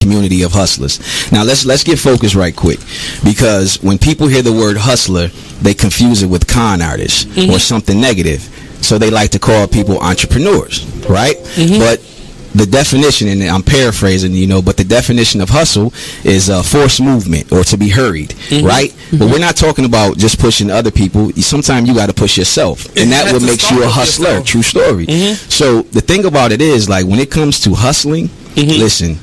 community of hustlers. Now let's get focused right quick, because when people hear the word hustler, they confuse it with con artist or something negative. So they like to call people entrepreneurs, right? But the definition, and I'm paraphrasing, but the definition of hustle is forced movement or to be hurried, right? But we're not talking about just pushing other people. Sometimes you got to push yourself, and that what makes you a hustler. True story. So the thing about it is, like, when it comes to hustling, listen,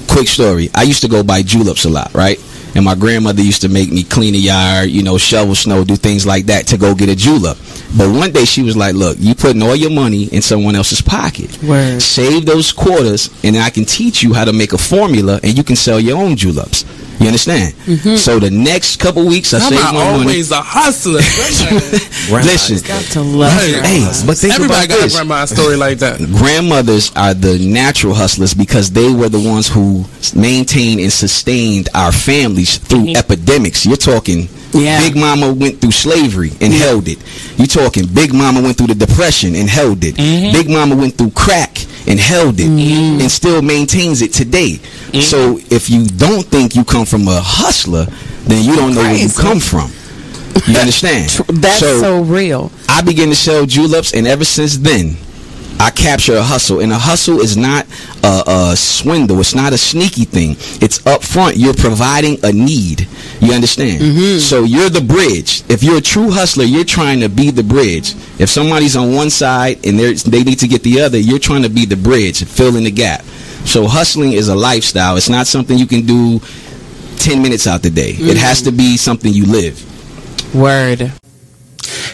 quick story. I used to go buy juleps a lot, right? And my grandmother used to make me clean the yard, shovel snow, do things like that to go get a julep. But one day she was like, look, you putting all your money in someone else's pocket. Word. Save those quarters, and I can teach you how to make a formula, and you can sell your own juleps. You understand? So the next couple weeks, I saved my money. Always a hustler. Listen, got to love but think everybody about got this. a grandma's story like that. Grandmothers are the natural hustlers because they were the ones who maintained and sustained our families through epidemics. You're talking Big Mama went through slavery and held it. You're talking Big Mama went through the Depression and held it. Big Mama went through crack and held it and still maintains it today. So if you don't think you come from a hustler, then you don't know where you come from. You understand? That's so real. I began to sell juleps, and ever since then, I capture a hustle. And a hustle is not a swindle. It's not a sneaky thing. It's up front. You're providing a need. You understand? So you're the bridge. If you're a true hustler, you're trying to be the bridge. If somebody's on one side and they need to get the other, you're trying to be the bridge, fill in the gap. So hustling is a lifestyle. It's not something you can do 10 minutes out the day. It has to be something you live. Word.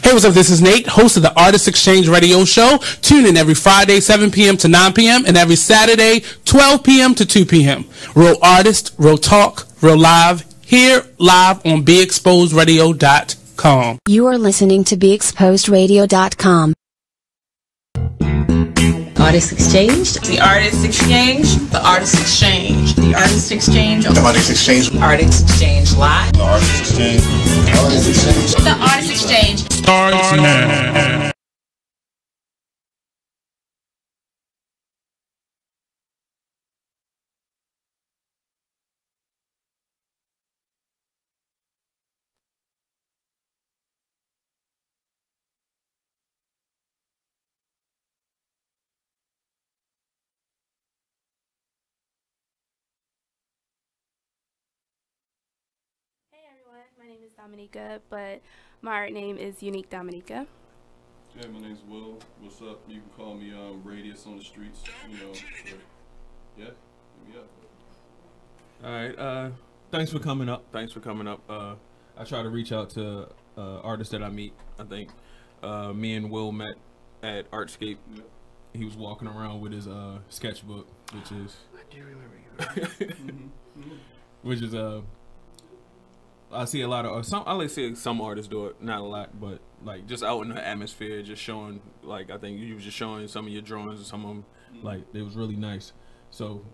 Hey, what's up? This is Nate, host of the Artist Exchange Radio Show. Tune in every Friday, 7 p.m. to 9 p.m. and every Saturday, 12 p.m. to 2 p.m. Real artist, real talk, real live, here live on BeExposedRadio.com. You are listening to BeExposedRadio.com. Artist Exchange. The Artist Exchange. The Artist Exchange. The Artist Exchange. The Artist Exchange. Artist Exchange Live. The Artist Exchange. The Artist Exchange. The Artist Exchange. Starts now. My name is Dominiqua, but my art name is Unique Dominiqua. Yeah, my name's Will. What's up? You can call me Radius on the streets. Yeah, hit me up. All right. Thanks for coming up. I try to reach out to artists that I meet. I think me and Will met at Artscape. Yeah. He was walking around with his sketchbook, which is. I do remember you. Which is I see a lot of I like see some artists do it, not a lot, but like just out in the atmosphere, just showing. Like I think you was just showing some of your drawings, and some of them like it was really nice. So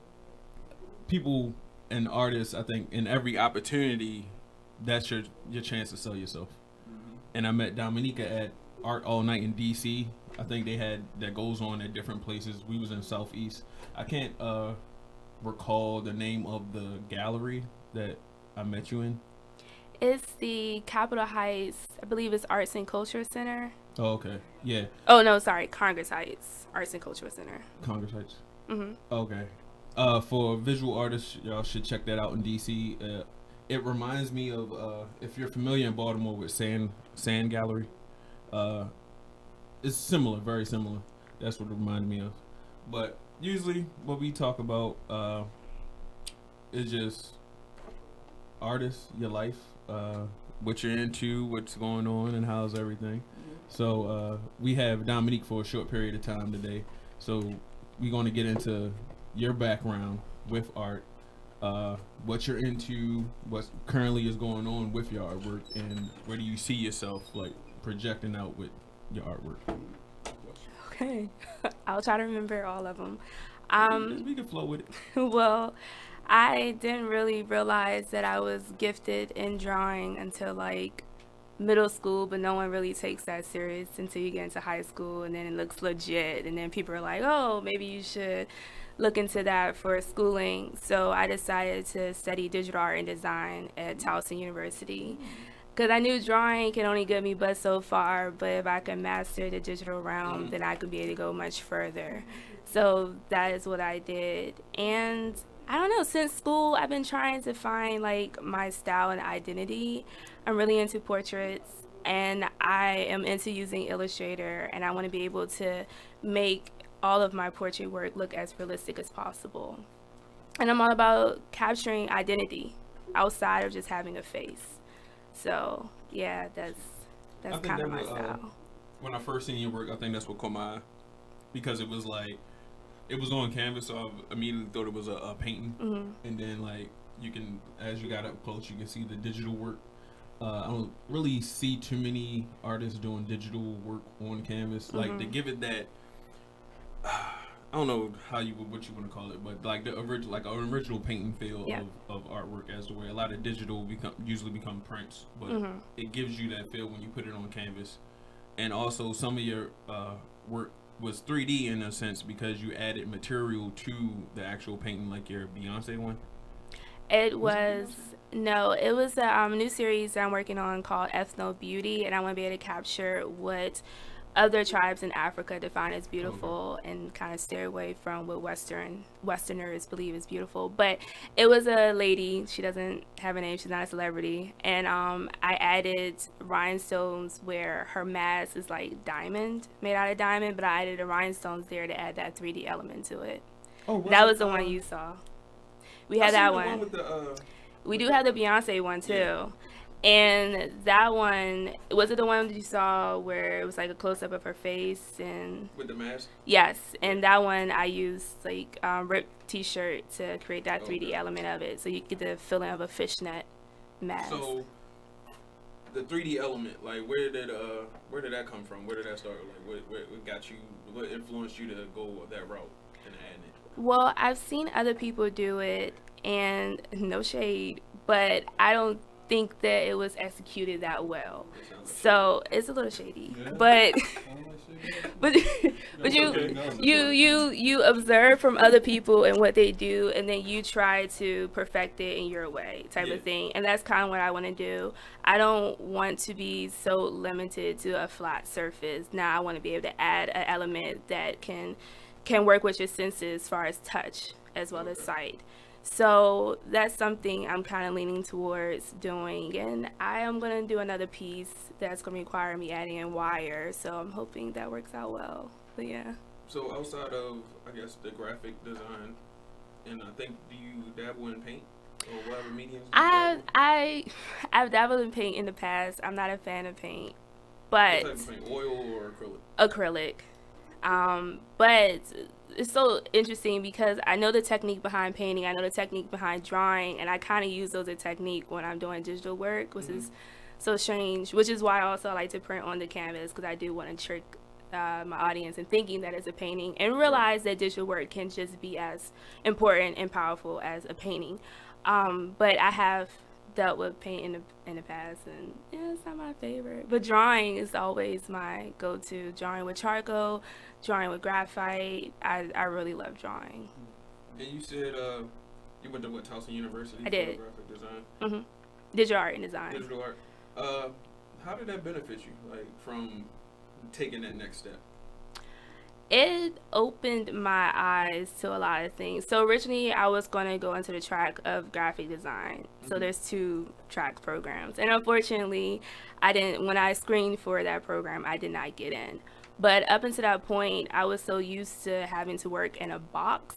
people and artists, I think, in every opportunity, that's your chance to sell yourself. And I met Dominica at Art All Night in DC. I think they had that goes on at different places. We was in Southeast. I can't recall the name of the gallery that I met you in. It's the Capitol Heights, I believe it's Arts and Culture Center. Oh, okay. Yeah. Oh, no, sorry. Congress Heights, Arts and Culture Center. Congress Heights. Okay. For visual artists, y'all should check that out in DC. It reminds me of, if you're familiar in Baltimore with Sand Gallery, it's similar, very similar. That's what it reminded me of. But usually what we talk about is just artists, your life, what you're into, what's going on, and how's everything. So we have Dominique for a short period of time today. So we're going to get into your background with art, what you're into, what currently is going on with your artwork, and where do you see yourself like projecting out with your artwork. Okay. I'll try to remember all of them. We can flow with it. Well, I didn't really realize that I was gifted in drawing until like middle school, but no one really takes that serious until you get into high school, and then it looks legit, and then people are like, oh, maybe you should look into that for schooling. So I decided to study digital art and design at Towson University. Because I knew drawing can only get me but so far, but if I can master the digital realm, then I could be able to go much further. So that is what I did. And I don't know, since school, I've been trying to find like my style and identity. I'm really into portraits, and I am into using Illustrator, and I want to be able to make all of my portrait work look as realistic as possible. And I'm all about capturing identity outside of just having a face. So yeah, that's kind of my style. When I first seen your work, I think that's what caught my eye, because it was like, it was on canvas, so I immediately thought it was a painting. And then like, you can, as you got up close, you can see the digital work. I don't really see too many artists doing digital work on canvas. Like, to give it that, I don't know what you want to call it, but like the original, like an original painting feel of artwork, as the way a lot of digital usually become prints, but it gives you that feel when you put it on canvas. And also some of your work was 3D in a sense, because you added material to the actual painting, like your Beyonce one. It was a new series that I'm working on called Ethno Beauty, and I want to be able to capture what other tribes in Africa define as beautiful, and kind of steer away from what Westerners believe is beautiful. But it was a lady, she doesn't have a name, she's not a celebrity, and I added rhinestones where her mask is like diamond, made out of diamond, but I added the rhinestones there to add that 3D element to it. That was the one you saw. We had that one. We do have the Beyonce one too. And that one, was it the one that you saw where it was like a close-up of her face and with the mask? Yes, and that one I used like ripped t-shirt to create that 3D element of it, so you get the feeling of a fishnet mask. So the 3D element, like where did that come from? Where did that start? Like what got you? What influenced you to go that route and add it? Well, I've seen other people do it, and no shade, but I don't think that it was executed that well. So it's a little shady, but you observe from other people and what they do, and then you try to perfect it in your way, type of thing. And that's kind of what I want to do. I don't want to be so limited to a flat surface. Now I want to be able to add an element that can work with your senses as far as touch as well as sight. So that's something I'm kind of leaning towards doing, and I am going to do another piece that's going to require me adding in wire, so I'm hoping that works out well. But yeah. So outside of, I guess, the graphic design, and I think, do you dabble in paint or whatever mediums? I've dabbled in paint in the past. I'm not a fan of paint, but what type of paint? Oil or acrylic? Acrylic. But it's so interesting because I know the technique behind painting, I know the technique behind drawing, and I kind of use those as a technique when I'm doing digital work, which is so strange, which is why I also like to print on the canvas, because I do want to trick my audience in thinking that it's a painting, and realize that digital work can just be as important and powerful as a painting. But I have dealt with paint in the past, and yeah, it's not my favorite. But drawing is always my go-to. Drawing with charcoal, drawing with graphite. I really love drawing. And you said you went to Towson University? I did. For graphic design. Digital art and design. Digital art. How did that benefit you, like from taking that next step? It opened my eyes to a lot of things. So originally I was going to go into the track of graphic design. So there's 2 track programs. And unfortunately, when I screened for that program, I did not get in. But up until that point, I was so used to having to work in a box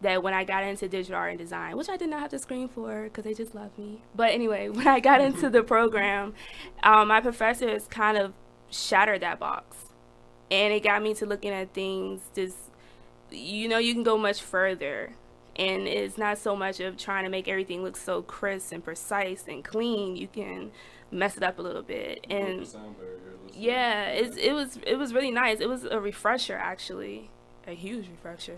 that when I got into digital art and design, which I did not have to screen for because they just love me. But anyway, when I got into the program, my professors kind of shattered that box. And it got me to looking at things just, you can go much further. And it's not so much of trying to make everything look so crisp and precise and clean. You can mess it up a little bit. And yeah, it was really nice. It was a refresher, actually. A huge refresher.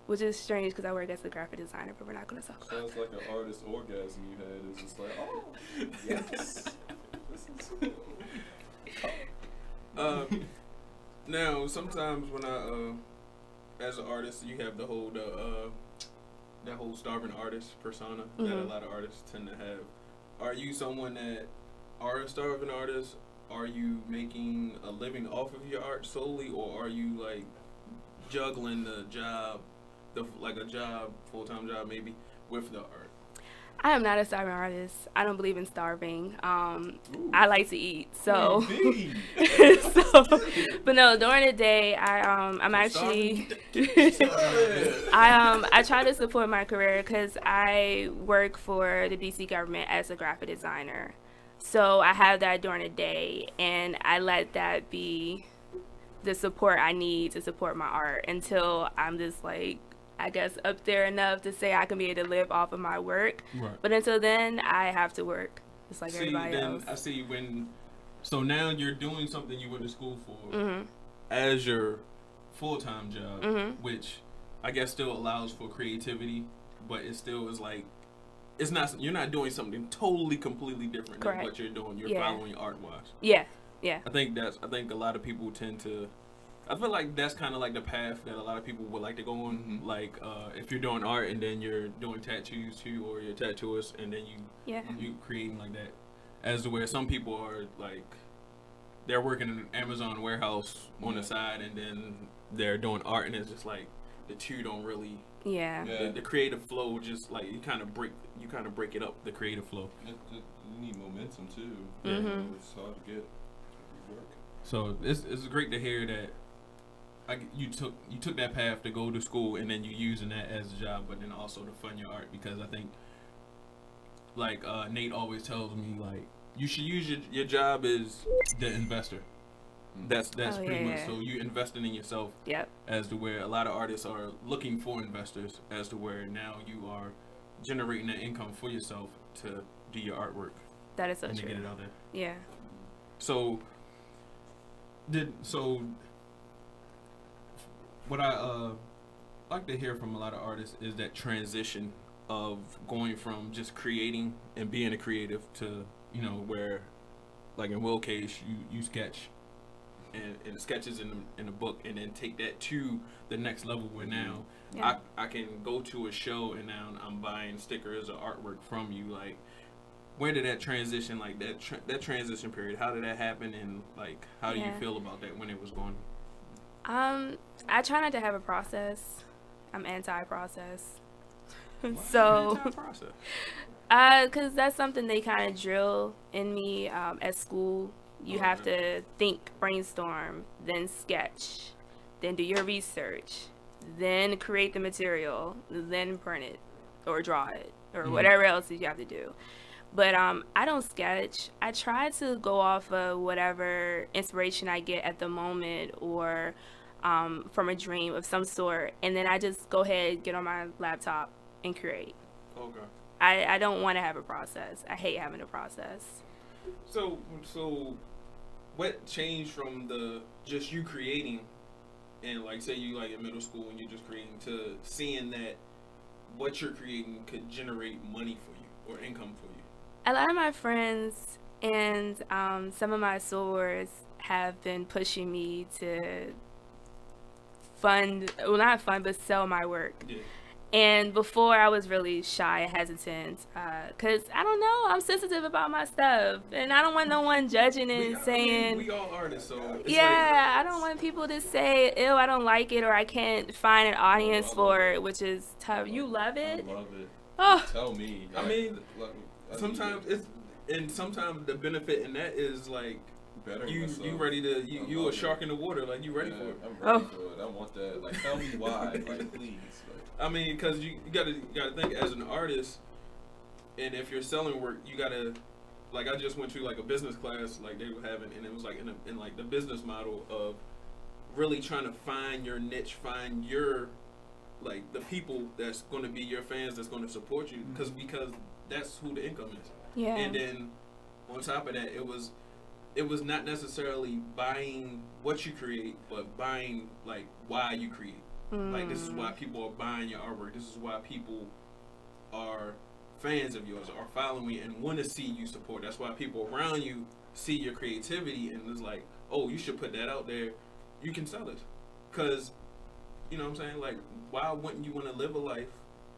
Which is strange because I work as a graphic designer, but we're not going to talk about it. Sounds like an artist orgasm you had. It's just like, oh, yes. This is Now, sometimes when as an artist, you have the whole that whole starving artist persona that a lot of artists tend to have. Are you someone that are a starving artist? Are you making a living off of your art solely, or are you like juggling the job, like a job, full-time job maybe, with the art? I am not a starving artist. I don't believe in starving. I like to eat, so. But no, during the day, I'm actually. I try to support my career because I work for the DC government as a graphic designer. So I have that during the day, and I let that be the support I need to support my art until I'm just like, I guess, up there enough to say I can be able to live off of my work. Right. But until then, I have to work just like everybody else. I see when, so now you're doing something you went to school for as your full-time job, which I guess still allows for creativity, but it still is like, it's not, you're not doing something totally completely different than what you're doing. You're following art-wise. Yeah. I think a lot of people tend to, I feel like that's kind of like the path that a lot of people would like to go on. Like if you're doing art and then you're doing tattoos too, or you're a tattooist and then you creating like that, as to where some people are like, they're working in an Amazon warehouse on the side and then they're doing art, and it's just like the two don't really. The creative flow just like you kind of break it up, the creative flow. You need momentum too. It's hard to get work. So it's great to hear that you took that path to go to school and then you using that as a job, but then also to fund your art, because I think like Nate always tells me, like, you should use your job as the investor. That's pretty much, so you investing in yourself. As to where a lot of artists are looking for investors, as to where now you are generating that income for yourself to do your artwork. That is so and true. To get it out there. Yeah. So what I like to hear from a lot of artists is that transition of going from just creating and being a creative to, you know, where like in Will's case you sketch and sketches in the book, and then take that to the next level where now I can go to a show and now I'm buying stickers or artwork from you. Like, where did that transition, like that transition period, how did that happen, and like how do you feel about that when it was going? I try not to have a process. I'm anti-process. So anti-process? Because that's something they kind of drill in me at school. You have to think, brainstorm, then sketch, then do your research, then create the material, then print it or draw it or whatever else you have to do. But I don't sketch. I try to go off of whatever inspiration I get at the moment, or from a dream of some sort, and then I just go ahead, get on my laptop, and create. Okay. I don't want to have a process. I hate having a process. So what changed from the just you creating and like say you like in middle school and you're just creating to seeing that what you're creating could generate money for you or income for you? A lot of my friends and some of my sorors have been pushing me to not fund, but sell my work. Yeah. And before, I was really shy and hesitant because, I don't know, I'm sensitive about my stuff. And I don't want no one judging and saying... we all artists, so... I don't want people to say, ew, I don't like it, or I can't find an audience for it, which is tough. You love it? I love it. Oh. Tell me. I mean, sometimes it's... And sometimes the benefit in that is, like... You ready to... You a shark in the water, like, you ready for it. I'm ready for it. I want that. Like, tell me why. Like, please. I mean, because you gotta think as an artist, and if you're selling work, you gotta, like, I just went to like a business class like they were having, and it was like in like the business model of really trying to find your niche, find your, like, the people that's going to be your fans, that's going to support you, because that's who the income is. Yeah. And then on top of that, it was not necessarily buying what you create, but buying like why you create. Like, this is why people are buying your artwork. This is why people are fans of yours, are following and want to see you support. That's why people around you see your creativity and is like, oh, you should put that out there. You can sell it. Because, You know what I'm saying? Like, why wouldn't you want to live a life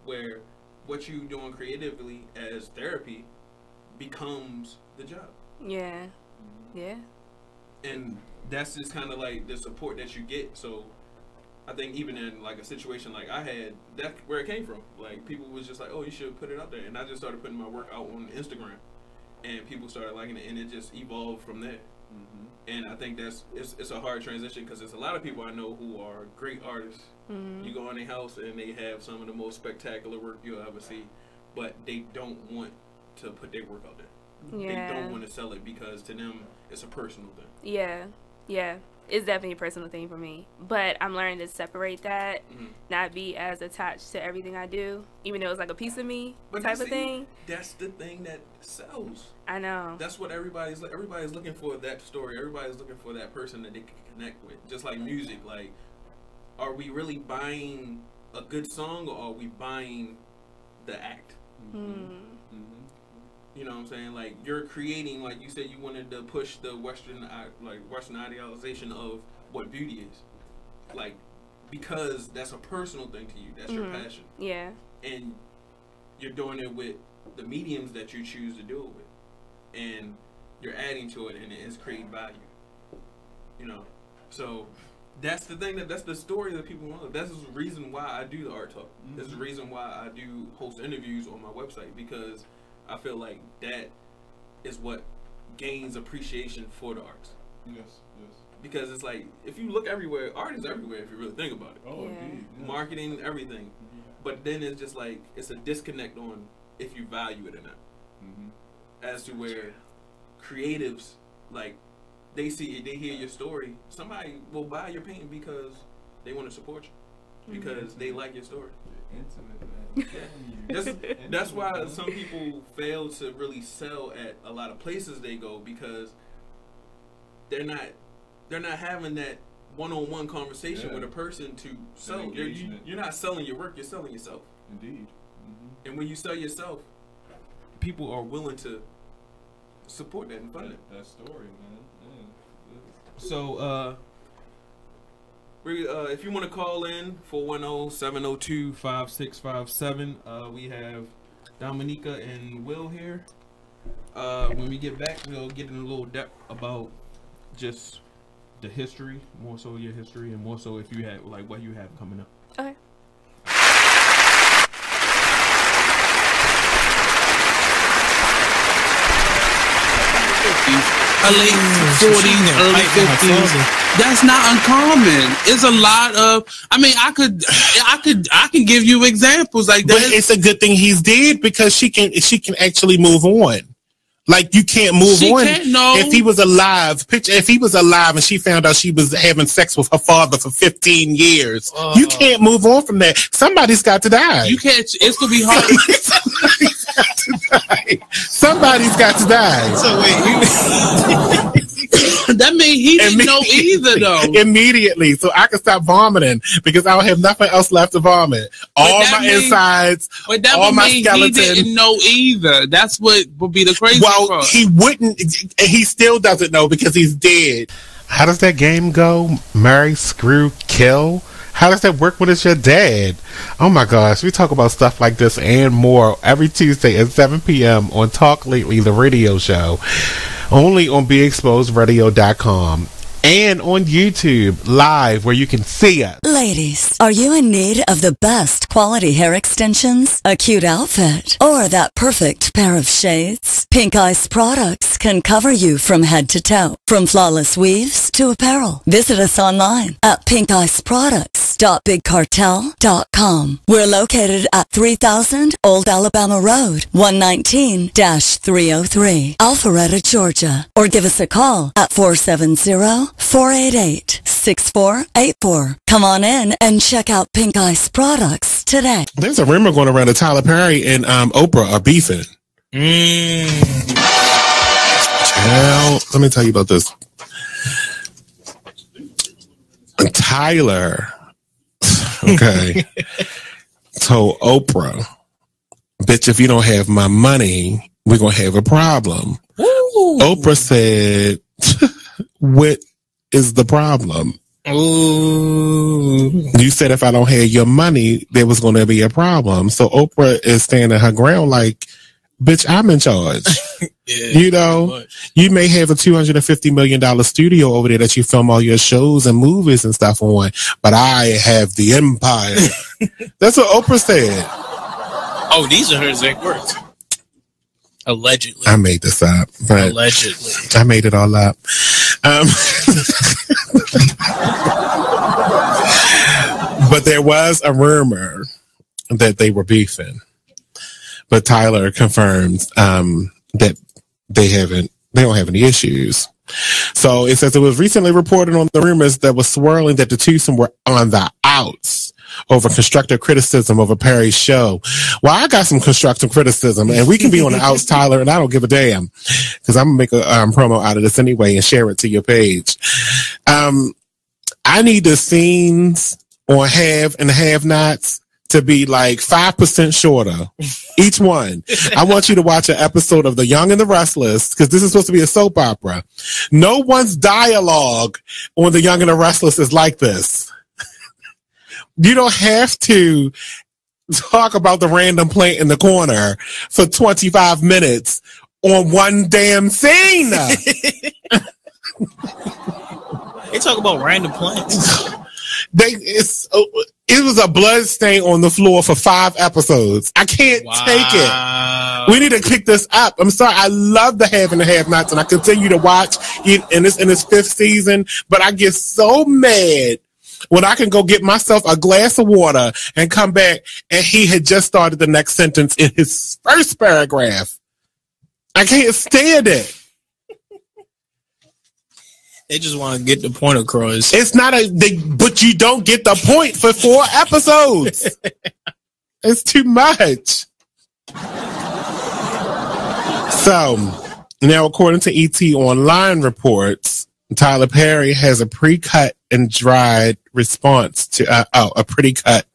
where what you doing creatively as therapy becomes the job? Yeah. Yeah. And that's just kind of like the support that you get. So I think even in like a situation like I had, that's where it came from. Like, people was just like, oh, you should put it out there. And I just started putting my work out on Instagram. And people started liking it, and it just evolved from there. And I think it's a hard transition because there's a lot of people I know who are great artists. You go in their house and they have some of the most spectacular work you'll ever see, but they don't want to put their work out there. Yeah. They don't want to sell it because to them it's a personal thing. Yeah. Yeah. It's definitely a personal thing for me. But I'm learning to separate that, not be as attached to everything I do, even though it's like a piece of me type of thing. That's the thing that sells. I know. That's what everybody's looking for, that story. Everybody's looking for that person that they can connect with. Just like music. Like, are we really buying a good song, or are we buying the act? You know what I'm saying? Like, you're creating, like you said, you wanted to push the Western idealization of what beauty is. Like, because that's a personal thing to you. That's your passion. Yeah. And you're doing it with the mediums that you choose to do it with. And you're adding to it, and it's creating value. You know? So that's the thing, that's the story that people want. That's the reason why I do the art talk. That's the reason why I do host interviews on my website, because I feel like that is what gains appreciation for the arts. Yes. Because it's like, if you look everywhere, art is everywhere if you really think about it. Oh, indeed. Yes. Marketing, everything. But then it's just like, it's a disconnect on if you value it or not. As to where creatives, like, they hear your story, somebody will buy your painting because they want to support you. Because they like your story. Intimate, man. That's why some people fail to really sell at a lot of places they go, because they're not having that one-on-one conversation with a person to sell. You're not selling your work, you're selling yourself. Indeed. And when you sell yourself, people are willing to support that and fund it. That story, man. So, if you want to call in, 410-702-5657. We have Dominiqua and Will here. When we get back, we'll get in a little depth about just the history, more so your history, and more so if you have, like, what you have coming up. Okay. Late 40s, early 50s. That's not uncommon. It's a lot of. I mean, I can give you examples like that. But it's a good thing he's dead, because she can actually move on. Like, you can't move on. If he was alive, if he was alive and she found out she was having sex with her father for 15 years, you can't move on from that. Somebody's got to die. You can't. It's gonna be hard. Somebody's got to die. So wait, that means he didn't know either, though. Immediately, so I can stop vomiting, because I don't have nothing else left to vomit. All my insides, all my skeleton. He didn't know either. That's what would be the crazy part. Well, he wouldn't. He still doesn't know, because he's dead. How does that game go? Marry, screw, kill? How does that work when it's your dad? Oh my gosh, we talk about stuff like this and more every Tuesday at 7 p.m. on Talk Lately, the radio show. Only on BeExposedRadio.com. And on YouTube Live, where you can see us. Ladies, are you in need of the best quality hair extensions, a cute outfit, or that perfect pair of shades? Pink Ice products can cover you from head to toe, from flawless weaves to apparel. Visit us online at pinkiceproducts.bigcartel.com. We're located at 3000 Old Alabama Road, 119-303, Alpharetta, Georgia. Or give us a call at 470-488-6484. Come on in and check out Pink Ice products today. There's a rumor going around that Tyler Perry and Oprah are beefing. Well, let me tell you about this. Tyler, okay, told Oprah, bitch, if you don't have my money, we're going to have a problem. Ooh. Oprah said, what is the problem? Ooh. You said if I don't have your money, there was going to be a problem. So Oprah is standing her ground like, bitch, I'm in charge. Yeah, you know, you may have a $250 million studio over there that you film all your shows and movies and stuff on, but I have the empire. That's what Oprah said. Oh, these are her exact words. Allegedly. I made this up. But allegedly. I made it all up. But there was a rumor that they were beefing. But Tyler confirms that they don't have any issues. So it says it was recently reported on the rumors that was swirling that the twosome were on the outs over constructive criticism of a Perry show. Well, I got some constructive criticism, and we can be on the outs, Tyler, and I don't give a damn because I'm gonna make a promo out of this anyway and share it to your page. I need the scenes on Have and Have Nots to be like 5% shorter, each one. I want you to watch an episode of The Young and the Restless, because this is supposed to be a soap opera. No one's dialogue on The Young and the Restless is like this. You don't have to talk about the random plant in the corner for 25 minutes on one damn scene. They talk about random plants. It was a blood stain on the floor for 5 episodes. I can't take it. We need to pick this up. I'm sorry. I love the Have and the Have Nots, and I continue to watch it in its 5th season, but I get so mad when I can go get myself a glass of water and come back and he had just started the next sentence in his first paragraph. I can't stand it. They just want to get the point across. It's not but you don't get the point for 4 episodes. It's too much. So, now according to ET Online reports, Tyler Perry has a pre-cut and dried response to, a pretty cut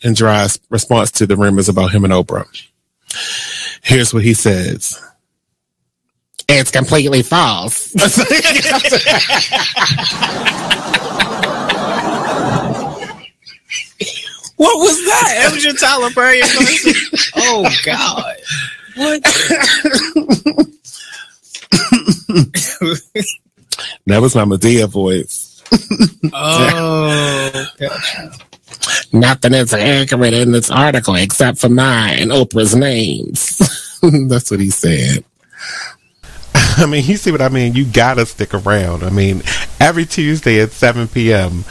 and dry response to the rumors about him and Oprah. Here's what he says. It's completely false. What was that? That was your Tyler Perry impression? Oh, God. What? That was my Medea voice. Oh, gotcha. Nothing is accurate in this article except for mine and Oprah's names. That's what he said. I mean, you see what I mean? You gotta stick around. I mean, every Tuesday at 7 p.m.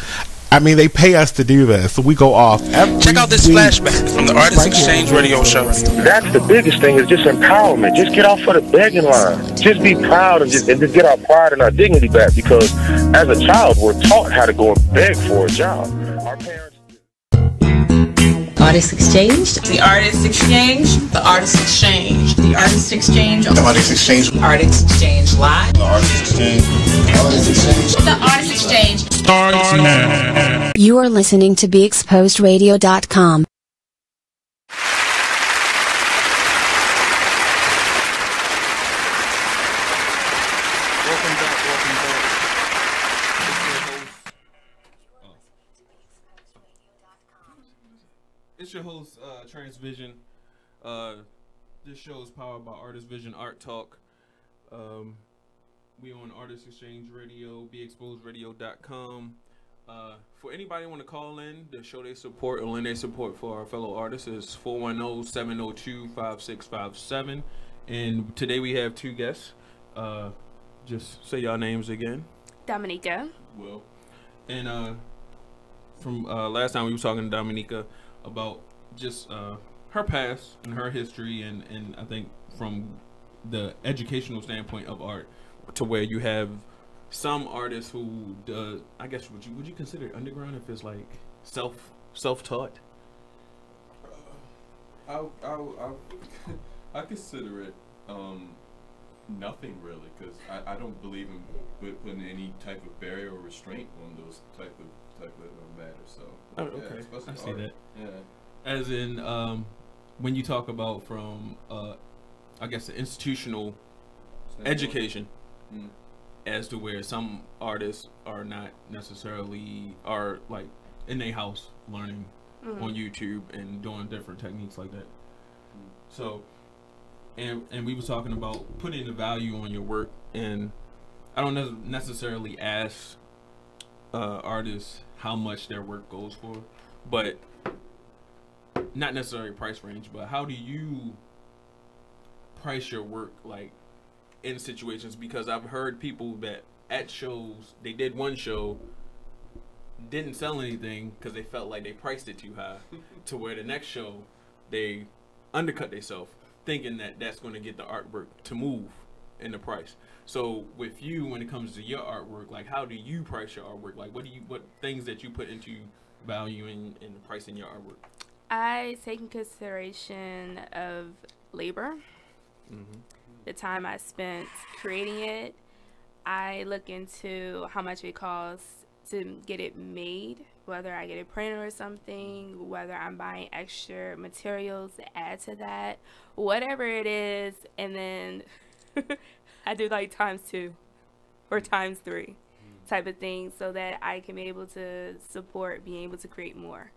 I mean, they pay us to do this, so we go off. Check out this flashback from the Artist Exchange Radio Show. That's the biggest thing, is just empowerment. Just get off of the begging line. Just be proud and just get our pride and our dignity back, because as a child, we're taught how to go and beg for a job. Our parents... Artist Exchange. The Artist Exchange. The Artist Exchange. The Artist Exchange. The Artist Exchange. Artist Exchange Live. The Artist Exchange. The Artist Exchange. The Artist Exchange. Starts now. You are listening to BeExposedRadio.com. It's your host, TranceVizion. This show is powered by Artist Vision Art Talk. We on Artist Exchange Radio, BeExposedRadio.com. For anybody want to call in to show their support or lend their support for our fellow artists, is 410-702-5657. And today we have 2 guests. Just say y'all names again. Dominiqua. Will. And from last time we were talking to Dominiqua about just her past and her history, and I think from the educational standpoint of art, to where you have some artists who I guess would you consider it underground if it's like self-taught? I consider it nothing really, because I don't believe in putting any type of barrier or restraint on those type of matters. So okay, yeah, I see art. that. Yeah. As in, when you talk about from, I guess, the institutional education, as to where some artists are not necessarily are like in their house learning on YouTube and doing different techniques like that. So, and we was talking about putting the value on your work, and I don't necessarily ask artists how much their work goes for, but not necessarily price range, but how do you price your work like in situations? Because I've heard people that at shows, they did one show, didn't sell anything because they felt like they priced it too high, to where the next show they undercut themselves, thinking that that's going to get the artwork to move in the price. So with you, when it comes to your artwork, like how do you price your artwork? Like what things that you put into value in pricing your artwork? I take in consideration of labor, the time I spent creating it. I look into how much it costs to get it made, whether I get a printer or something, whether I'm buying extra materials to add to that, whatever it is, and then I do like *2 or *3 type of thing, so that I can be able to support being able to create more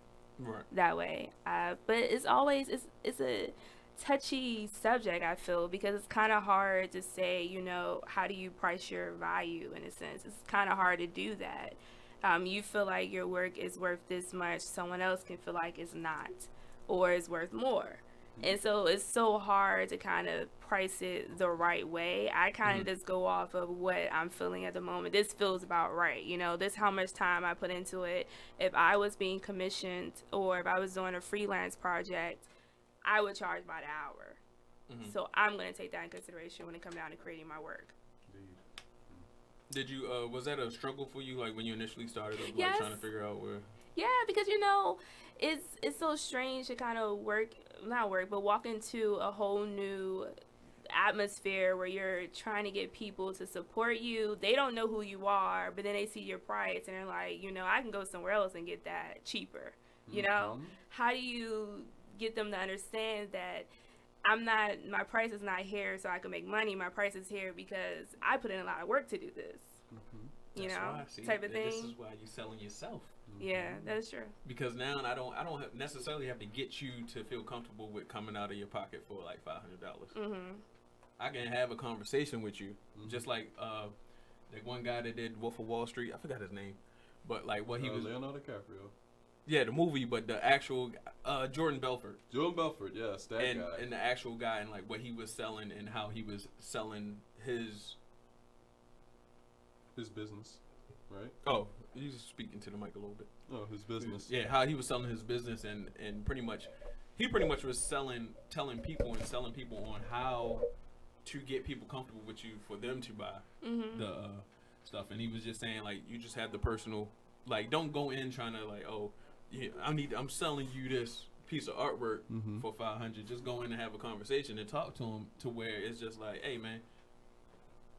that way. But it's always it's a touchy subject, I feel, because it's kind of hard to say, you know, how do you price your value in a sense. It's kind of hard to do that. You feel like your work is worth this much, someone else can feel like it's not, or is worth more. And so it's so hard to kind of price it the right way. I kind of just go off of what I'm feeling at the moment. This feels about right. You know, this how much time I put into it. If I was being commissioned or if I was doing a freelance project, I would charge by the hour. So I'm going to take that in consideration when it comes down to creating my work. Did you, was that a struggle for you, like when you initially started, like Yes. trying to figure out where? Yeah, because you know, it's so strange to kind of walk into a whole new atmosphere where you're trying to get people to support you. They don't know who you are, but then they see your price and they're like, you know, I can go somewhere else and get that cheaper. You know, how do you get them to understand that my price is not here so I can make money. My price is here because I put in a lot of work to do this. You know, type of thing. This is why you're selling yourself. Yeah, that's true. Because now I don't necessarily have to get you to feel comfortable with coming out of your pocket for like $500. I can have a conversation with you, just like that one guy that did Wolf of Wall Street. I forgot his name, but like what he was. Leonardo DiCaprio. Yeah, the movie, but the actual Jordan Belfort. Jordan Belfort, yes, that guy. And the actual guy, and like what he was selling and how he was selling his business, right? Oh, he's speaking to the mic a little bit. Oh, his business. Yeah, how he was selling his business and pretty much was telling people on how to get people comfortable with you for them to buy the stuff. And he was just saying, like, you just have the personal, like, don't go in trying to like, oh, yeah, I'm selling you this piece of artwork for $500. Just go in and have a conversation and talk to him to where it's just like, hey man,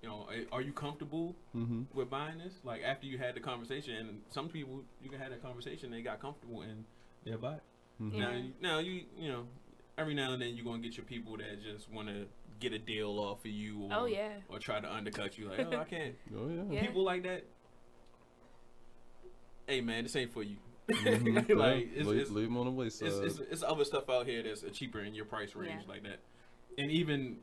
you know, are you comfortable with buying this? Like after you had the conversation, and some people you can have that conversation, they got comfortable and they'll buy it. Now you know, every now and then you're gonna get your people that just want to get a deal off of you, or or try to undercut you. Like, oh, I can't. People like that. Hey man, this ain't for you. Like leave them on the wayside. It's other stuff out here that's cheaper in your price range like that. And even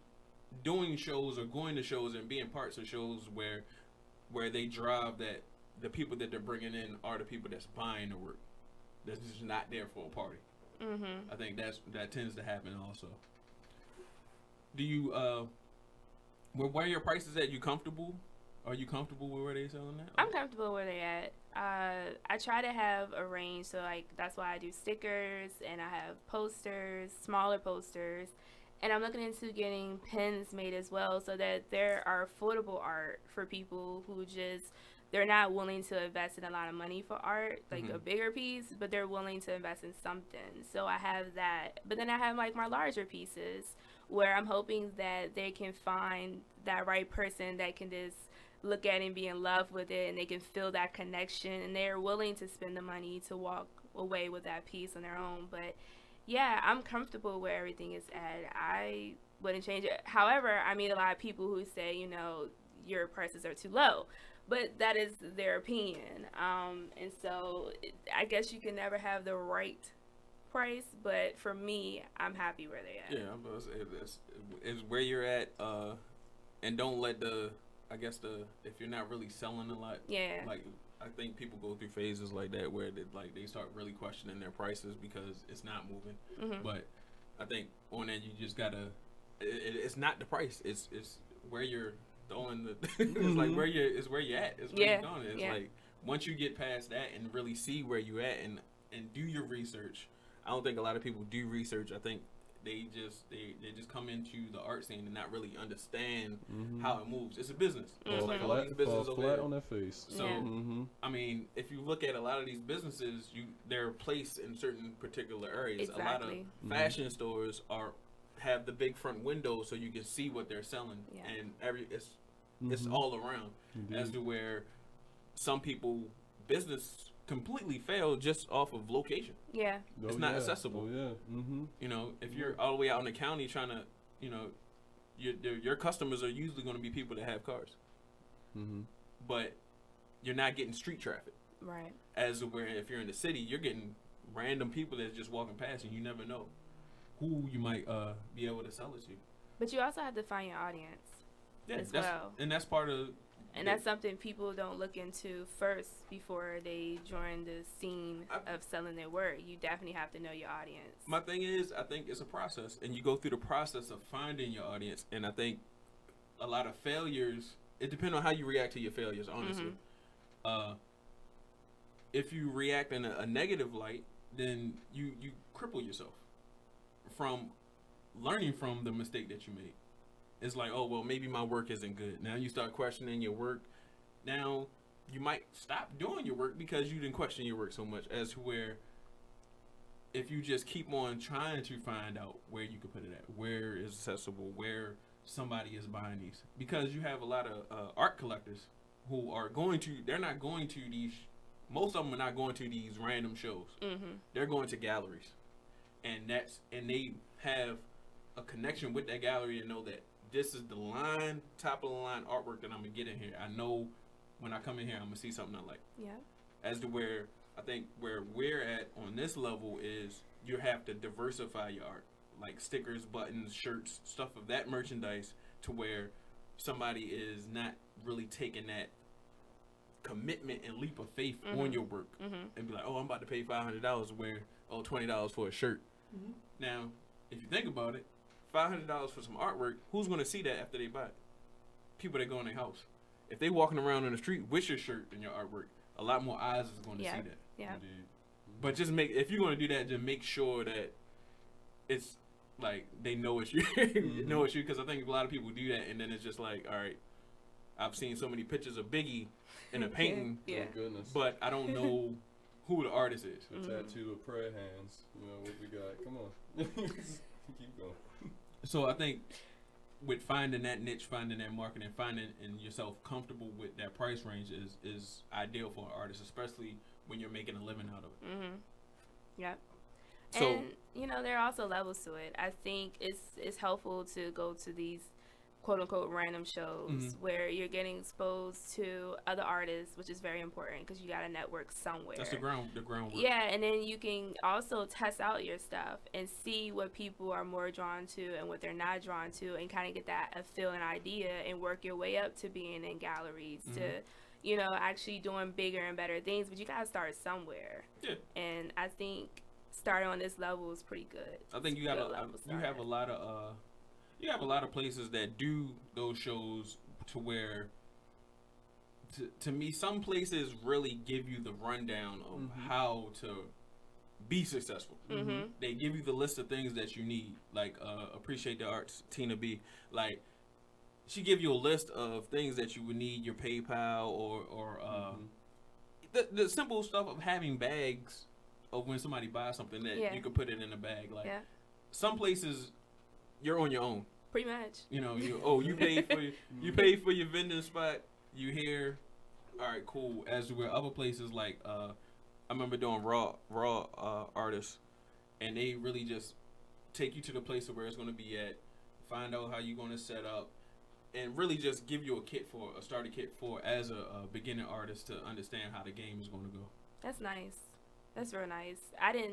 doing shows or going to shows and being parts of shows where they drive that the people that they're bringing in are the people that's buying the work. That's just not there for a party. I think that tends to happen also. Do you where your prices at? You comfortable? Are you comfortable with where they selling that? I'm comfortable where they at. I try to have a range, so like that's why I do stickers and I have posters, smaller posters, and I'm looking into getting pins made as well, so that there are affordable art for people who they're not willing to invest in a lot of money for art, like a bigger piece, but they're willing to invest in something. So I have that, but then I have like my larger pieces where I'm hoping that they can find that right person that can just look at it and be in love with it, and they can feel that connection, and they're willing to spend the money to walk away with that piece on their own. But yeah, I'm comfortable where everything is at. I wouldn't change it. However, I meet a lot of people who say, you know, your prices are too low. But that is their opinion. And so I guess you can never have the right price, but for me, I'm happy where they at. Yeah, it's where you're at, and don't let if you're not really selling a lot. Yeah. Like, I think people go through phases like that where they start really questioning their prices because it's not moving. Mm-hmm. But I think on that you just gotta. It's not the price. It's where you're throwing the. It's like where you're at. It's where you're going. It's like once you get past that and really see where you at and do your research. I don't think a lot of people do research. I think they just come into the art scene and not really understand how it moves. It's a business. It's like all these businesses over flat there. on their face. So I mean, if you look at a lot of these businesses, they're placed in certain particular areas. Exactly. A lot of fashion stores have the big front windows so you can see what they're selling, and it's all around. As to where some people business completely fail just off of location. Yeah. It's not accessible. Oh, You know, if you're all the way out in the county trying to, you know, your customers are usually going to be people that have cars. But you're not getting street traffic. Right. As to where if you're in the city, you're getting random people that's just walking past and you never know who you might be able to sell it to. But you also have to find your audience as well. And that's part of... And that's something people don't look into first before they join the scene of selling their work. You definitely have to know your audience. My thing is, I think it's a process, and you go through the process of finding your audience. And I think a lot of failures, it depends on how you react to your failures, honestly. If you react in a negative light, then you cripple yourself from learning from the mistake that you made. It's like, oh, well, maybe my work isn't good. Now you start questioning your work. Now you might stop doing your work because you didn't question your work so much. As to where if you just keep on trying to find out where you can put it at, where is accessible, where somebody is buying these. Because you have a lot of art collectors who are they're not going to these, most of them are not going to these random shows. They're going to galleries. And they have a connection with that gallery and know that this is the top of the line artwork that I'm gonna get in here. I know when I come in here, I'm gonna see something I like. Yeah. As to where I think where we're at on this level is you have to diversify your art, like stickers, buttons, shirts, stuff of that merchandise, to where somebody is not really taking that commitment and leap of faith on your work and be like, oh, I'm about to pay $500 where $20 for a shirt. Now, if you think about it, $500 for some artwork, who's going to see that after they buy it? People that go in their house. If they walking around on the street with your shirt and your artwork, a lot more eyes is going to see that. Yeah. But if you're going to do that, just make sure that it's like they know it's you. Know it's you, because I think a lot of people do that, and then it's just like, all right, I've seen so many pictures of Biggie in a painting, Oh, goodness. but I don't know who the artist is. A tattoo of prayer hands. You know what we got? Come on. Keep going. So I think with finding that niche, finding that market, and finding yourself comfortable with that price range is ideal for an artist, especially when you're making a living out of it. Yep. So, and you know, there are also levels to it. I think it's helpful to go to these quote unquote random shows where you're getting exposed to other artists, which is very important because you got to network somewhere. That's the groundwork. Yeah, and then you can also test out your stuff and see what people are more drawn to and what they're not drawn to, and kind of get that a feel and idea, and work your way up to being in galleries, to, you know, actually doing bigger and better things. But you got to start somewhere. Yeah. And I think starting on this level is pretty good. I think you have a lot of places that do those shows to where, to me, some places really give you the rundown of how to be successful. They give you the list of things that you need, like Appreciate the Arts, Tina B. Like, she give you a list of things that you would need, your PayPal or the simple stuff of having bags of when somebody buys something that you could put it in a bag. Like, some places you're on your own. Pretty much. You know, you pay for your vending spot. You here, all right, cool. As where other places like I remember doing raw artists, and they really just take you to the place of where it's going to be at, find out how you're going to set up, and really just give you a starter kit for as a beginner artist to understand how the game is going to go. That's nice. That's real nice.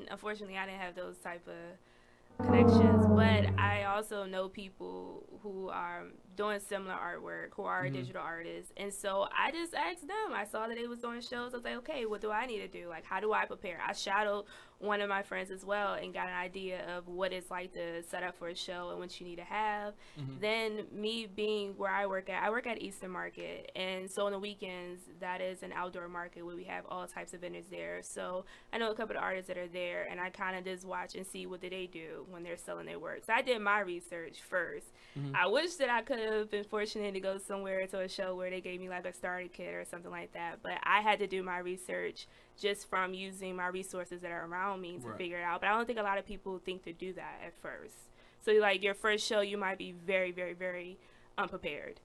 Unfortunately, I didn't have those type of connections, but I also know people who are doing similar artwork, who are digital artists, and so I just asked them. I saw that they was doing shows. I was like, okay, what do I need to do? Like, how do I prepare? I shadowed one of my friends as well and got an idea of what it's like to set up for a show and what you need to have. Then me being where I work at Eastern Market, and so on the weekends that is an outdoor market where we have all types of vendors there. So I know a couple of artists that are there, and I kind of just watch and see what do they do when they're selling their work. So I did my research first. I wish that I could have been fortunate to go somewhere to a show where they gave me like a starter kit or something like that, but I had to do my research just from using my resources that are around me to figure it out. But I don't think a lot of people think to do that at first. So like your first show, you might be very, very, very unprepared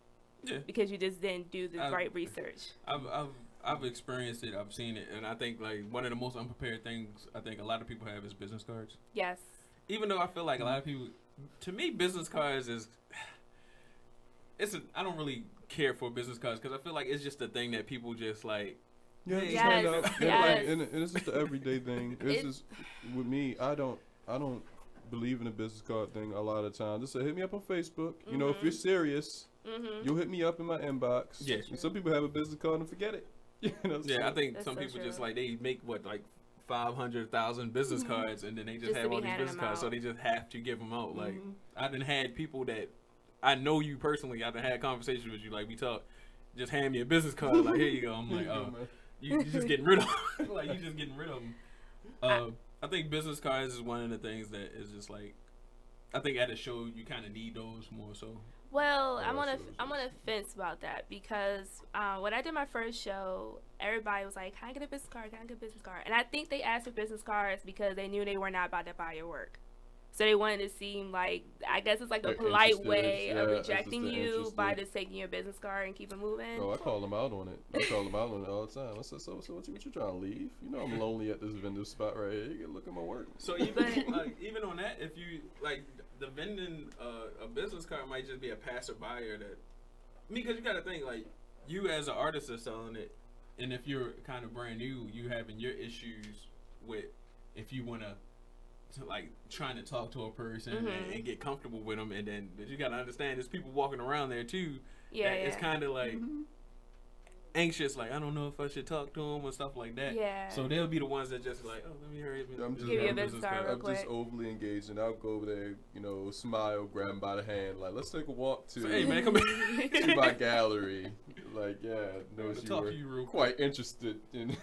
because you just didn't do the right research. I've experienced it. I've seen it, and I think like one of the most unprepared things I think a lot of people have is business cards. Yes. Even though I feel like a lot of people, to me, business cards is. I don't really care for business cards because I feel like it's just a thing that people just like. Yeah, just hand out. And it's just an everyday thing. It's just with me. I don't believe in the business card thing a lot of the time. Just say hit me up on Facebook. You know, if you're serious, you'll hit me up in my inbox. Yeah. And some people have a business card and forget it. You know, I think some people just like they make 500,000 business cards and then they just have all these business cards, so they just have to give them out. Like I done had people that. I know you personally. I've had conversations with you. Like we talk, just hand me a business card. Like here you go. I'm like, oh, you just getting rid of them. Like you just getting rid of them. I think business cards is one of the things that is just like, I think at a show you kind of need those more so. Well, I'm on a fence about that because when I did my first show, everybody was like, "Can I get a business card? Can I get a business card?" And I think they asked for business cards because they knew they were not about to buy your work. So they wanted to seem like, I guess it's like a polite way of rejecting you by just taking your business card and keep it moving. Oh, I call them out on it. I call them out on it all the time. I said, so what you trying to leave? You know I'm lonely at this vendor spot right here. You can look at my work. So even on that, if you, like, the vending a business card might just be a passerby or that, because you got to think, like, you as an artist are selling it, and if you're kind of brand new, you having your issues with, if you want to like trying to talk to a person and get comfortable with them, and then you gotta understand there's people walking around there too. It's kind of like anxious, like I don't know if I should talk to them or stuff like that. So they'll be the ones that just like, oh, let me hurry up and give you a business card real quick. Just overly engaged, and I'll go over there, you know, smile, grab them by the hand, like let's take a walk to hey man, come to my gallery. Like you were quite interested in.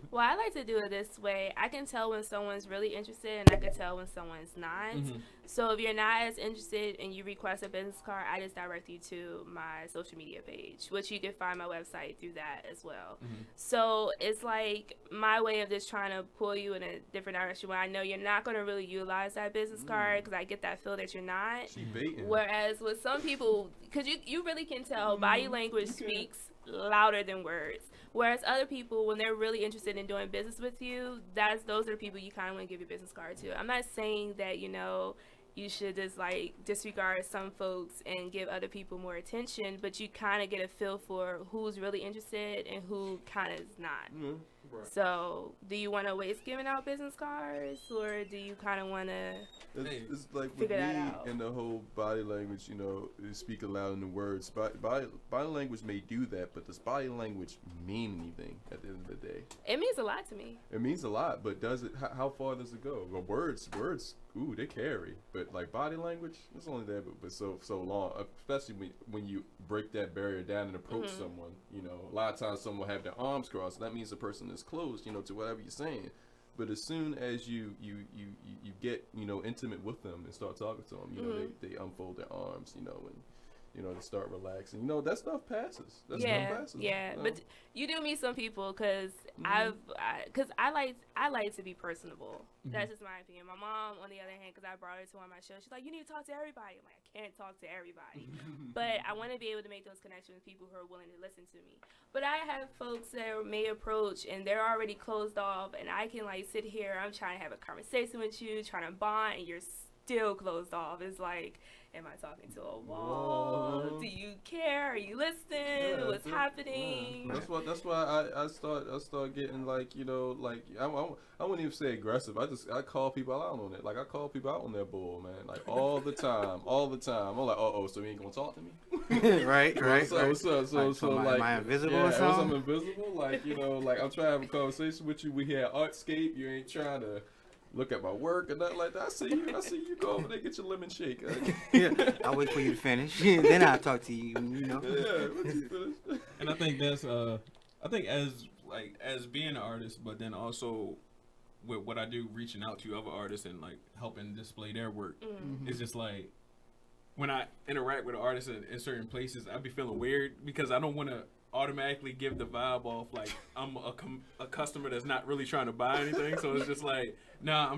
Well, I like to do it this way. I can tell when someone's really interested, and I can tell when someone's not. So if you're not as interested and you request a business card, I just direct you to my social media page, which you can find my website through that as well. So it's like my way of just trying to pull you in a different direction where I know you're not going to really utilize that business card because I get that feel that you're not. Whereas with some people, because you really can tell body language speaks louder than words. Whereas other people, when they're really interested in doing business with you, those are the people you kind of want to give your business card to. I'm not saying that, you know, you should just like disregard some folks and give other people more attention, but you kind of get a feel for who's really interested and who kind of is not. So do you want to waste giving out business cards, or do you kind of want to it's like with me and the whole body language, you know, speak louder than words. Body language may do that, but does body language mean anything at the end of the day? It means a lot to me. It means a lot, but does it? How far does it go? Well, words, ooh, they carry. But like body language, it's only there, but so long. Especially when you break that barrier down and approach someone. You know, a lot of times someone will have their arms crossed. That means the person is closed, you know, to whatever you're saying. But as soon as you get, you know, intimate with them and start talking to them, you know, they unfold their arms, you know, and you know, they start relaxing. You know, that stuff passes. That stuff passes. Yeah, you know? But you do meet some people because I like to be personable. That's just my opinion. My mom, on the other hand, because I brought her to one of my shows, she's like, you need to talk to everybody. I'm like, I can't talk to everybody. But I want to be able to make those connections with people who are willing to listen to me. But I have folks that may approach and they're already closed off, and I can like sit here, I'm trying to have a conversation with you, trying to bond, and you're still closed off. It's like, am I talking to a wall? Whoa. Do you care? Are you listening? What's happening? That's why I start getting like, you know, like I wouldn't even say aggressive. I call people out on it. Like I call people out on their bull, man. Like all the time. I'm like, so you ain't gonna talk to me? right. What's up? So like, am I invisible or yeah, something? I'm invisible. Like, you know, like I'm trying to have a conversation with you. We had Artscape. You ain't trying to look at my work or nothing like that. I see you go over there, get your lemon shake. Yeah, I'll wait for you to finish. Then I'll talk to you. You know. Yeah, once you finish. And I think that's I think as being an artist, but then also with what I do, reaching out to other artists and like helping display their work, it's just like when I interact with artists in certain places, I be feeling weird because I don't want to automatically give the vibe off like I'm a customer that's not really trying to buy anything. So it's just like, nah, I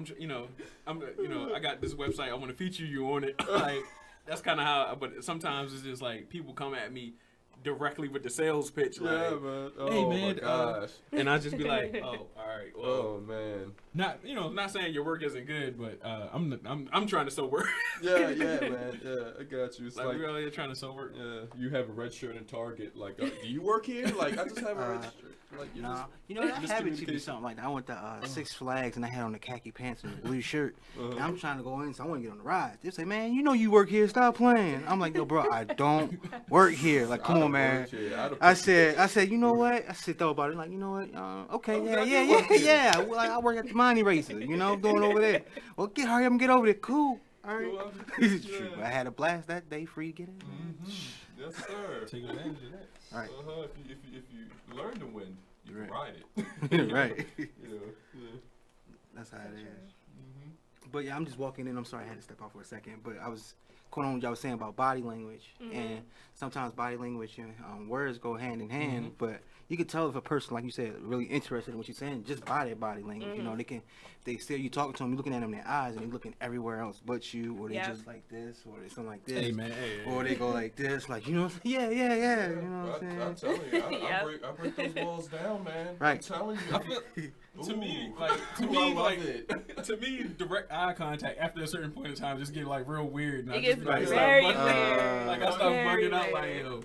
got this website, I want to feature you on it. Like that's kind of how. But sometimes it's just like people come at me directly with the sales pitch. Like, yeah, man. Oh, hey man, my gosh. And I just be like, oh, all right. Well, oh man. Not saying your work isn't good, but I'm trying to sell work. Yeah, man. Yeah, I got you. It's like we're really trying to sell work. Yeah, you have a red shirt in Target. Like, do you work here? Like, I just have a red shirt. Like, you know, that habit should be something like that. I went to Six Flags and I had on the khaki pants and the blue shirt. And I'm trying to go in, so I want to get on the ride. They say, man, you know you work here. Stop playing. I'm like, yo, bro, I don't work here. Like, come on, man. I said, you know what? I said, thought about it. Like, you know what? Okay, yeah. Like, I work at the Money Racer. You know, going over there. Well, hurry up and get over there. Cool. All right. I had a blast that day. Free to get it. Yes, sir. Take advantage of that. All right. If you learn to win, you can ride it. Right. Yeah. That's how it is. But yeah, I'm just walking in. I'm sorry, I had to step out for a second. But I was going on what y'all was saying about body language, and sometimes body language and words go hand in hand. But you can tell if a person, like you said, really interested in what you're saying just by their body language. You know, they say you talking to them, you're looking at them in their eyes, and they're looking everywhere else but you, or they just like this, or they something like this, or they go like this, like, you know, yeah. You know what I'm saying? I'm telling you, I break those walls down, man. Right. I'm telling you. To me, direct eye contact after a certain point in time just get like real weird. And it gets very weird. Like I start bugging out, like, yo.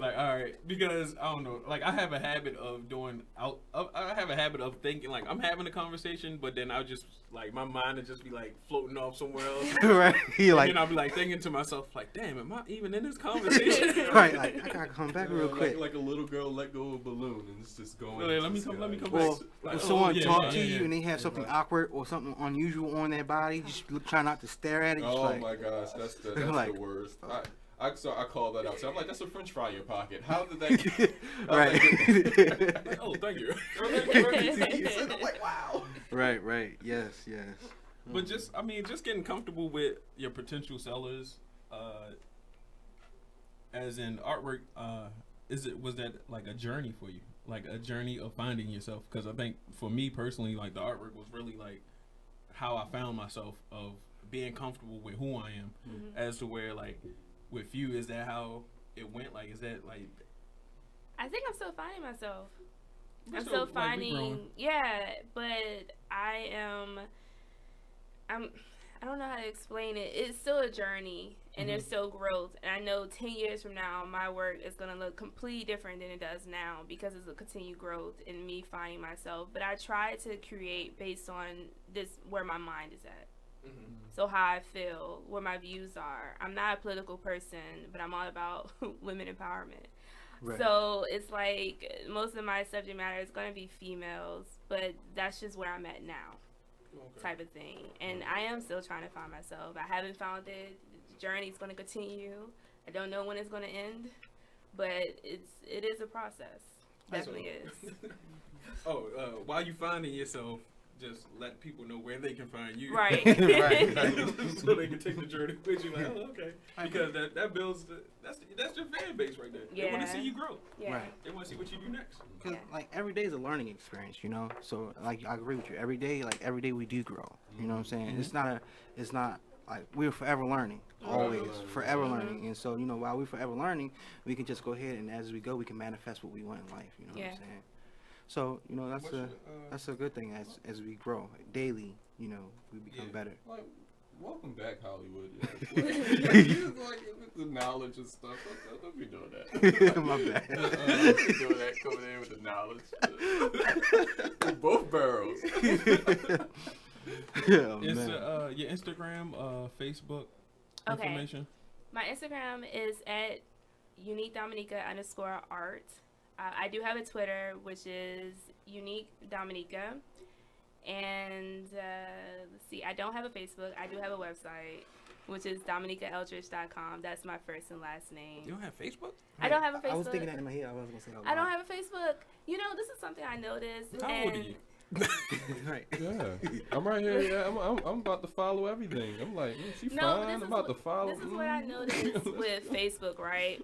Like, all right, because I don't know, like I have a habit of I have a habit of thinking like I'm having a conversation, but then I'll just like my mind will just be like floating off somewhere else. Right. And then I'll be like thinking to myself, like, damn, am I even in this conversation? Right. Like I gotta come back real quick. Like a little girl let go of a balloon and it's just going. Let me come back. Well, if someone talk to you and they have something awkward or something unusual on their body, just try not to stare at it. Oh my gosh, that's the worst. I call that out. So I'm like, that's a French fry in your pocket. How did that get? Right. Like, oh, thank you. I'm like, wow. Right. Yes. But just getting comfortable with your potential sellers, as in artwork. Was that like a journey for you? Like a journey of finding yourself? Because I think for me personally, like the artwork was really like how I found myself, of being comfortable with who I am, as to where like. With you, is that how it went? Like, is that like? I think I'm still finding myself. I'm still still finding, but I don't know how to explain it. It's still a journey, and there's still growth. And I know 10 years from now, my work is gonna look completely different than it does now because it's a continued growth in me finding myself. But I try to create based on where my mind is at. So how I feel, where my views are. I'm not a political person, but I'm all about women empowerment. Right. So it's like most of my subject matter is going to be females, but that's just where I'm at now, type of thing. And I am still trying to find myself. I haven't found it. The journey's going to continue. I don't know when it's going to end, but it is a process. Definitely is. While you finding yourself, just let people know where they can find you. Right. So they can take the journey with you. Like, oh, okay. Because that builds that's your fan base right there. Yeah. They want to see you grow. Yeah. Right. They want to see what you do next. Because like every day is a learning experience, you know. So like I agree with you. Every day we do grow. You know what I'm saying? It's not like we're forever learning. Always forever learning. And so, you know, while we're forever learning, we can just go ahead and as we go, we can manifest what we want in life. You know what I'm saying? So, you know, that's a good thing as we grow daily, you know, we become better. Like, Welcome back, Hollywood. Like, with the knowledge and stuff. Don't be doing that. My bad. Doing that, coming in with the knowledge. With both barrels. Your Instagram, Facebook information. My Instagram is at uniquedominiqua_art. I do have a Twitter, which is uniquedominiqua. And let's see, I don't have a Facebook. I do have a website, which is dominiquaeldridge.com. That's my first and last name. You don't have Facebook? I don't have a Facebook. I was thinking that in my head. I was going to say that. I don't have a Facebook. You know, this is something I noticed. How old are you? Right. Yeah, I'm right here. Yeah, I'm about to follow everything. I'm like, she fine. I'm about to follow. This is what I noticed with Facebook, right?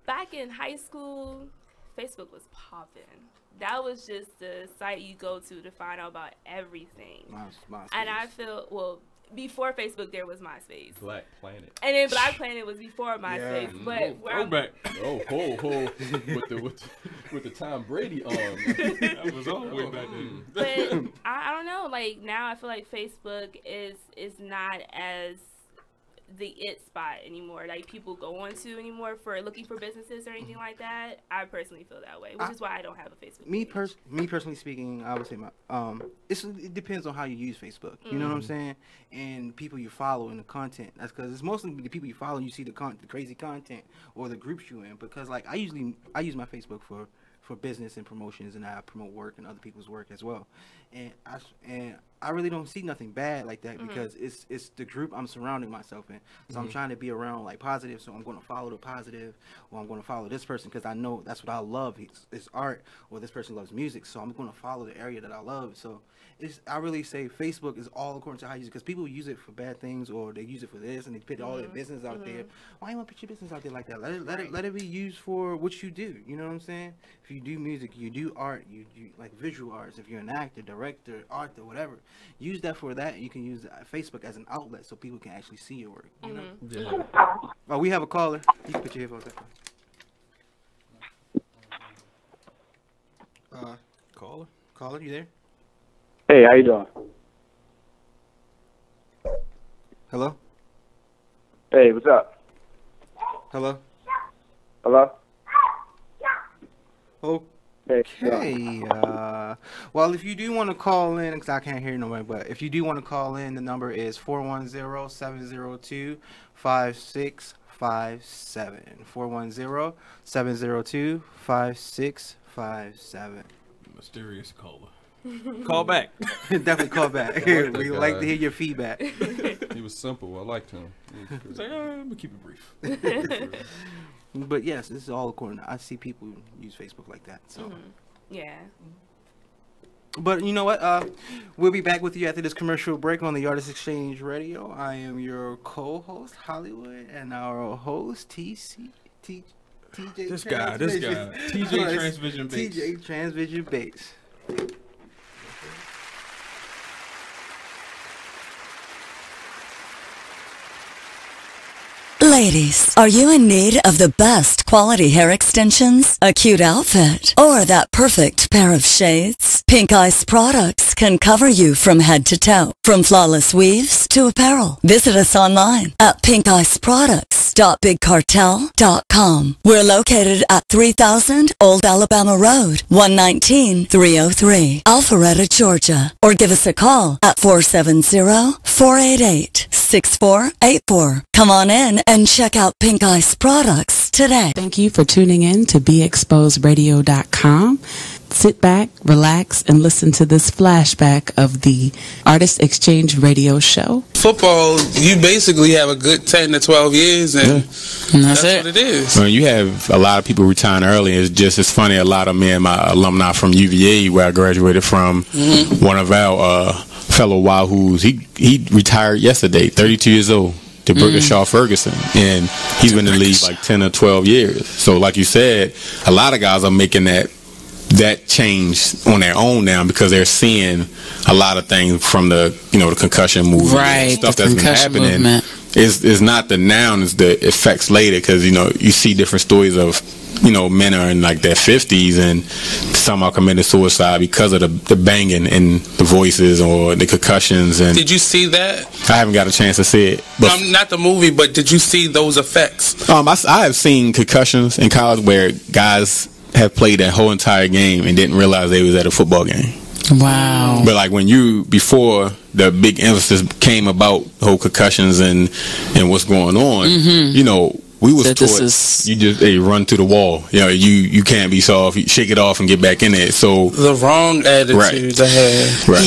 Back in high school, Facebook was popping. That was just the site you go to find out about everything. MySpace. And I feel, well, before Facebook, there was MySpace. Black Planet. And then Black Planet was before MySpace. Yeah. But with the Tom Brady arm. That was all the way back then. But I don't know. Like, now I feel like Facebook is not as the it spot anymore, like people go on to anymore for looking for businesses or anything like that. I personally feel that way, which is why I don't have a Facebook page. Me personally speaking, I would say it depends on how you use Facebook. You know what I'm saying? And people you follow and the content. That's because it's mostly the people you follow. You see the crazy content or the groups you in. Because like I use my Facebook for business and promotions, and I promote work and other people's work as well. And I really don't see nothing bad like that because it's the group I'm surrounding myself in. So I'm trying to be around like positive. So I'm going to follow the positive, or I'm going to follow this person because I know that's what I love. It's art, or this person loves music. So I'm going to follow the area that I love. So I really say Facebook is all according to how you use it, because people use it for bad things, or they use it for this and they put all their business out there. Why you want to put your business out there like that? Let it be used for what you do. You know what I'm saying? If you do music, you do art, you like visual arts. If you're an actor, director, author, whatever, use that for that. You can use Facebook as an outlet so people can actually see your work. You know? Yeah. Oh, we have a caller. You can put your headphones up. Caller, you there? Hey, how you doing? Hello? Hey, what's up? Hello? Hello? Okay. Well, if you do want to call in, because I can't hear nobody, but if you do want to call in, the number is 410-702-5657. 410-702-5657. Mysterious caller. Call back. Definitely call back. We like to hear your feedback. He was simple. I liked him. He's like, I'm gonna keep it brief. But yes, this is all according to, I see people use Facebook like that. So yeah. But you know what? We'll be back with you after this commercial break on the Artist Exchange Radio. I am your co-host Hollywood, and our host TJ. This guy, TJ TranceVizion Bates. TJ TranceVizion Bates. Ladies, are you in need of the best quality hair extensions, a cute outfit, or that perfect pair of shades? Pink Ice Products can cover you from head to toe, from flawless weaves to apparel. Visit us online at pinkiceproducts.bigcartel.com. We're located at 3000 Old Alabama Road, 119-303, Alpharetta, Georgia. Or give us a call at 470-488-6484. Come on in and check out Pink Ice Products today. Thank you for tuning in to BeExposedRadio.com. Sit back, relax, and listen to this flashback of the Artist Exchange Radio Show. Football, you basically have a good 10 to 12 years, and that's what it is. Well, you have a lot of people retiring early. It's funny, a lot of me and my alumni from UVA, where I graduated from, one of our fellow Wahoos, he retired yesterday, 32 years old. To Bergershaw Ferguson, and he's been in the league like 10 or 12 years. So like you said, a lot of guys are making that change on their own now, because they're seeing a lot of things from the the concussion movement, stuff that's been happening it's not the noun, it's the effects later, because you see different stories of men are in like their 50s and some are committing suicide because of the banging and the voices or the concussions. And did you see that? I haven't got a chance to see it, but not the movie, but did you see those effects? I have seen concussions in college where guys have played that whole entire game and didn't realize they was at a football game. Wow. But like before the big emphasis came about whole concussions and what's going on, we was taught you just run to the wall. You can't be soft. You shake it off and get back in it. So the wrong attitude to have. Right.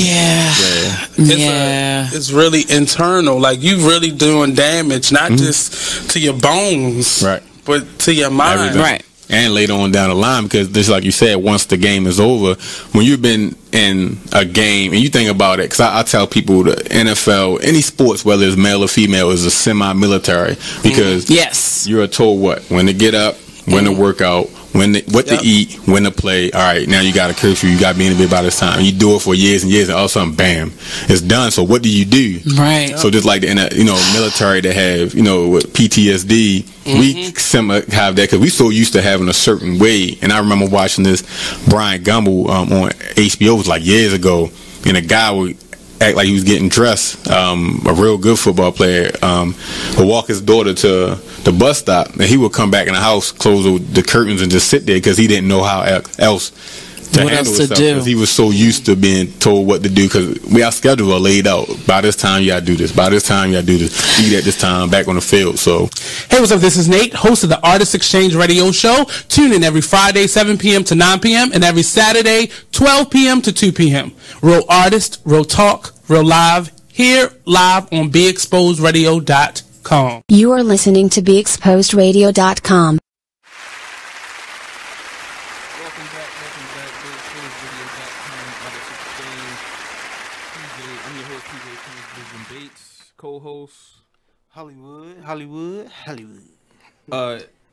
Yeah. It's really internal. Like you really doing damage, not just to your bones, right, but to your mind. Everything. Right. And later on down the line, because just like you said, once the game is over, when you've been in a game and you think about it, because I tell people the NFL, any sports, whether it's male or female, is a semi-military, because you're told when to get up, when to work out, what to eat, when to play. All right, now you got a curfew, you got to be in the bed by this time. You do it for years and years, and all of a sudden, bam, it's done. So what do you do? Right. So just like the military that have with PTSD, we have that because we so used to having a certain way. And I remember watching this Brian Gumbel on HBO, it was like years ago, and a guy would act like he was getting dressed, a real good football player, would walk his daughter to the bus stop, and he would come back in the house, close the curtains, and just sit there because he didn't know how else to handle himself, because he was so used to being told what to do, because our schedule are laid out. By this time, you got to do this. By this time, you got to do this. Eat at this time, back on the field. So, hey, what's up? This is Nate, host of the Artist Exchange Radio Show. Tune in every Friday, 7 p.m. to 9 p.m. and every Saturday, 12 p.m. to 2 p.m. Real artist, real talk, real live, here live on BeExposedRadio.com. You are listening to BeExposedRadio.com. Co-host Hollywood.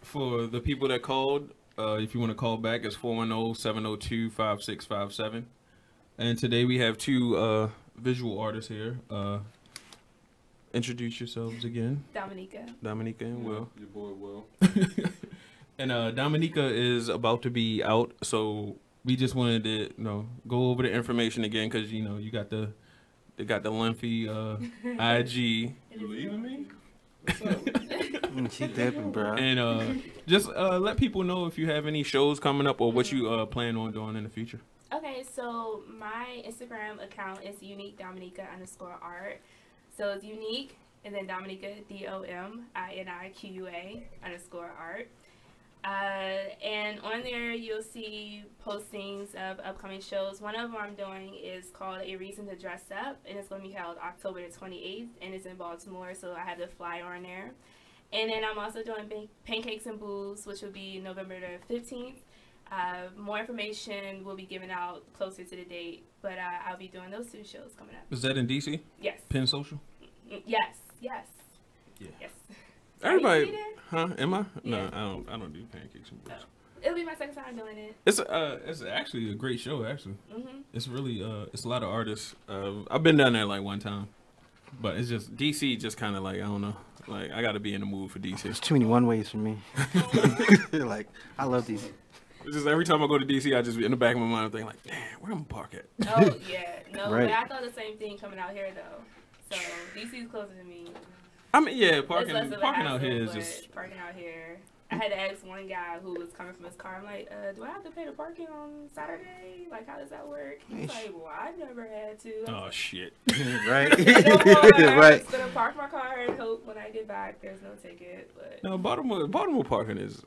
For the people that called, if you want to call back, it's 410-702-5657. And today we have two visual artists here. Introduce yourselves again. Dominiqua and Will. Your boy Will. And Dominiqua is about to be out, so we just wanted to go over the information again, because you got the lengthy IG. You leaving me? What's up? She dipping, bro. And just let people know if you have any shows coming up or what you plan on doing in the future. Okay, so my Instagram account is uniquedominiqua_art. So it's unique and then Dominiqua DOMINIQUA_art. And on there you'll see postings of upcoming shows. One of them I'm doing is called A Reason to Dress Up, and it's going to be held October the 28th, and it's in Baltimore, so I have the flyer on there. And then I'm also doing Pancakes and Booze, which will be November the 15th. More information will be given out closer to the date, but I'll be doing those two shows coming up. Is that in DC? Yes. Penn Social? Yes. Yeah. Yes. Everybody, huh? Am I? Yeah. No, I don't do Pancakes and Booze. It'll be my second time doing it. It's actually a great show. Actually, it's really it's a lot of artists. I've been down there like one time, but it's just DC. Just kind of like, I don't know. Like, I got to be in the mood for DC. There's too many one ways for me. Like, I love DC. It's just every time I go to DC, I just in the back of my mind, I'm thinking like, damn, where am I park at? Oh yeah, no, Right. but I thought the same thing coming out here though. So DC's closer to me. I mean, yeah, It's less of a parking out hassle, here is but just. parking out here. I had to ask one guy who was coming from his car. I'm like, do I have to pay the parking on Saturday? Like, how does that work? He's like, well, I never had to. Oh shit! Right. I'm just gonna park my car and hope when I get back there's no ticket. But No, Baltimore parking is.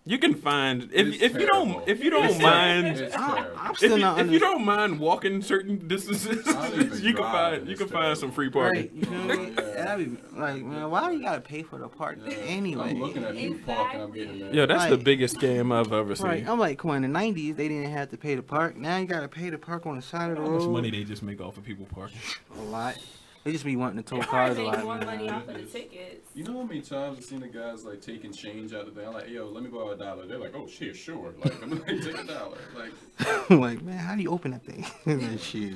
You can find if you don't mind It's terrible. I'm still not if you don't mind walking certain distances, you can find some free parking. Right, you feel me? And I be like, man, why you gotta pay for the park anyway? I'm looking at you parking, I'm getting mad. Yeah, that's the Like- biggest scam I've ever seen. Right, I'm like, come on, in the 90s, they didn't have to pay the park. Now you gotta pay the park on the side of the How much road. money they just make off of people parking? A lot. They just be wanting to tow they cars a probably lot. make more man. money off of the tickets. You know how many times I've seen the guys like taking change out of the thing? I'm like, yo, let me borrow $1. They're like, oh shit, sure. Like, I'm like, take $1. Like, I'm like, man, how do you open that thing? Like, shit.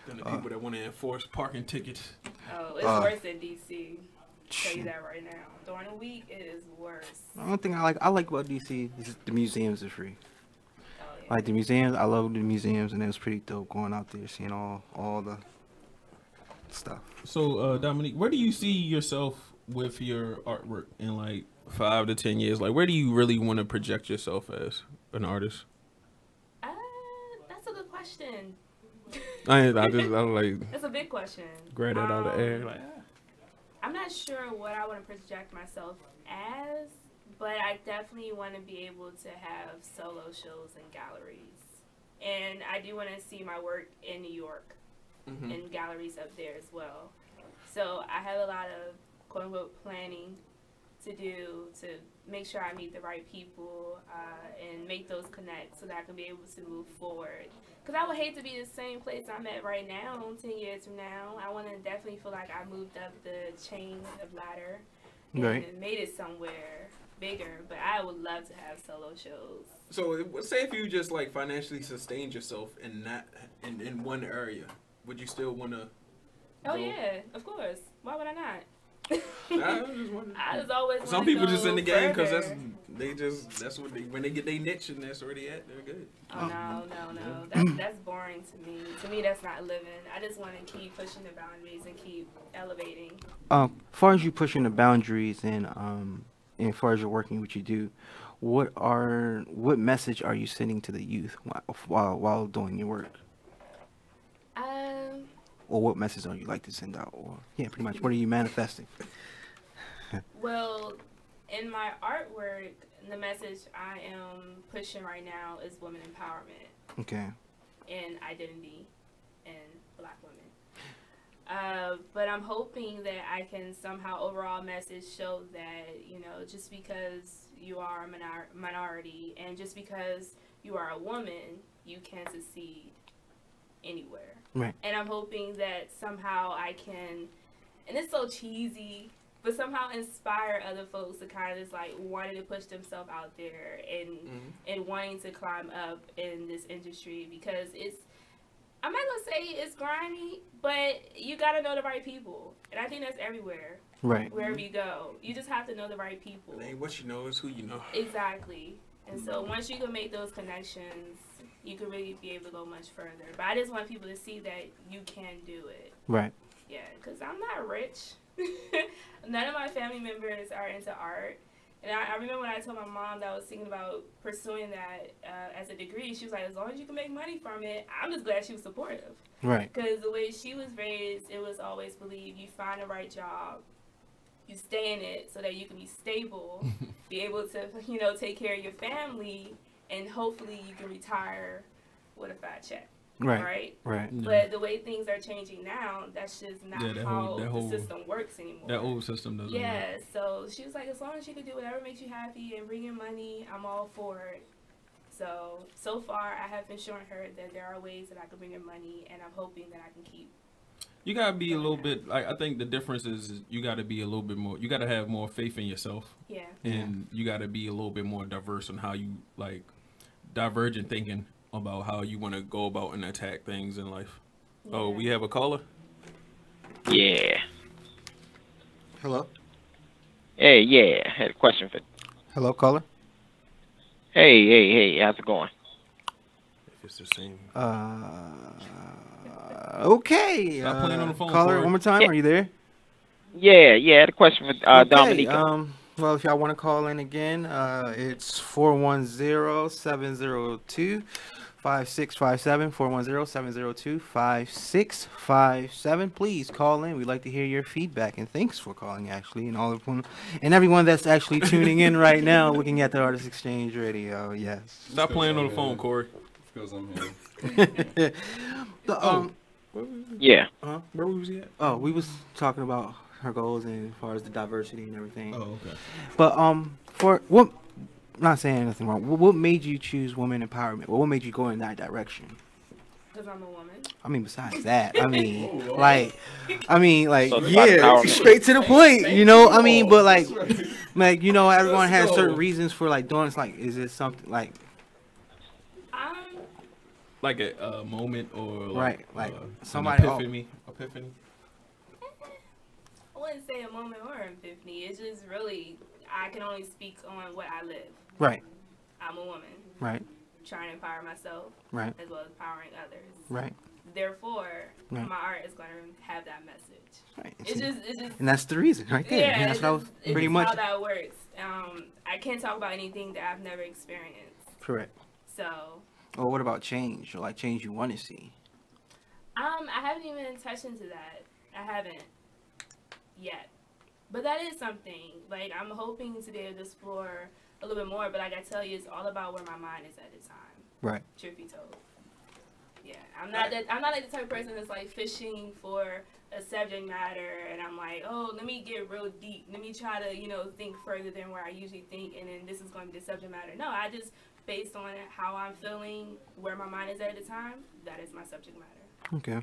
Than the people that want to enforce parking tickets. Oh, it's worse than DC. I'll tell you that right now. During the week, it is worse. The only thing I like about DC is the museums are free. Like the museums, I love the museums, and it was pretty dope going out there, seeing all the stuff. So, Dominique, where do you see yourself with your artwork in like 5 to 10 years? Like, where do you really want to project yourself as an artist? That's a good question. I like. It's a big question. Grab that out of the air, like. I'm not sure what I want to project myself as, but I definitely want to be able to have solo shows in galleries. And I do want to see my work in New York and galleries up there as well. So I have a lot of quote-unquote planning to do to make sure I meet the right people and make those connects so that I can be able to move forward. Because I would hate to be the same place I'm at right now 10 years from now. I want to definitely feel like I moved up the chain of ladder and made it somewhere bigger. But I would love to have solo shows. So say if you just like financially sustained yourself in that in one area, would you still want to? Oh yeah, of course. Why would I not? I was just wondering. I just always some people just in the game because that's what they when they get their niche and that's where they at, they're good. Oh no, that's boring to me. To me, that's not living. I just want to keep pushing the boundaries and keep elevating. As far as you pushing the boundaries and as far as you're working what you do, what message are you sending to the youth while doing your work? Or what message are you like to send out? Or pretty much, what are you manifesting? Well, in my artwork, the message I am pushing right now is women empowerment. Okay. And identity and Black women. But I'm hoping that I can somehow overall message show that, just because you are a minority and just because you are a woman, you can succeed anywhere. Right. And I'm hoping that somehow I can, and it's so cheesy, but somehow inspire other folks to kind of just like wanting to push themselves out there and wanting to climb up in this industry because I'm not going to say it's grimy, but you got to know the right people. And I think that's everywhere. Right. Wherever you go. You just have to know the right people. It ain't what you know, it's who you know. Exactly. And so once you can make those connections, you can really be able to go much further. But I just want people to see that you can do it. Right. Yeah, because I'm not rich. None of my family members are into art. And I remember when I told my mom that I was thinking about pursuing that as a degree, she was like, as long as you can make money from it, I'm just glad she was supportive. Right. Because the way she was raised, it was always believed you find the right job, you stay in it so that you can be stable, be able to, take care of your family, and hopefully you can retire with a fat check. Right. But the way things are changing now, that's just not how the system works anymore. That old system doesn't work. So she was like, as long as you can do whatever makes you happy and bring in money, I'm all for it. So far, I have been showing her that there are ways that I can bring in money, and I'm hoping that I can keep. You gotta be a little bit like I think the difference is you gotta be a little bit more. You gotta have more faith in yourself. Yeah. And you gotta be a little bit more diverse on how you divergent thinking about how you want to go about and attack things in life. Yeah. Oh, we have a caller? Yeah. Hello? Hey, yeah. I had a question for... Hello, caller? Hey. How's it going? If it's the same. Okay. Stop playing on the phone, caller, Corey. one more time. Yeah. Are you there? Yeah. I had a question for Dominiqua. Well, if y'all want to call in again, it's 410-702-5657, 410-702-5657. Please call in. We'd like to hear your feedback, and thanks for calling, actually, and everyone that's actually tuning in right now, looking at the Artist Exchange Radio. Yes. Stop playing on the phone, Corey. Because I'm here. Yeah. Where was he at? Oh, we was talking about her goals and as far as the diversity and everything. Oh, okay. But for what? I'm not saying anything wrong. What made you choose women empowerment? What made you go in that direction? Because I'm a woman. I mean, besides that, I mean, So straight to the point. I mean, but everyone has certain reasons for doing. It's is it something like? like a moment or like somebody epiphany. I wouldn't say a moment or an epiphany. It's just really, I can only speak on what I live. Right. I'm a woman. Right. Trying to empower myself. Right. As well as empowering others. Right. Therefore, Right. my art is going to have that message. Right. It's just, and that's the reason, right there. Yeah, and that's what pretty much how that works. I can't talk about anything that I've never experienced. correct. So. Or what about change, or like change you want to see? I haven't even touched into that. I haven't yet. But that is something. Like, I'm hoping to be able to explore a little bit more, but like I tell you, it's all about where my mind is at the time. Right. Truth be told. Yeah. I'm not like the type of person that's like fishing for a subject matter and I'm like, oh, let me get real deep. Let me try to, think further than where I usually think, and then this is going to be the subject matter. No, I just, based on how I'm feeling, where my mind is at the time, that is my subject matter. Okay.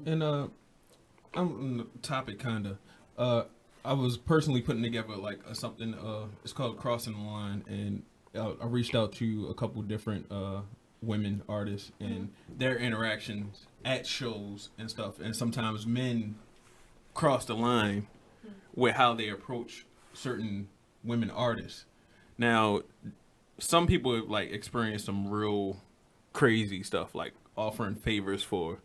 And I'm on the topic kinda. I was personally putting together like something. It's called Crossing the Line, and I reached out to a couple different women artists and their interactions at shows and stuff. And sometimes men cross the line with how they approach certain women artists. Now, some people have like experienced some real crazy stuff, like offering favors for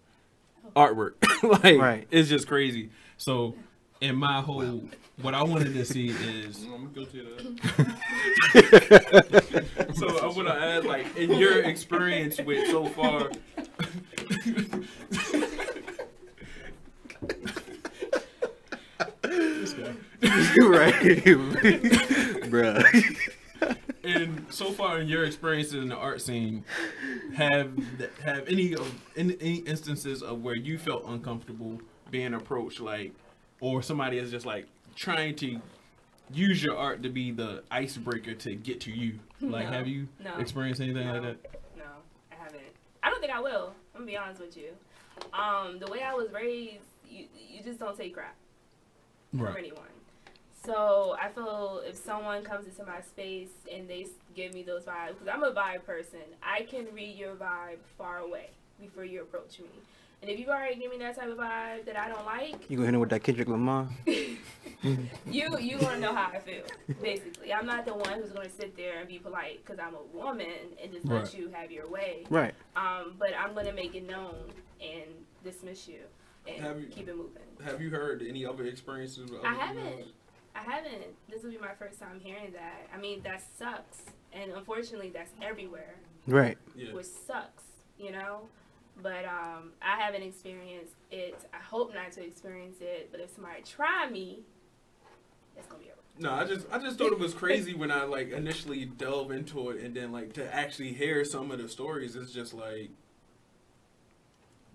artwork. Like, it's just crazy. So in my whole, what I wanted to see is, I'm guilty of that. So I want to add, like, in your experience with so far, this guy, right, bruh. And so far in your experiences in the art scene, have any instances of where you felt uncomfortable being approached, like, or somebody is just like trying to use your art to be the icebreaker to get to you? Like, have you experienced anything like that? No, I haven't. I don't think I will. I'm gonna be honest with you. The way I was raised, you just don't take crap from anyone. So I feel if someone comes into my space and they give me those vibes, because I'm a vibe person, I can read your vibe far away before you approach me. And if you already give me that type of vibe that I don't like, You go hit him with that Kendrick Lamar. you want to know how I feel, basically. I'm not the one who's going to sit there and be polite because I'm a woman and just let you have your way. Right. But I'm going to make it known and dismiss you and keep it moving. Have you heard any other experiences with other I haven't. This will be my first time hearing that. I mean, that sucks. And unfortunately, that's everywhere. Right. Yeah. Which sucks, But I haven't experienced it. I hope not to experience it. But if somebody try me, it's going to be over. No, I just thought it was crazy when I like initially delve into it, and then like to actually hear some of the stories. It's just like,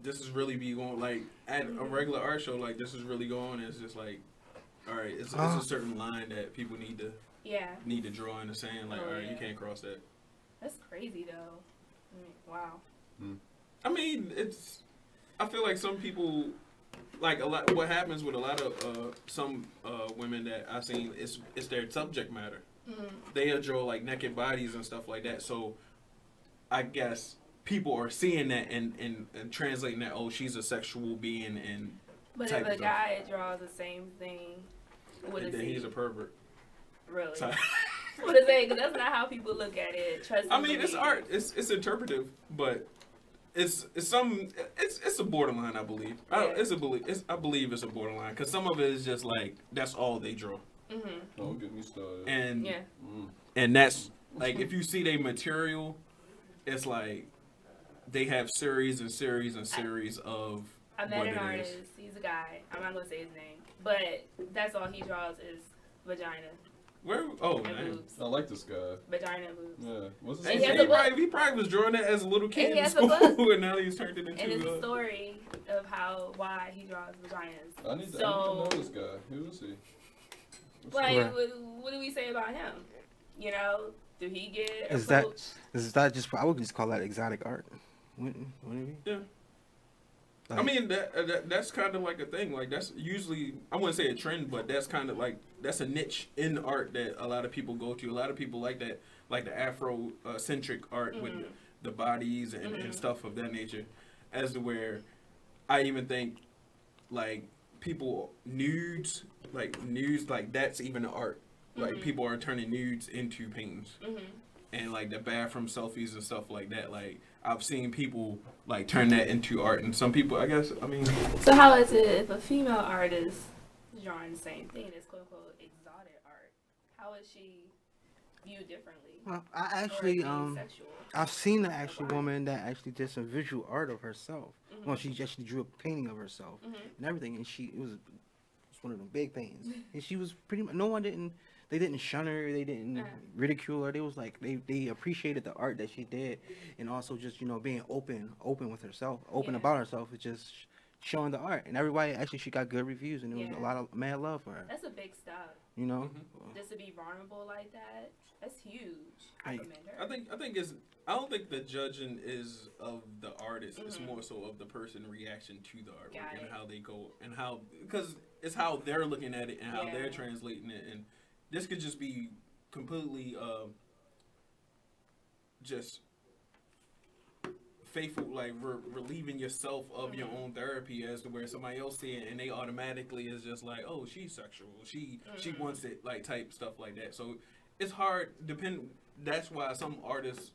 this is really be going, like, at a regular art show, like, this is really going. It's just like, all right, it's a certain line that people need to draw in the sand. Like, all right, you can't cross that. That's crazy though. Wow. I mean, I feel like some people, like a lot. What happens with a lot of some women that I've seen is their subject matter. They draw like naked bodies and stuff like that. So I guess people are seeing that and translating that. Oh, she's a sexual being and. But if a guy draws the same thing, what is he? He's a pervert. Really? What is it? Because that's not how people look at it. Trust me. I mean, it's art. It's interpretive, but it's a borderline. I believe. I believe it's a borderline because some of it is just like that's all they draw. Don't get me started. And and that's like if you see their material, it's like they have series and series and series of. I met an artist. He's a guy. I'm not gonna say his name, but that's all he draws is vagina. Where? Oh, man. I like this guy. Vagina and boobs. Yeah. What's his name? He probably was drawing that as a little kid in school, and now he's turned it into. And it's a story of why he draws vaginas. I need to know this guy. Who is he? Like, what do we say about him? Do he get approached? Is that just? I would just call that exotic art. Wouldn't it be? Yeah. I mean that's kind of like a thing. Like that's usually I wouldn't say a trend, but that's kind of like that's a niche in art that a lot of people go to. A lot of people like that, like the Afro centric art with the bodies and stuff of that nature, as to where I even think like people nudes like that's even an art. Like people are turning nudes into paintings. And like the bathroom selfies and stuff like that. Like I've seen people like turn that into art, and some people, I guess, I mean. So how is it if a female artist drawing the same thing as quote unquote exotic art? How is she viewed differently? Well, I actually I've seen an actual woman that actually did some visual art of herself. Well, she actually drew a painting of herself and everything, and it was one of them big paintings, and she was pretty much They didn't shun her. They didn't ridicule her. They was like they appreciated the art that she did, and also just being open with herself, about herself. It's just showing the art, and everybody actually she got good reviews, and there was a lot of mad love for her. That's a big step. Just to be vulnerable like that, that's huge. I don't think the judging is of the artist. It's more so of the person reaction to the artwork and how they go and how, because it's how they're looking at it and how they're translating it. And this could just be completely just faithful, like relieving yourself of your own therapy, as to where somebody else see it and they automatically is just like, oh, she's sexual, she wants it, like type stuff like that. So it's hard. That's why some artists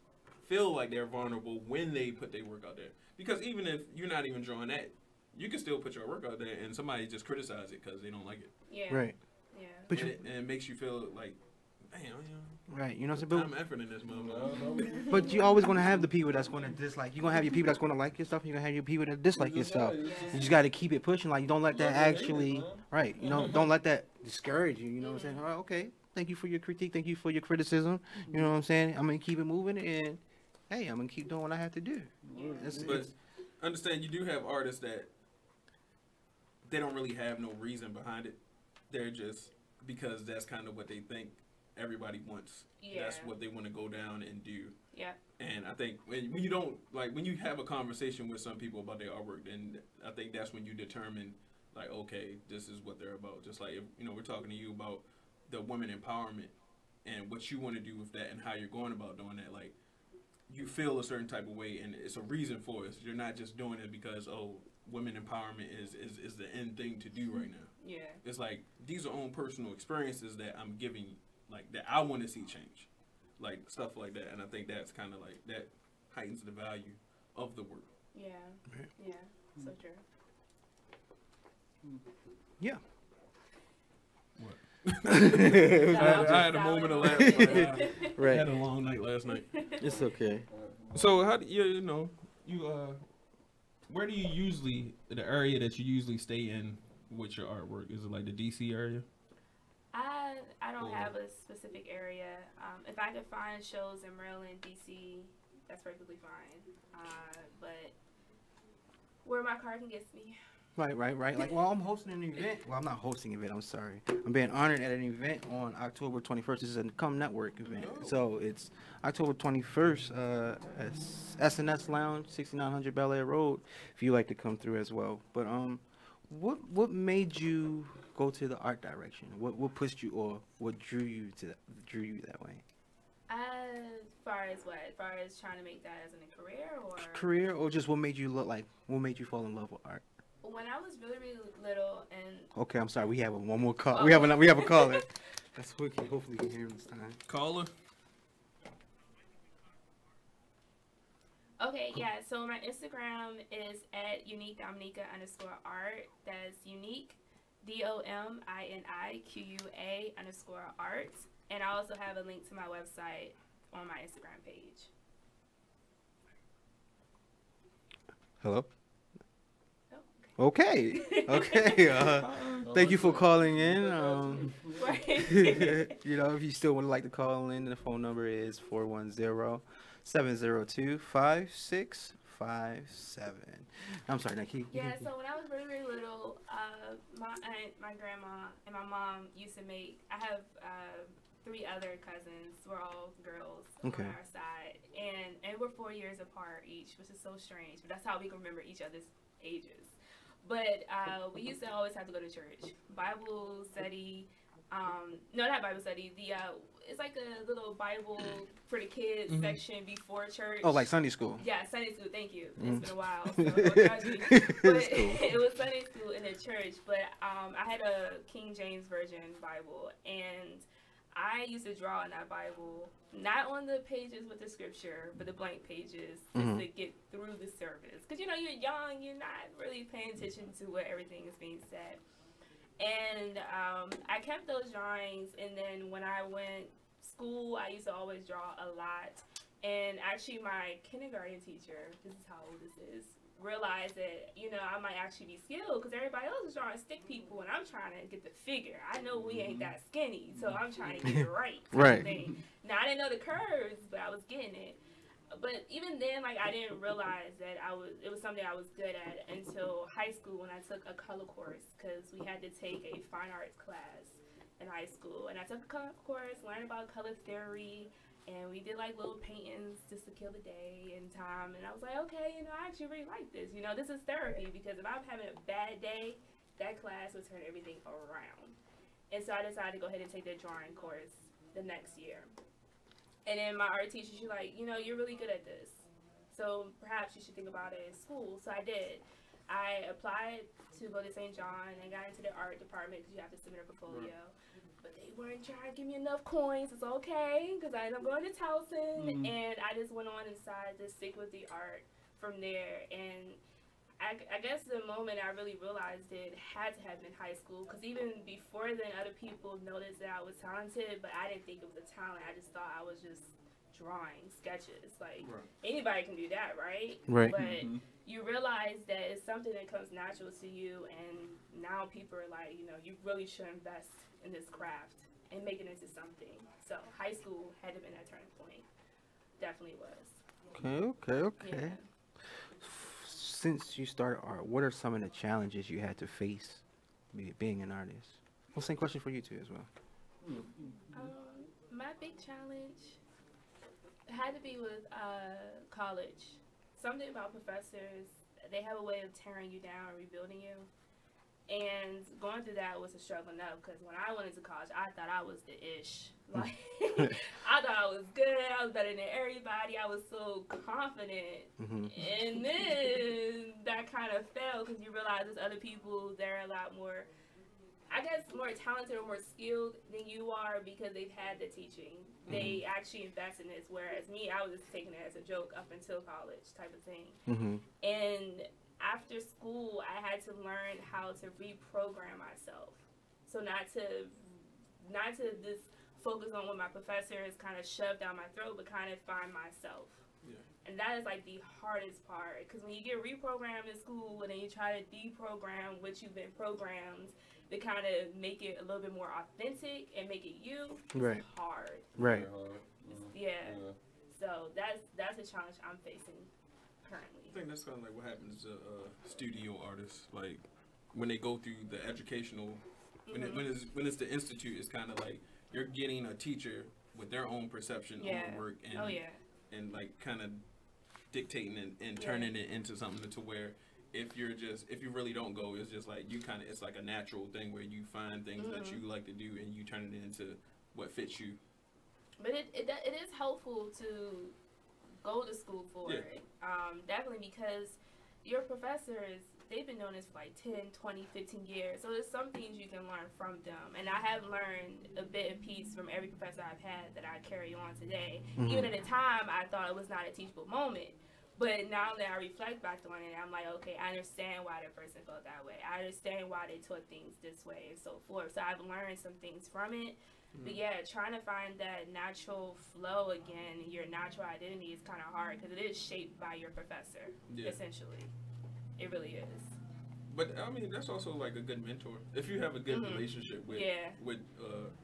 feel like they're vulnerable when they put their work out there, because even if you're not even drawing that, you can still put your work out there and somebody just criticize it because they don't like it. Yeah. Right. Yeah. But and it makes you feel like, damn, right, you know what I'm saying? I'm effort in this moment. But you're always going to have the people that's going to dislike. You're going to have your people that's going to like your stuff, and you're going to have your people that dislike your stuff. You just got to keep it pushing. Like, you don't let that actually, right, don't let that discourage you. You know what I'm saying? All right, okay, thank you for your critique. Thank you for your criticism. You know what I'm saying? I'm going to keep it moving, and, hey, I'm going to keep doing what I have to do. But understand, you do have artists that they don't really have no reason behind it. They're just, because that's kind of what they think everybody wants. That's what they want to go down and do. Yeah. And I think when you don't, like, when you have a conversation with some people about their artwork, then I think that's when you determine, like, okay, this is what they're about. Just like, if, we're talking to you about the women empowerment and what you want to do with that and how you're going about doing that. Like, you feel a certain type of way, and it's a reason for it. You're not just doing it because, oh, women empowerment is the end thing to do right now. Yeah. It's like, these are own personal experiences that I'm giving you, like, that I want to see change. Like, stuff like that. And I think that's kind of like, that heightens the value of the work. Yeah. Yeah. So true. Yeah. What? I had a moment of laughter. Right. I had a long night last night. It's okay. So how do you where do you usually, the area that you usually stay in with your artwork? Is it like the DC area? I don't have a specific area. If I could find shows in Maryland, DC, that's perfectly fine. But where my car can get me. Right. Like, well, I'm hosting an event. Well, I'm not hosting an event. I'm sorry. I'm being honored at an event on October 21st. This is a Come Network event. So it's October 21st at SNS Lounge, 6900 Bel Air Road, if you like to come through as well. But what made you go to the art direction? What pushed you, or what drew you that way? As far as what? As far as trying to make that as a career, or career, or just what made you fall in love with art? When I was really, really little, and okay, I'm sorry. We have one more call. We have a caller. That's quick. Hopefully, we can hear him this time. Caller. Okay, yeah. So my Instagram is at uniquedominiqua_art. That's unique, DOMINIQUA_art. And I also have a link to my website on my Instagram page. Hello. Okay. Thank you for calling in. If you still would like to call in, the phone number is 410-702-5657. I'm sorry, Nikki. Yeah, so when I was really, really little, my aunt, my grandma, and my mom used to make, I have 3 other cousins. We're all girls on our side. And we're 4 years apart each, which is so strange. But that's how we can remember each other's ages. But we used to always have to go to church. Bible study, No, not Bible study. It's like a little Bible for the kids section before church. Oh, like Sunday school. Yeah, Sunday school. Thank you. It's been a while. So don't judge me. But Cool. it was Sunday school in the church. But I had a King James Version Bible, and I used to draw in that Bible, not on the pages with the scripture, but the blank pages, just to get through the service. Because, you're young, you're not really paying attention to what everything is being said. And I kept those drawings, and then when I went school, I used to always draw a lot. And actually, my kindergarten teacher, this is how old this is, realized that, I might actually be skilled because everybody else is drawing stick people, and I'm trying to get the figure. I know we ain't that skinny, so I'm trying to get it right. Right. Now, I didn't know the curves, but I was getting it. But even then, I didn't realize that it was something I was good at until high school when I took a color course, because we had to take a fine arts class in high school. And I took a color course, learned about color theory, and we did little paintings just to kill the day and time. And I was like, okay, I actually really like this. This is therapy, because if I'm having a bad day, that class would turn everything around. And so I decided to go ahead and take the drawing course the next year. And then my art teacher, she's like, you're really good at this, so perhaps you should think about it in school. So I did. I applied to go to St. John and got into the art department because you have to submit a portfolio. But they weren't trying to give me enough coins. It's okay, because I ended up going to Towson, and I just went on and decided to stick with the art from there. And I guess the moment I really realized it had to have been high school, because even before then, other people noticed that I was talented, but I didn't think it was a talent. I just thought I was just drawing sketches. Anybody can do that, right? Right. But you realize that it's something that comes natural to you, and now people are like, you really should invest in this craft and make it into something. So high school had to have been that turning point. Definitely was. Okay. Yeah. Since you started art, what are some of the challenges you had to face being an artist? Well, same question for you too as well. My big challenge had to be with college. Something about professors, they have a way of tearing you down and rebuilding you. And going through that was a struggle enough, because when I went into college, I thought I was the ish. I thought I was good. I was better than everybody. I was so confident. And then that kind of fell, because you realize there's other people that are a lot more, I guess, more talented or more skilled than you are, because they've had the teaching. They actually invest in this, whereas me, I was just taking it as a joke up until college type of thing. And after school, I had to learn how to reprogram myself. So not to just focus on what my professors kind of shoved down my throat, but kind of find myself. Yeah. And that is the hardest part, because when you get reprogrammed in school and then you try to deprogram what you've been programmed to kind of make it a little bit more authentic and make it you, it's hard. Right. Yeah. So that's a challenge I'm facing currently. I think that's kind of what happens to studio artists, when they go through the educational, when it's the institute, it's kind of you're getting a teacher with their own perception on work, and and kind of dictating and turning it into something to where if you really don't go, it's just it's like a natural thing where you find things that you like to do and you turn it into what fits you. But it is helpful to go to school for it. Definitely, because your professors, they've been doing this for 10, 20, 15 years. So there's some things you can learn from them. And I have learned a bit of piece from every professor I've had that I carry on today. Even at the time, I thought it was not a teachable moment. But now that I reflect back on it, I'm like, okay, I understand why that person felt that way. I understand why they taught things this way and so forth. So I've learned some things from it. But trying to find that natural flow again, your natural identity, is kind of hard, because it is shaped by your professor, essentially. It really is. But I mean, that's also a good mentor. If you have a good relationship with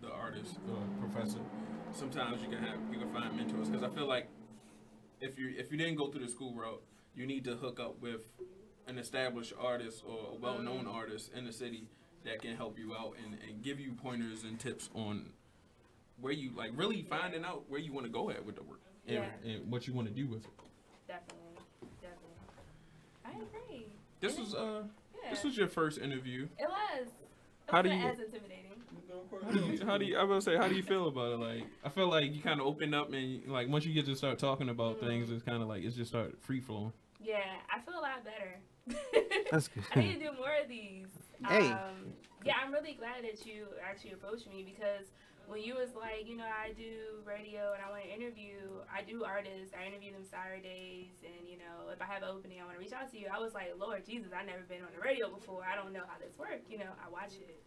the artist professor, sometimes you can find mentors. Because I feel like if you didn't go through the school route, you need to hook up with an established artist or a well-known artist in the city that can help you out and give you pointers and tips on where you really finding out where you want to go at with the work and what you want to do with it. Definitely. I agree. This was your first interview. It was. How do as you? intimidating. How do you feel about it? Like, I feel like you kind of open up, and like once you get to start talking about things, it's kind of like it's just start free flowing. Yeah, I feel a lot better. That's good. I need to do more of these. Hey. Yeah, I'm really glad that you actually approached me, because when you was like, you know, I do radio and I want to interview, I do artists, I interview them Saturdays, and, you know, if I have an opening, I want to reach out to you. I was like, Lord Jesus, I've never been on the radio before. I don't know how this works. You know, I watch it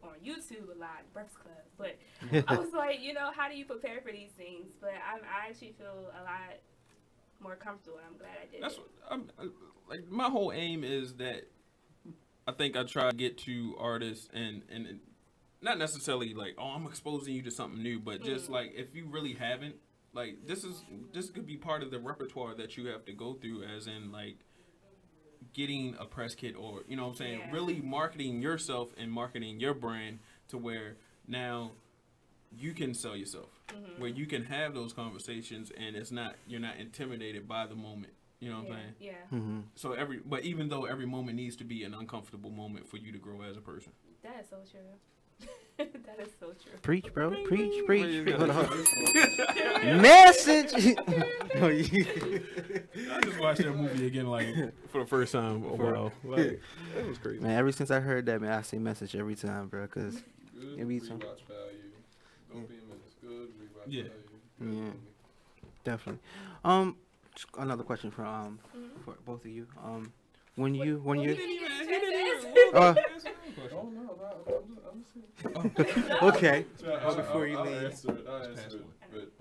on YouTube a lot, Breakfast Club. But I was like, you know, how do you prepare for these things? But I actually feel a lot more comfortable, and I'm glad I did. Like, my whole aim is that I think I try to get to artists and not necessarily like, oh, I'm exposing you to something new, but just like, if you really haven't, like, this could be part of the repertoire that you have to go through, as in like getting a press kit, or, you know what I'm saying, really marketing yourself and marketing your brand to where now you can sell yourself, where you can have those conversations, and you're not intimidated by the moment. You know what I'm saying? Yeah. So but even though every moment needs to be an uncomfortable moment for you to grow as a person. That is so true. That is so true. Preach, bro. Preach. Hold on. Message. I just watched that movie again, like, for the first time a while. Like, that was crazy. Man, ever since I heard that, man, I say message every time, bro, because it be some rewatch value. Don't be a minute. Good rewatch value. Yeah, definitely. Another question for both of you. When you okay. Before you leave. I'll answer it.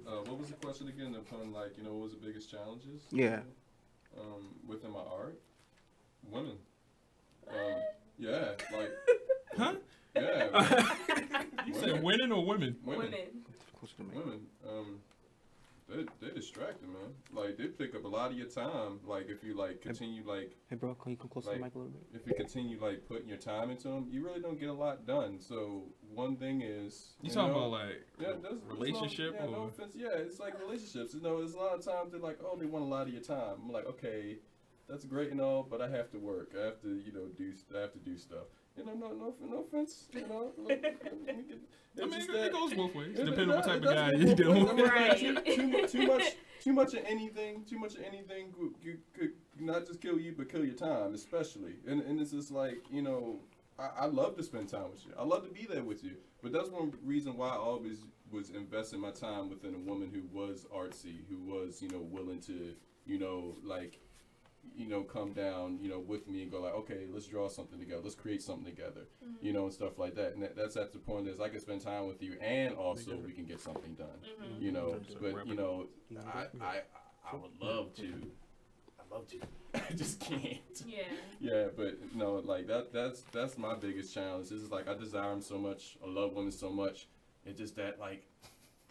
But what was the question again? Upon, like, you know, what was the biggest challenges? Yeah. Within my art, women. Yeah, like. Huh? Yeah. You said winning or women? Women. They distracted, man. Like, they pick up a lot of your time. Like, if you like continue like. Hey, bro, can you come closer to the mic a little bit? If you continue like putting your time into them, you really don't get a lot done. So one thing is. You talking about like relationship? No offense. Yeah, it's like relationships. You know, there's a lot of times they're like, oh, they want a lot of your time. I'm like, okay, that's great and all, but I have to work. I have to, you know, do stuff. You know, no offense. You know, I mean, it goes both ways. Depending on what type of guy you're dealing with. Right. Too much of anything could not just kill you, but kill your time, especially. And it's just like, you know, I love to spend time with you. I love to be there with you. But that's one reason why I always was investing my time within a woman who was artsy, who was, you know, willing to, you know, like, you know, come down, you know, with me and go like, okay, let's draw something together, let's create something together, you know, and stuff like that. And that's at the point is I can spend time with you, and also we can get something done, you know. But you know, I would love to. I just can't. Yeah. Yeah, but no, like that's my biggest challenge. It's like I desire them so much, I love women so much. It's just that like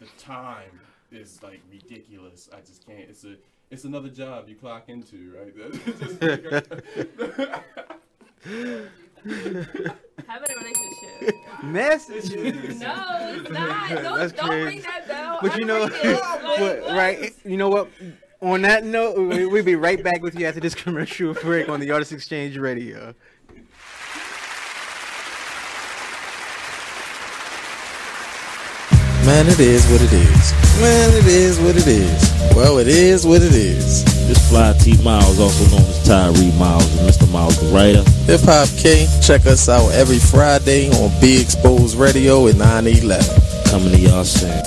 the time is like ridiculous. I just can't. It's another job you clock into, right? Having a relationship. Messages. No, it's not. Don't ring that bell. But you know, right? You know what? On that note, we'll be right back with you after this commercial break on the Artist Exchange Radio. Man, it is what it is. Man, it is what it is. Well, it is what it is. This fly T Miles, also known as Tyree Miles, and Mr. Miles the writer. Hip Hop K, check us out every Friday on Be Exposed Radio at 9/11. Coming to y'all soon.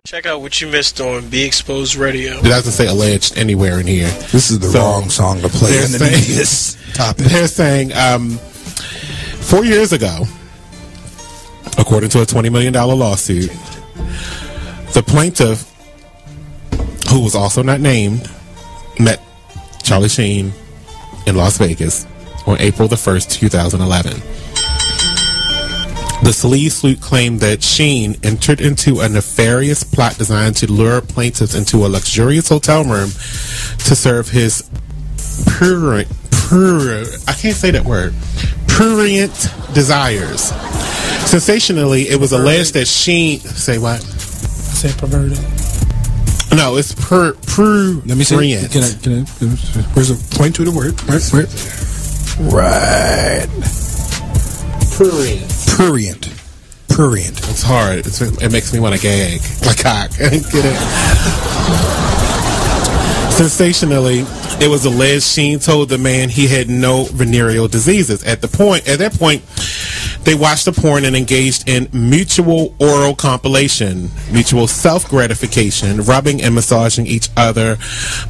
Check out what you missed on Be Exposed Radio. It doesn't say alleged anywhere in here. This is the wrong song to play in this topic. They're saying 4 years ago, according to a $20 million lawsuit, the plaintiff, who was also not named, met Charlie Sheen in Las Vegas on April the 1st, 2011. The sleeve suit claimed that Sheen entered into a nefarious plot designed to lure plaintiffs into a luxurious hotel room to serve his prurient desires. Sensationally, it was alleged that Sheen... Say what? Say perverted. No, it's prurient. Let me see. Can I where's a point to the word? Right. Prurient. Prurient. It's hard. It makes me want to gag. My cock. Get it? Sensationally, it was alleged Sheen told the man he had no venereal diseases. At that point, they watched the porn and engaged in mutual oral compilation, mutual self-gratification, rubbing and massaging each other,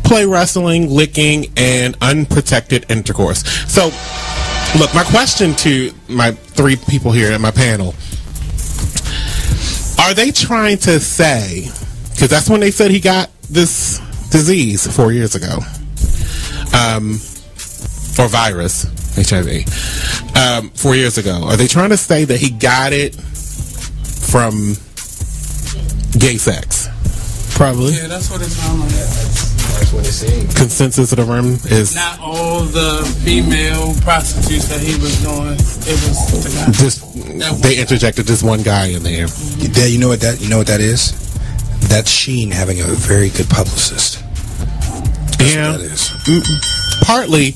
play wrestling, licking, and unprotected intercourse. So, look, my question to my three people here at my panel, are they trying to say, because that's when they said he got this disease 4 years ago, or virus, HIV, 4 years ago. Are they trying to say that he got it from gay sex? Probably. Yeah, that's what it sounds like. That's what it seems. Consensus of the room is not all the female prostitutes that he was doing. It was the guy. Just they interjected this one guy in there. Yeah, you know what that is? That's Sheen having a very good publicist. Yeah, that is. Partly,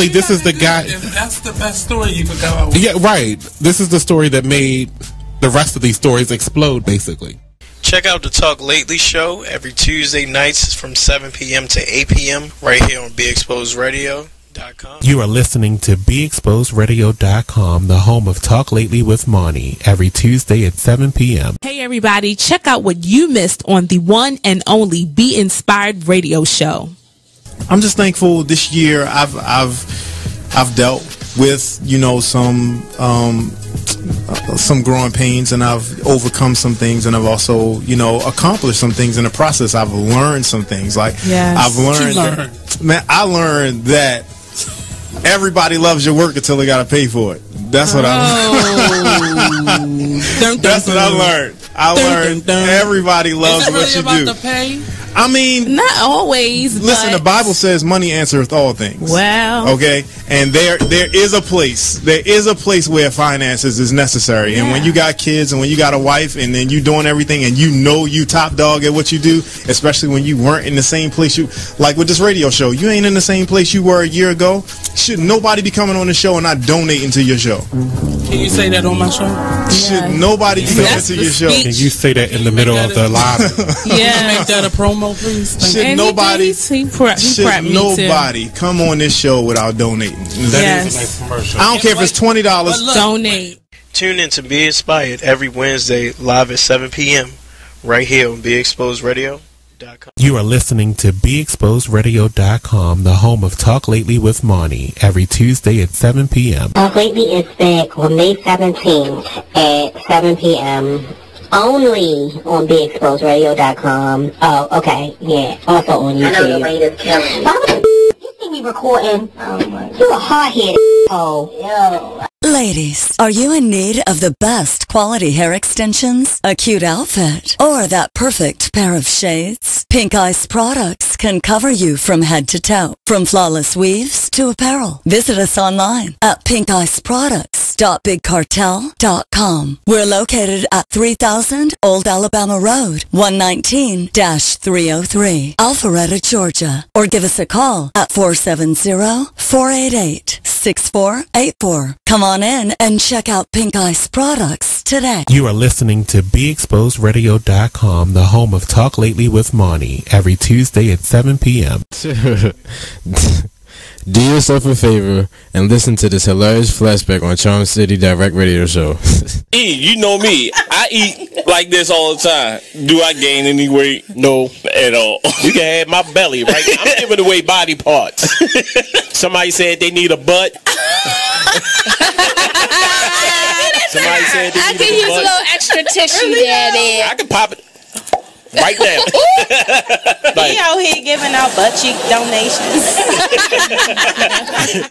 this is the guy. That's the best story you could come out with. Yeah, right. This is the story that made the rest of these stories explode, basically. Check out the Talk Lately show every Tuesday nights from 7 p.m. to 8 p.m. right here on BeExposedRadio.com. You are listening to BeExposedRadio.com, the home of Talk Lately with Monty, every Tuesday at 7 p.m. Hey everybody, check out what you missed on the one and only Be Inspired radio show. I'm just thankful this year I've dealt with, some growing pains, and I've overcome some things, and I've also, accomplished some things in the process. I've learned some things. I learned that everybody loves your work until they got to pay for it. That's what I learned. That's what I learned. I learned everybody loves what you do. The pay? I mean, not always. Listen, the Bible says money answereth all things. Well, okay, and there is a place. There is a place where finances is necessary. Yeah. And when you got kids and when you got a wife and then you doing everything and you top dog at what you do, especially when you weren't in the same place like with this radio show, you ain't in the same place you were a year ago. Should nobody be coming on the show and not donating to your show? Can you say that on my show? Should nobody be coming to your show? Can you say that in the middle of the live? Yeah, make that a promo, please. Should nobody come on this show without donating? That is a nice commercial. I don't care if it's $20. Donate. Tune in to Be Inspired every Wednesday live at 7 p.m. right here on BeExposedRadio.com. You are listening to BeExposedRadio.com, the home of Talk Lately with Monty, every Tuesday at 7 p.m. Talk Lately is back on May 17th at 7 p.m. only on BeExposedRadio.com. Oh, okay, yeah. Also on YouTube. I know the rate is killing. You see me recording? Oh my God. You a hard-headed asshole. Yo. Ladies, are you in need of the best quality hair extensions, a cute outfit, or that perfect pair of shades? Pink Ice products can cover you from head to toe, from flawless weaves to apparel. Visit us online at pinkiceproducts.bigcartel.com. We're located at 3000 Old Alabama Road, 119-303, Alpharetta, Georgia. Or give us a call at 470-488-6484. Come on in and check out Pink Ice products today. You are listening to BeExposedRadio.com, the home of Talk Lately with Monty, every Tuesday at 7 p.m. Do yourself a favor and listen to this hilarious flashback on Charm City Direct Radio Show. You know me. I eat like this all the time. Do I gain any weight? No, at all. You can have my belly right now. I'm giving away body parts. Somebody said they need a butt. Somebody said they need a butt. I can use a little extra tissue there. I can pop it. Right now. He out here giving out butt cheek donations.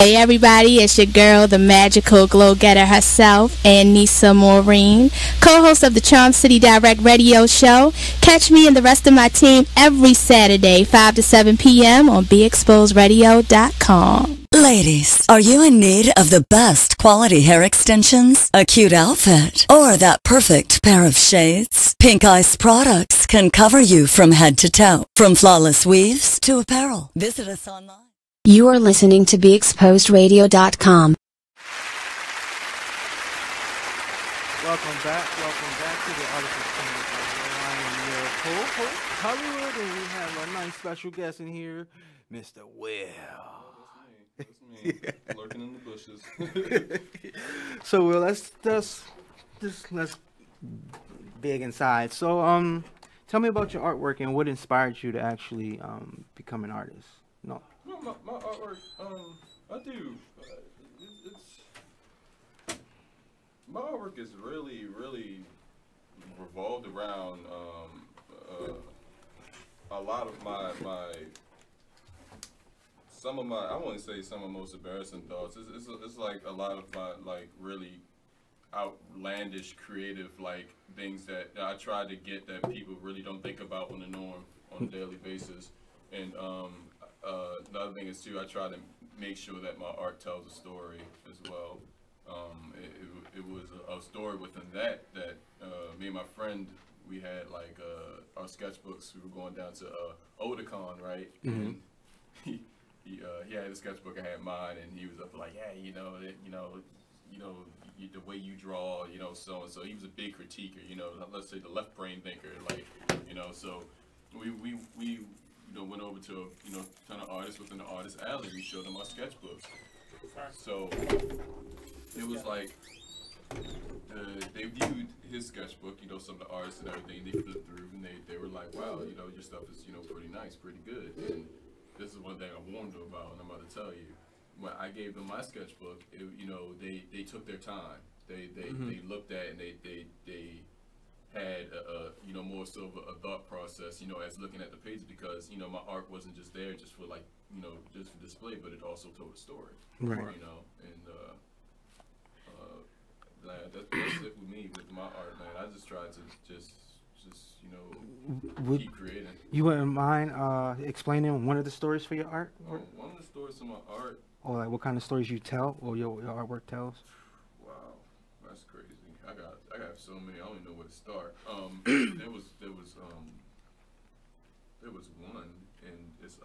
Hey everybody, it's your girl, the magical glow getter herself, Anissa Maureen, co-host of the Charm City Direct Radio Show. Catch me and the rest of my team every Saturday, 5 to 7 p.m. on BeExposedRadio.com. Ladies, are you in need of the best quality hair extensions, a cute outfit, or that perfect pair of shades? Pink Ice products can cover you from head to toe, from flawless weaves to apparel. Visit us online. You are listening to BeExposedRadio.com. Welcome back to the Artist Exchange. I am your co-host, Hollywood, and we have a nice special guest in here, Mr. Will. That's me. Lurking in the bushes. So, Will, let's dig inside. So, tell me about your artwork and what inspired you to actually become an artist. No. Well, my artwork, I do. My artwork is really revolved around a lot of my some of my, I wouldn't say some of my most embarrassing thoughts. It's like a lot of my like really outlandish creative like things that I try to get that people really don't think about on the norm on a daily basis. And the other thing is too, I try to make sure that my art tells a story as well. It was a story within that me and my friend, we had like our sketchbooks. We were going down to Otakon, right? Mm-hmm. And he had a sketchbook, I had mine, and he was up like, yeah, the way you draw, so and so. He was a big critiquer, let's say the left brain thinker, like, so we went over to a ton of artists within the artist alley. We showed them our sketchbooks. So it was like they viewed his sketchbook, some of the artists and everything. They flipped through and they were like, wow, your stuff is pretty nice, pretty good. And this is one thing I warned them about, and I'm about to tell you. When I gave them my sketchbook, they took their time. They looked at it and they had more so of a thought process, as looking at the page, because my art wasn't just there just for like just for display, but it also told a story. Right. And that's it with me with my art, man. I just try to just keep creating. You wouldn't mind explaining one of the stories for your art? One of the stories of my art. Or like what kind of stories you tell, or your artwork tells? Wow, that's crazy. I got so many. I don't even know where to start. There was one, and it's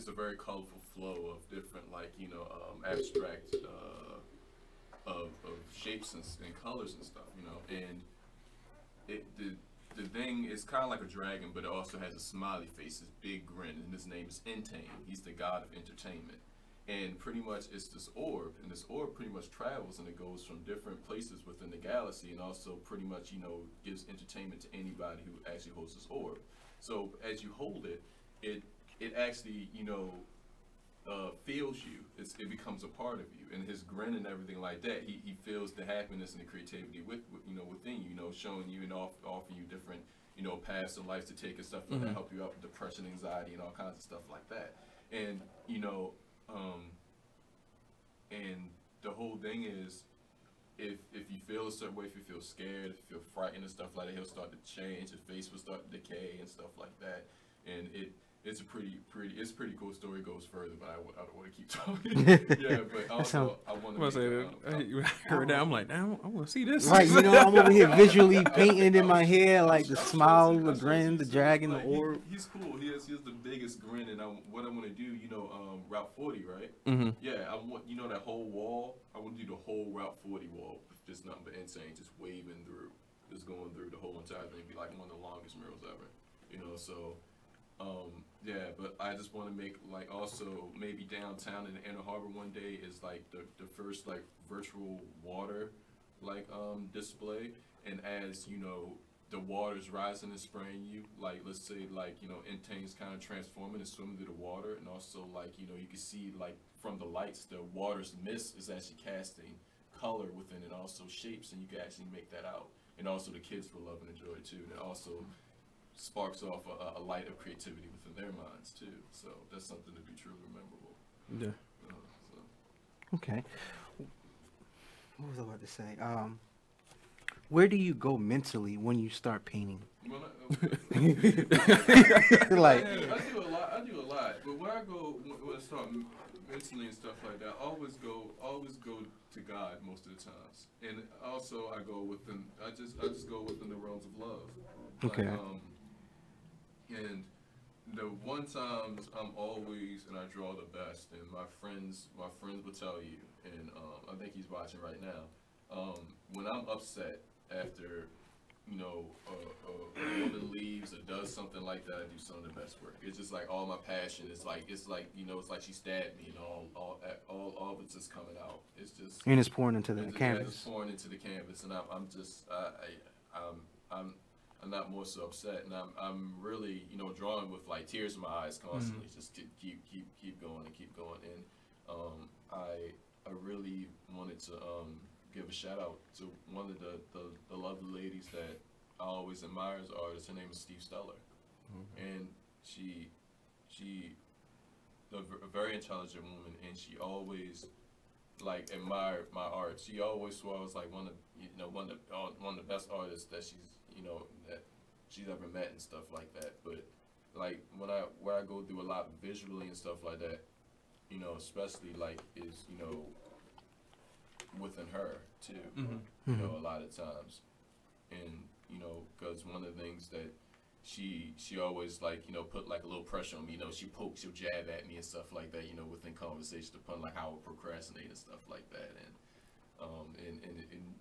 a very colorful flow of different abstract of shapes and colors and stuff, and the thing is kind of like a dragon, but it also has a smiley face, this big grin, and his name is Entane. He's the god of entertainment. And pretty much it's this orb, and this orb pretty much travels and it goes from different places within the galaxy, and also pretty much, gives entertainment to anybody who actually holds this orb. So as you hold it, it actually, feels you. It becomes a part of you, and his grin and everything like that. He feels the happiness and the creativity within you. Showing you and offering you different paths in life to take and stuff like that, help you out with depression, anxiety, and all kinds of stuff like that. And and the whole thing is, if you feel a certain way, if you feel scared, if you feel frightened and stuff like that, he'll start to change. His face will start to decay and stuff like that. And it's a pretty cool story. It goes further, but I don't want to keep talking. Yeah, but also I want to say you heard that. I'm like, I want to see this. Right, I'm over here visually painting in my head like the smile, the grin, the dragon, the orb. He's cool. He has the biggest grin, and what I want to do, Route 40, right? Mm-hmm. Yeah, I want that whole wall. I want to do the whole Route 40 wall with just nothing but Insane, just waving through, just going through the whole entire thing. It'd be like one of the longest murals ever. So. Yeah, but I just want to make also maybe downtown in the Inner Harbor one day is the first virtual water display, and as the water's rising and spraying you, let's say Entane's kind of transforming and swimming through the water, and also you can see from the lights the water's mist is actually casting color within it, also shapes, and you can actually make that out, and also the kids will love and enjoy it too, and it also sparks off a light of creativity within their minds too. So that's something to be truly memorable. Yeah. Okay. What was I about to say? Where do you go mentally when you start painting? Well, I do a lot. But when I start mentally and stuff like that, I always go to God most of the times. And also I just go within the realms of love. Okay. And the one times I'm always, and I draw the best, and my friends will tell you, and I think he's watching right now. when I'm upset after, you know, a woman leaves or does something like that, I do some of the best work. It's just like all my passion. It's like you know, it's like she stabbed me, and all of it's just coming out. It's just And it's pouring into the canvas. It's pouring into the canvas, and I'm not more so upset, and I'm really, you know, drawing with like tears in my eyes constantly, just to keep going and keep going. And I really wanted to give a shout out to one of the lovely ladies that I always admire as an artist. Her name is Steve Steller, and she a very intelligent woman, and she always like admired my art. She always swore I was like one of the best artists that she's ever met and stuff like that. But like where I go through a lot visually and stuff like that, you know, especially like is, you know, within her too, you know, a lot of times. And, you know, because one of the things that she always like, you know, put like a little pressure on me, you know, she'll jab at me and stuff like that, you know, within conversation upon like how I procrastinate and stuff like that. And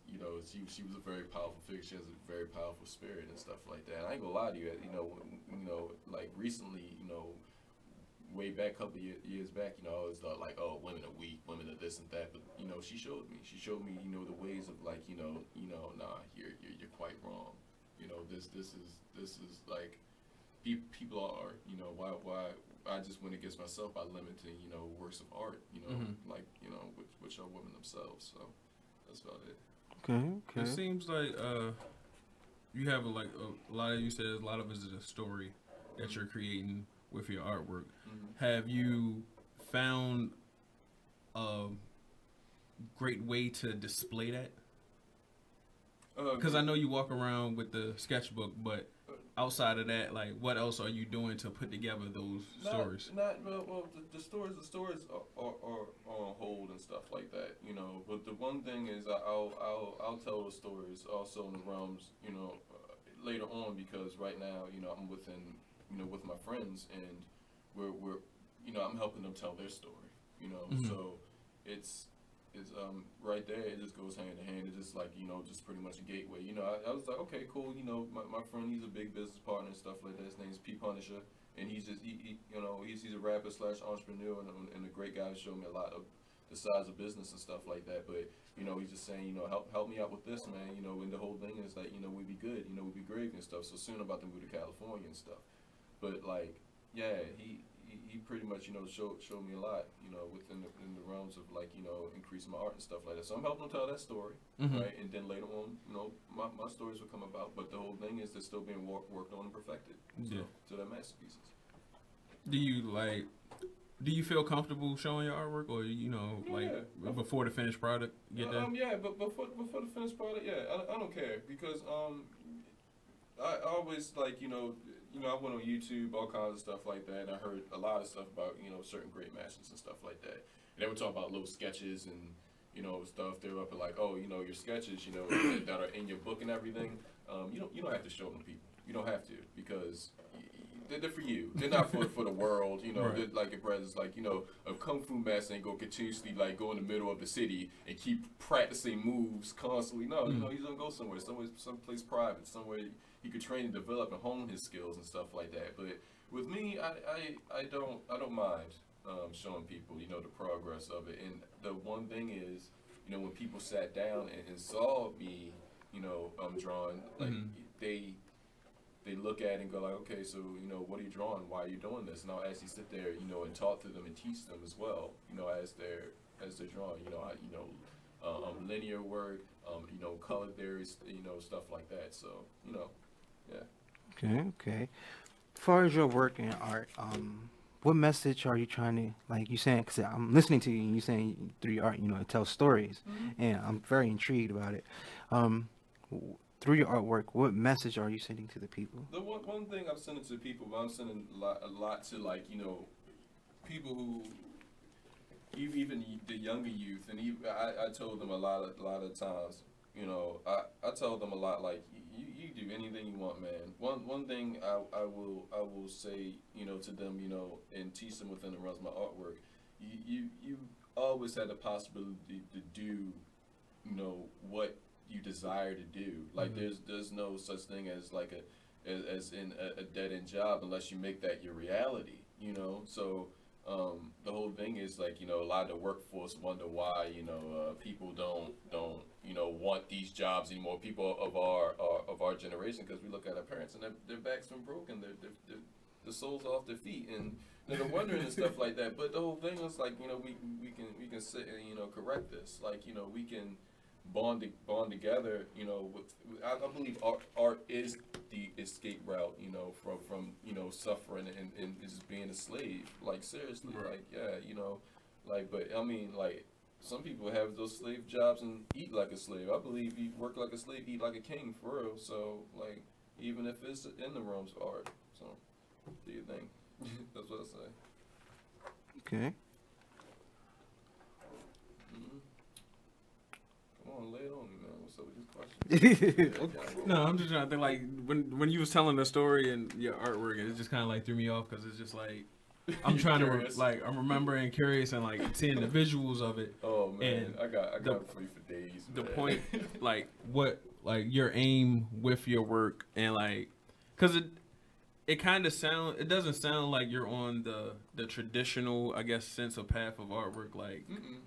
you know, she was a very powerful figure. She has a very powerful spirit and stuff like that. And I ain't gonna lie to you, you know, like recently, you know, way back a couple years back, you know, I always thought like, oh, women are weak, women are this and that. But you know, she showed me, you know, the ways of like, you know, nah, you're quite wrong. You know, this is like, people are, you know, why I just went against myself by limiting, you know, works of art, you know, like, you know, which are women themselves. So that's about it. Okay. It seems like you have like a lot of, you said a lot of it is a story that you're creating with your artwork. Have you found a great way to display that? Because I know you walk around with the sketchbook, but outside of that, like, what else are you doing to put together those stories? Well, the stories are on hold and stuff like that, you know. But the one thing is, I'll tell the stories also in the realms, you know, later on, because right now, you know, I'm within, you know, with my friends, and we're you know, I'm helping them tell their story, you know. So it's right there, it just goes hand in hand. It's just like, you know, just pretty much a gateway. You know, I was like, okay, cool. You know, my friend, he's a big business partner and stuff like that. His name's P Punisher, and he's just he you know, he's a rapper / entrepreneur and a great guy to show me a lot of the size of business and stuff like that. But you know, he's just saying, you know, help me out with this, man. You know, and the whole thing is like, you know, we'd be good. You know, we'd be great and stuff. So soon I'm about to move to California and stuff. But like, yeah, he pretty much, you know, showed me a lot, you know, in the realms of like, you know, increasing my art and stuff like that. So I'm helping him tell that story, right? And then later on, you know, my stories will come about. But the whole thing is they're still being worked on and perfected. So they're masterpieces. Do you feel comfortable showing your artwork, or you know, like before the finished product get there? Yeah, but before the finished product, yeah, I don't care, because I always like, you know, I went on YouTube, all kinds of stuff like that, and I heard a lot of stuff about, you know, certain great masters and stuff like that. And they were talking about little sketches and, you know, stuff. They were up and like, oh, you know, your sketches, you know, that are in your book and everything. You don't have to show them to people. You don't have to, because they're for you. They're not for the world. You know, right. Like your brother's like, you know, a kung fu master ain't gonna continuously like go in the middle of the city and keep practicing moves constantly. No, you know, he's gonna go someplace private, somewhere he could train and develop and hone his skills and stuff like that. But with me, I don't mind showing people, you know, the progress of it. And the one thing is, you know, when people sat down and saw me, you know, drawing, like they look at it and go like, okay, so, you know, what are you drawing? Why are you doing this? And I'll actually sit there, you know, and talk to them and teach them as well, you know, as they're drawing, you know, linear work, you know, color theories, you know, stuff like that. So, you know, yeah. Okay. As far as your work in art, what message are you trying to, like you saying, because I'm listening to you and you saying through your art, you know, it tells stories, and I'm very intrigued about it. Through your artwork, what message are you sending to the people? The one thing I'm sending to people, but I'm sending a lot to, like, you know, people who, even the younger youth, and even, I told them a lot of times, you know, I told them a lot, like, you do anything you want, man. One thing I will say, you know, to them, you know, and teach them within the realms of my artwork, you always had the possibility to do you know, what you desire to do. Like there's no such thing as like as in a dead end job unless you make that your reality, you know. So the whole thing is like, you know, a lot of the workforce wonder why, you know, people don't you know, want these jobs anymore. People of our generation, because we look at our parents and their backs been broken, the soles off their feet, and they're wondering and stuff like that. But the whole thing is like, you know, we can sit and, you know, correct this. Like, you know, we can bond together. You know, I believe art is the escape route. You know, from you know, suffering and just being a slave. Like seriously, like yeah, you know, like, but I mean, like, some people have those slave jobs and eat like a slave. I believe you work like a slave, eat like a king, for real. So like, even if it's in the realms of art, so do you think? That's what I say. Okay. Come on, lay it on me, man. What's up with these questions? No, I'm just trying to think, like, when you was telling the story and your artwork, it just kind of like threw me off, because it's just like, I'm trying to I'm remembering, curious, and like seeing the visuals of it. Oh man, and I got it for you for days. The man. point, like, what, like, your aim with your work, and like, because it kind of it doesn't sound like you're on the traditional, I guess, sense of path of artwork, like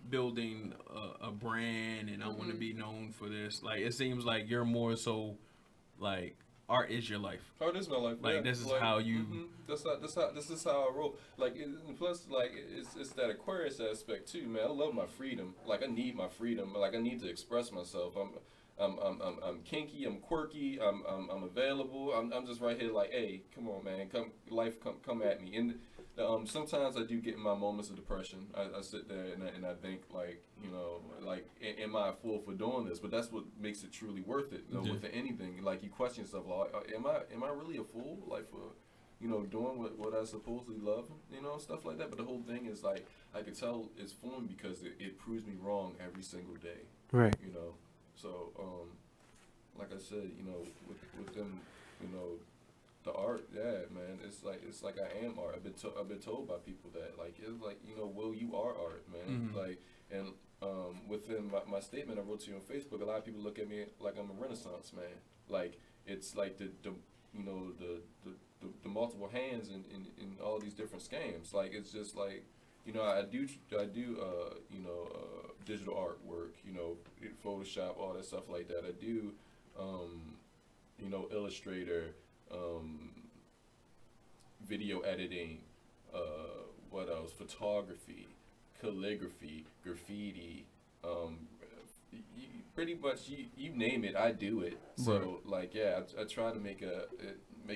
building a brand, and I want to be known for this. Like, it seems like you're more so like, art is your life. Art is my life. Like, yeah. this is like, how you. This is how I roll. Like, plus, like, it's that Aquarius aspect too, man. I love my freedom. Like, I need my freedom. Like, I need to express myself. I'm kinky. I'm quirky. I'm available. I'm just right here. Like, hey, come on, man. Come at me. And sometimes I do get in my moments of depression. I sit there and I think, like, you know, like, am I a fool for doing this? But that's what makes it truly worth it. You know, with anything, like, you question yourself, like, am I really a fool? Like, for, you know, doing what I supposedly love, you know, stuff like that. But the whole thing is, like, I could tell it's formed because it proves me wrong every single day. Right. You know. So, like I said, you know, with them, you know, the art, yeah, man, it's like I am art. I've been told by people that, like, it's like, you know, Will, you are art, man. Like, and within my statement I wrote to you on Facebook, a lot of people look at me like I'm a Renaissance man. Like, it's like the you know, the multiple hands in all these different scams. Like, it's just like, you know, I do you know, digital artwork, you know, Photoshop, all that stuff like that. I do, you know, Illustrator, video editing, what else? Photography, calligraphy, graffiti, pretty much you name it, I do it. So like, yeah, I try to make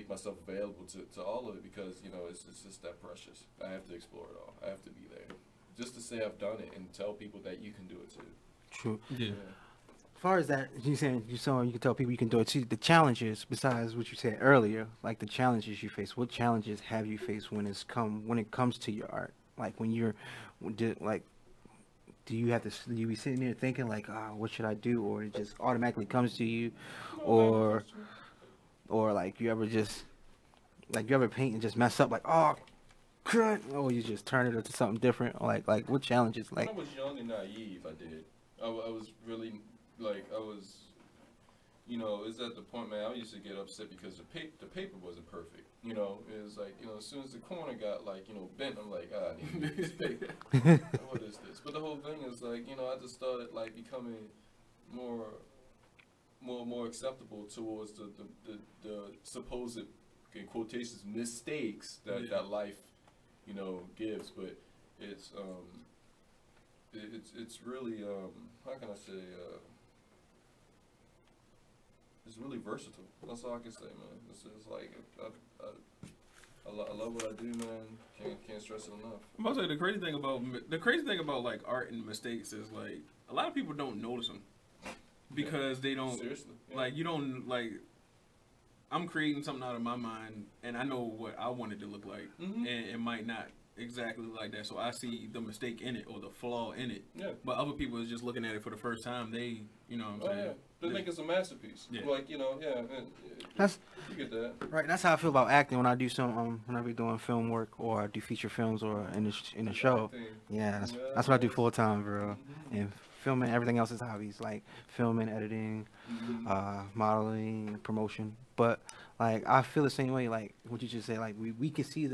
myself available to all of it, because, you know, it's just that precious. I have to explore it all. I have to be there, just to say I've done it and tell people that you can do it too. True. Yeah. As far as that, you saying you can tell people you can do it too. The challenges, besides what you said earlier, like the challenges you face. What challenges have you faced when it comes to your art? Like, when you're, like, do you be sitting there thinking like, what should I do, or it just automatically comes to you, or like you ever paint and just mess up, like, oh, crud, or you just turn it into something different, or like what challenges? Like, when I was young and naive, I did. I was really, like, you know, it's at the point, man, I used to get upset because the paper wasn't perfect. You know, it was like, you know, as soon as the corner got, like, you know, bent, I'm like, I need to use paper. What is this? But the whole thing is, like, you know, I just started, like, becoming more acceptable towards the supposed, in quotations, mistakes that life, you know, gives. But it's really, how can I say, it's really versatile. That's all I can say, man. It's like, I love what I do, man. Can't stress it enough. I'm about to say, the crazy thing about like art and mistakes is, like, a lot of people don't notice them because they don't. Seriously, yeah. Like, you don't, like, I'm creating something out of my mind and I know what I want it to look like, and it might not exactly like that. So I see the mistake in it or the flaw in it. Yeah. But other people is just looking at it for the first time. They, you know what I'm saying? Yeah. They think it's a masterpiece. Yeah. Like, you know, yeah. That's, you get that. Right. That's how I feel about acting when I do when I be doing film work, or I do feature films, or in the show. Yeah. That's what I do full time, bro. And filming, everything else is hobbies, like filming, editing, modeling, promotion. But like I feel the same way, like what you just said, like we can see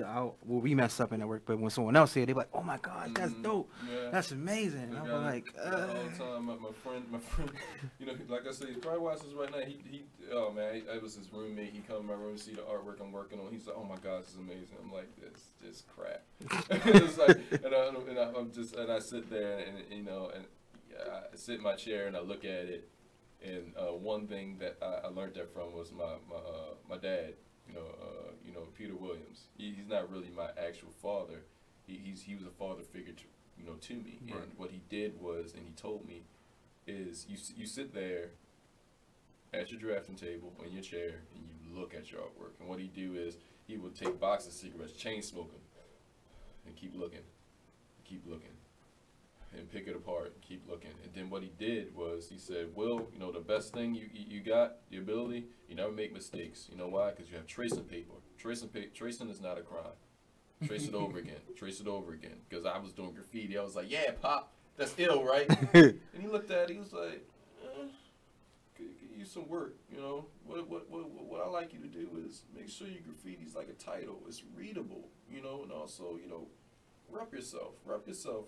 we mess up in the work, but when someone else see it, they be like, oh my gosh, that's dope, that's amazing. And I'm like, all the time. My friend, you know, like I said, he's probably watching this right now. He oh man, I was his roommate. He come in my room to see the artwork I'm working on. He's like, oh my gosh, this is amazing. I'm like, this just crap. It's like, and I sit there and you know, and I sit in my chair and I look at it. And one thing that I learned that from was my dad, you know, Peter Williams. He's not really my actual father. He was a father figure to me. Right. And what he did was, and he told me, is you sit there at your drafting table on your chair and you look at your artwork. And what he do is he would take boxes of cigarettes, chain smoke them, and keep looking, and pick it apart and keep looking. And then what he did was he said, Will, you know, the best thing you got, the ability, you never make mistakes. You know why? Because you have tracing paper. Tracing is not a crime. Trace it over again. Trace it over again. Because I was doing graffiti. I was like, yeah, Pop, that's ill, right? And he looked at it. He was like, could use some work, you know. What I like you to do is make sure your graffiti's like a title. It's readable, you know, and also, you know, rep yourself,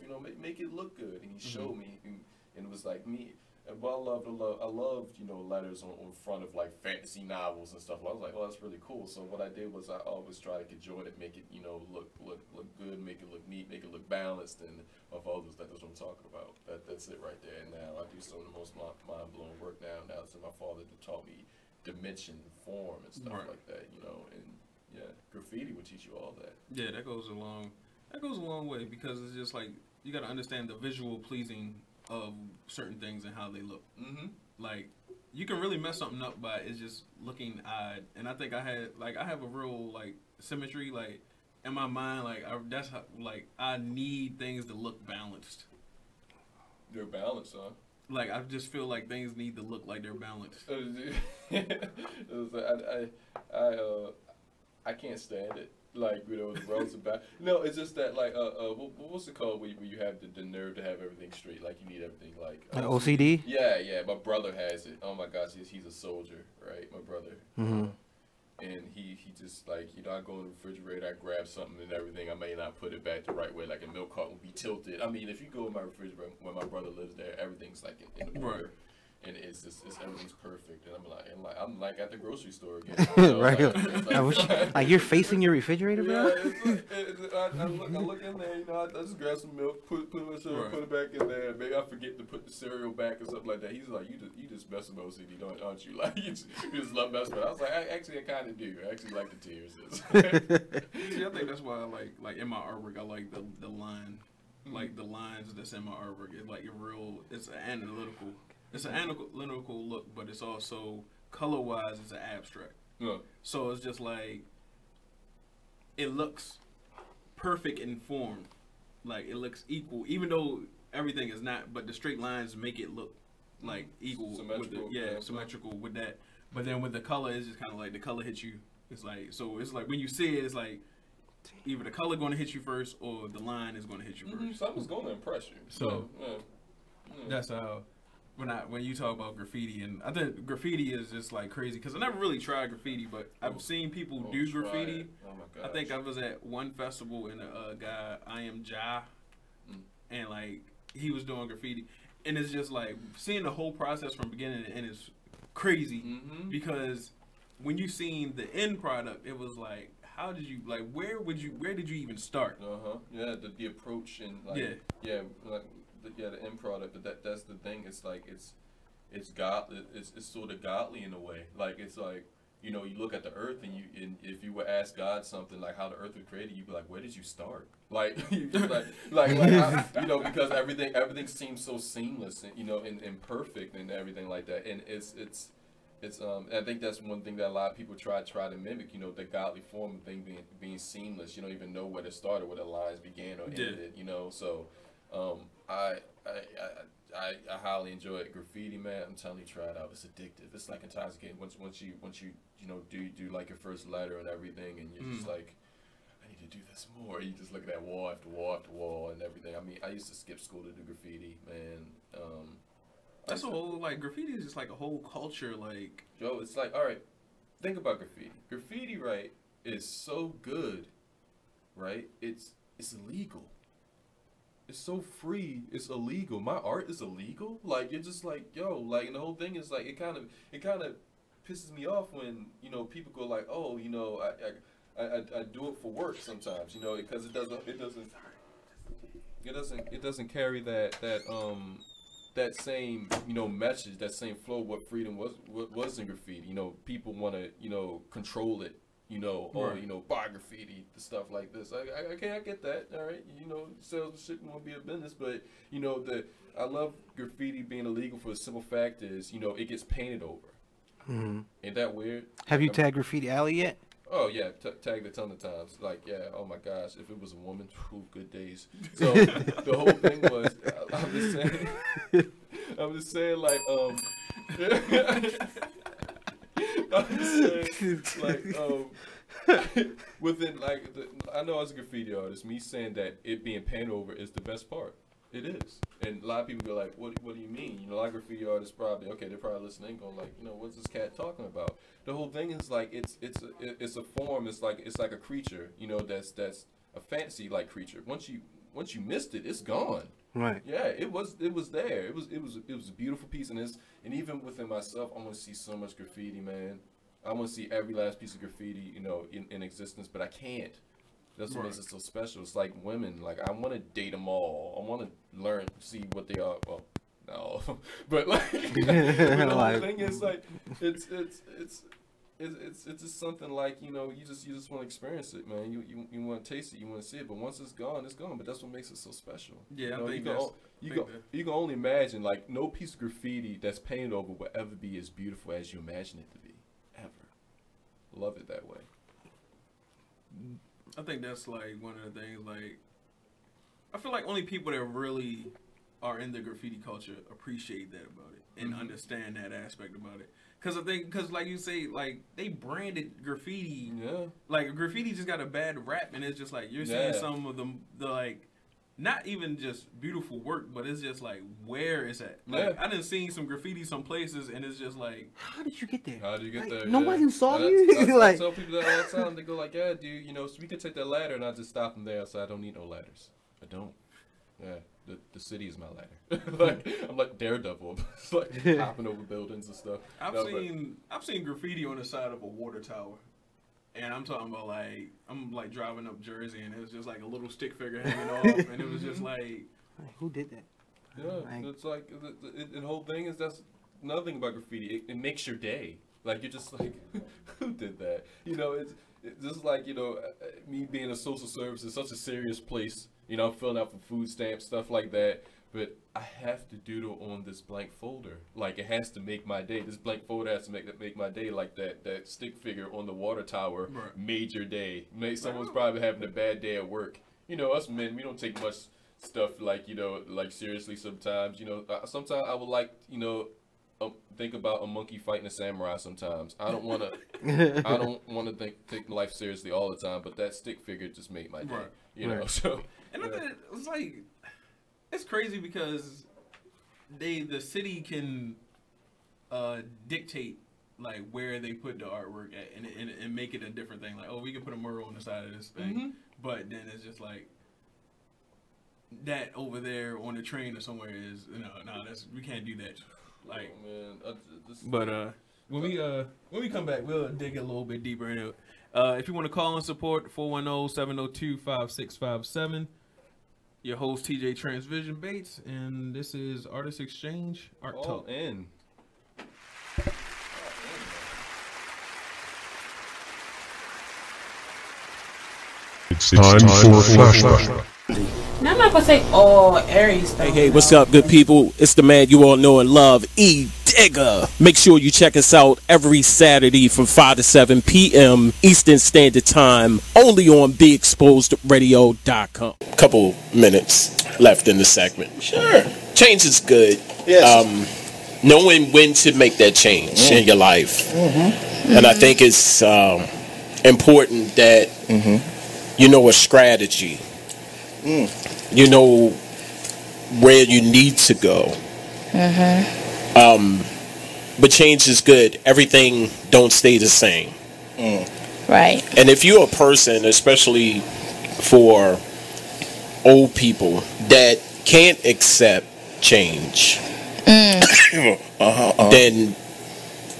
you know, make it look good. And he showed me, and it was like me. But I loved, you know, letters on front of like fantasy novels and stuff. I was like, oh, that's really cool. So what I did was I always try to conjoin it, make it, you know, look good, make it look neat, make it look balanced, and of all those, that's what I'm talking about. That's it right there. And now I do some of the most mind-blowing work now. Now it's my father that taught me dimension, form, and stuff like that, you know. And yeah, graffiti will teach you all that. Yeah, that goes a long way, because it's just like you got to understand the visual pleasing of certain things and how they look. Like you can really mess something up by it's just looking odd. And I think I have a real like symmetry, like in my mind, like that's how, like I need things to look balanced. They're balanced, huh? Like I just feel like things need to look like they're balanced. I can't stand it. Like, you know, the roads about. No, it's just that, like, what's it called where you have the nerve to have everything straight? Like, you need everything, like OCD? Yeah. My brother has it. Oh, my gosh, he's a soldier, right? My brother. And he just, like, you know, I go in the refrigerator, I grab something and everything. I may not put it back the right way. Like, a milk carton will be tilted. I mean, if you go in my refrigerator, when my brother lives there, everything's, like, in order. Right. And it's everything's perfect, and I'm like at the grocery store again. You know, right. Like you're facing your refrigerator, bro. Yeah, I look in there. You know, I just grab some milk, put it back in there. Maybe I forget to put the cereal back or something like that. He's like, you just messing with OCD, aren't you? Like you just love messing with it. I was like, I kind of do. I actually like the tears. See, I think that's why I like in my artwork, I like the line, like the lines that's in my artwork. It's like it's an analytical look, but it's also color-wise, it's an abstract. Yeah. So it's just like it looks perfect in form, like it looks equal, even though everything is not. But the straight lines make it look like equal. Symmetrical. Symmetrical with that. But then with the color, it's just kind of like the color hits you. It's like it's like when you see it, it's like either the color going to hit you first or the line is going to hit you first. Something's going to impress you. So that's how. When you talk about graffiti, and I think graffiti is just like crazy because I never really tried graffiti, but I've seen people do graffiti. Oh my gosh. I think I was at one festival and a guy, Ayanna, and like he was doing graffiti, and it's just like seeing the whole process from beginning to end is crazy because when you seen the end product, it was like, how did you like? Where did you even start? Yeah, the approach and like the end product, but that's the thing. It's like it's godly. It's sort of godly in a way. Like it's like, you know, you look at the earth and if you would ask God something like how the earth was created, you'd be like, where did you start? Like you you know, because everything seems so seamless and, you know, and perfect and everything like that. And it's I think that's one thing that a lot of people try to mimic, you know, the godly form of thing being seamless. You don't even know where to start or where the lines began or ended, you know. So I highly enjoy it. Graffiti, man, I'm telling you, try it out. It's addictive. It's like intoxicating. Once you you know do like your first letter and everything, and you're just like, I need need to do this more. You just look at that wall after wall after wall and everything. I mean, I used to skip school to do graffiti, man. That's a whole, like, graffiti is just like a whole culture, like. Joe, it's like, all right, think about graffiti. Graffiti, right, is so good, right? It's illegal. It's so free. It's illegal. My art is illegal. Like, you're just like, yo, like, and the whole thing is like, it kind of pisses me off when, you know, people go like, oh, you know, I do it for work sometimes, you know, because it doesn't carry that same, you know, message, that same flow, what freedom was in graffiti. You know, people want to, you know, control it, you know, or, you know, buy graffiti, stuff like this. I get that, all right? You know, sales shit won't be a business, but, you know, I love graffiti being illegal for the simple fact is, you know, it gets painted over. Mm-hmm. Ain't that weird? Have you tagged Graffiti Alley yet? Oh yeah, tagged a ton of times. Like, yeah, oh my gosh, if it was a woman, whew, good days. So the whole thing was, I'm just saying, like, within, like, I know as a graffiti artist, me saying that it being painted over is the best part. It is. And a lot of people go like, what do you mean? You know, like graffiti artists probably, okay, they're probably listening going like, you know, what's this cat talking about? The whole thing is like, it's a form, it's like a creature, you know, that's a fantasy like creature. Once you missed it, it's gone. Right. Yeah, it was there. It was a beautiful piece, and even within myself, I want to see so much graffiti, man. I want to see every last piece of graffiti, you know, in existence, but I can't. That's what makes it so special. It's like women. Like, I want to date them all. I want to learn, see what they are. Well, no, but like, the whole thing is like, it's just something like, you know, you just want to experience it, man. You want to taste it, you want to see it. But once it's gone, it's gone. But that's what makes it so special. Yeah, you know, you can only imagine, like, no piece of graffiti that's painted over will ever be as beautiful as you imagine it to be, ever. Love it that way. I think that's like one of the things, like, I feel like only people that really are in the graffiti culture appreciate that about it and understand that aspect about it. Because like you say, like, they branded graffiti. Yeah. Like, graffiti just got a bad rap, and it's just like, you're seeing some of them, like, not even just beautiful work, but it's just like, where is that? Like, I done seen some graffiti some places, and it's just like, how did you get there? How did you get there? Nobody saw you. I tell people that all the time. They go like, yeah, dude, you know, so we could take that ladder, and I just stop them there. So I don't need no ladders. I don't. Yeah, the city is my ladder. Like, I'm like Daredevil, it's like hopping over buildings and stuff. I've seen graffiti on the side of a water tower. And I'm talking about, like, I'm like driving up Jersey, and it was just like a little stick figure hanging off, and it was just like, who did that? Yeah, it's like the whole thing is, that's another thing about graffiti. It makes your day. Like, you're just like, who did that? You know, it's just like, you know, me being a social service is such a serious place. You know, I'm filling out for food stamps, stuff like that. But I have to doodle on this blank folder. Like, it has to make my day. This blank folder has to make my day. Like that stick figure on the water tower made your day. Someone's probably having a bad day at work. You know, us men, we don't take much stuff like, you know, like seriously sometimes. You know, sometimes I would like, you know, think about a monkey fighting a samurai sometimes. I don't want to take life seriously all the time, but that stick figure just made my day. You know, so. And it's like, it's crazy because the city can dictate, like, where they put the artwork at and make it a different thing. Like, oh, we can put a mural on the side of this thing, but then it's just like that over there on the train or somewhere is, you know, no, we can't do that. Like, oh, man, when we come back, we'll dig a little bit deeper into it. If you want to call and support, 410-702-5657. Your host, TJ TranceVizion Bates, and this is Artist Exchange Art Talk. In. It's time for flashback. Now I'm not gonna say all Aries stuff. Hey, what's up, good people? It's the man you all know and love, E Digger. Make sure you check us out every Saturday from 5 to 7 p.m. Eastern Standard Time, only on BeExposedRadio.com. Couple minutes left in the segment. Sure. Change is good. Yes. Knowing when to make that change in your life. And I think it's important that you know a strategy. You know where you need to go. But change is good. Everything don't stay the same. Right. And if you're a person, especially for old people, that can't accept change, then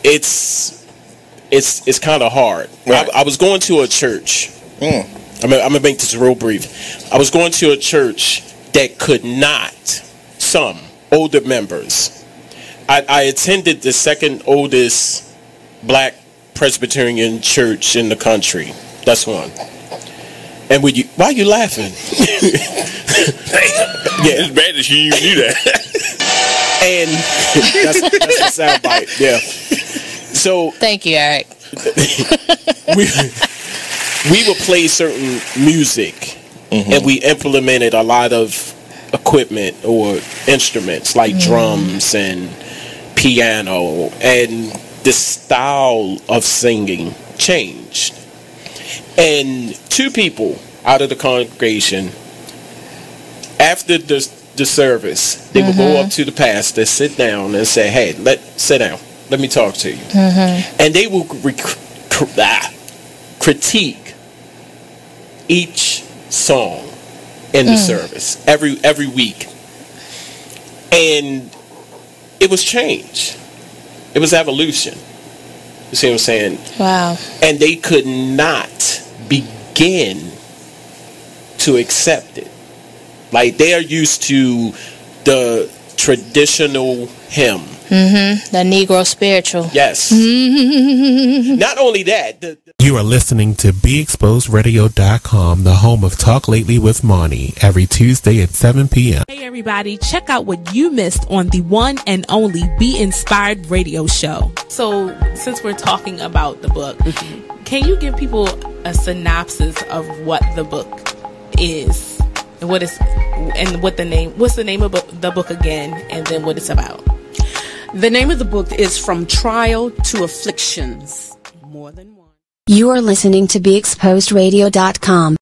it's kind of hard. Right. I was going to a church. I'm gonna make this real brief. I was going to a church that could not. Some older members. I attended the second oldest black Presbyterian church in the country. That's one. And why are you laughing? Yeah, it's bad that you even knew that. And that's a soundbite. Yeah. So thank you, Eric. we would play certain music, and we implemented a lot of equipment or instruments like drums and piano, and the style of singing changed. And two people out of the congregation, after the service, they would go up to the pastor, sit down, and say, "Hey, sit down. Let me talk to you." And they will critique each song in the service every week, and it was change. It was evolution. You see what I'm saying? Wow. And they could not begin to accept it. Like, they are used to the traditional hymn. The Negro spiritual. Yes. Not only that. You are listening to BeExposedRadio.com, the home of Talk Lately with Monty, every Tuesday at 7 p.m. Hey everybody, check out what you missed on the one and only Be Inspired radio show. So, since we're talking about the book, can you give people a synopsis of what the book is and what's the name of the book again, and then what it's about? The name of the book is From Trial to Afflictions. More than one. You are listening to BeExposedRadio.com.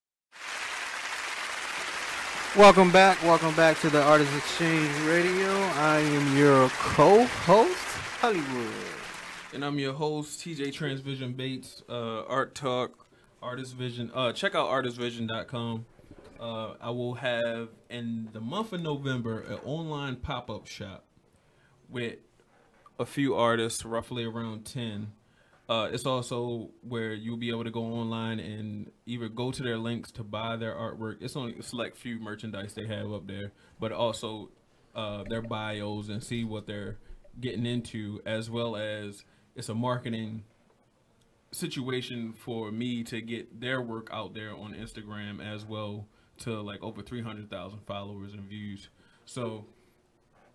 Welcome back to the Artist Exchange Radio. I am your co-host, Hollywood. And I'm your host, TJ TranceVizion Bates, Art Talk, Artist Vision. Check out artistvision.com. I will have, in the month of November, an online pop-up shop with a few artists, roughly around 10. It's also where you'll be able to go online and either go to their links to buy their artwork. It's only a select few merchandise they have up there, but also their bios and see what they're getting into, as well as it's a marketing situation for me to get their work out there on Instagram as well, to like over 300,000 followers and views. So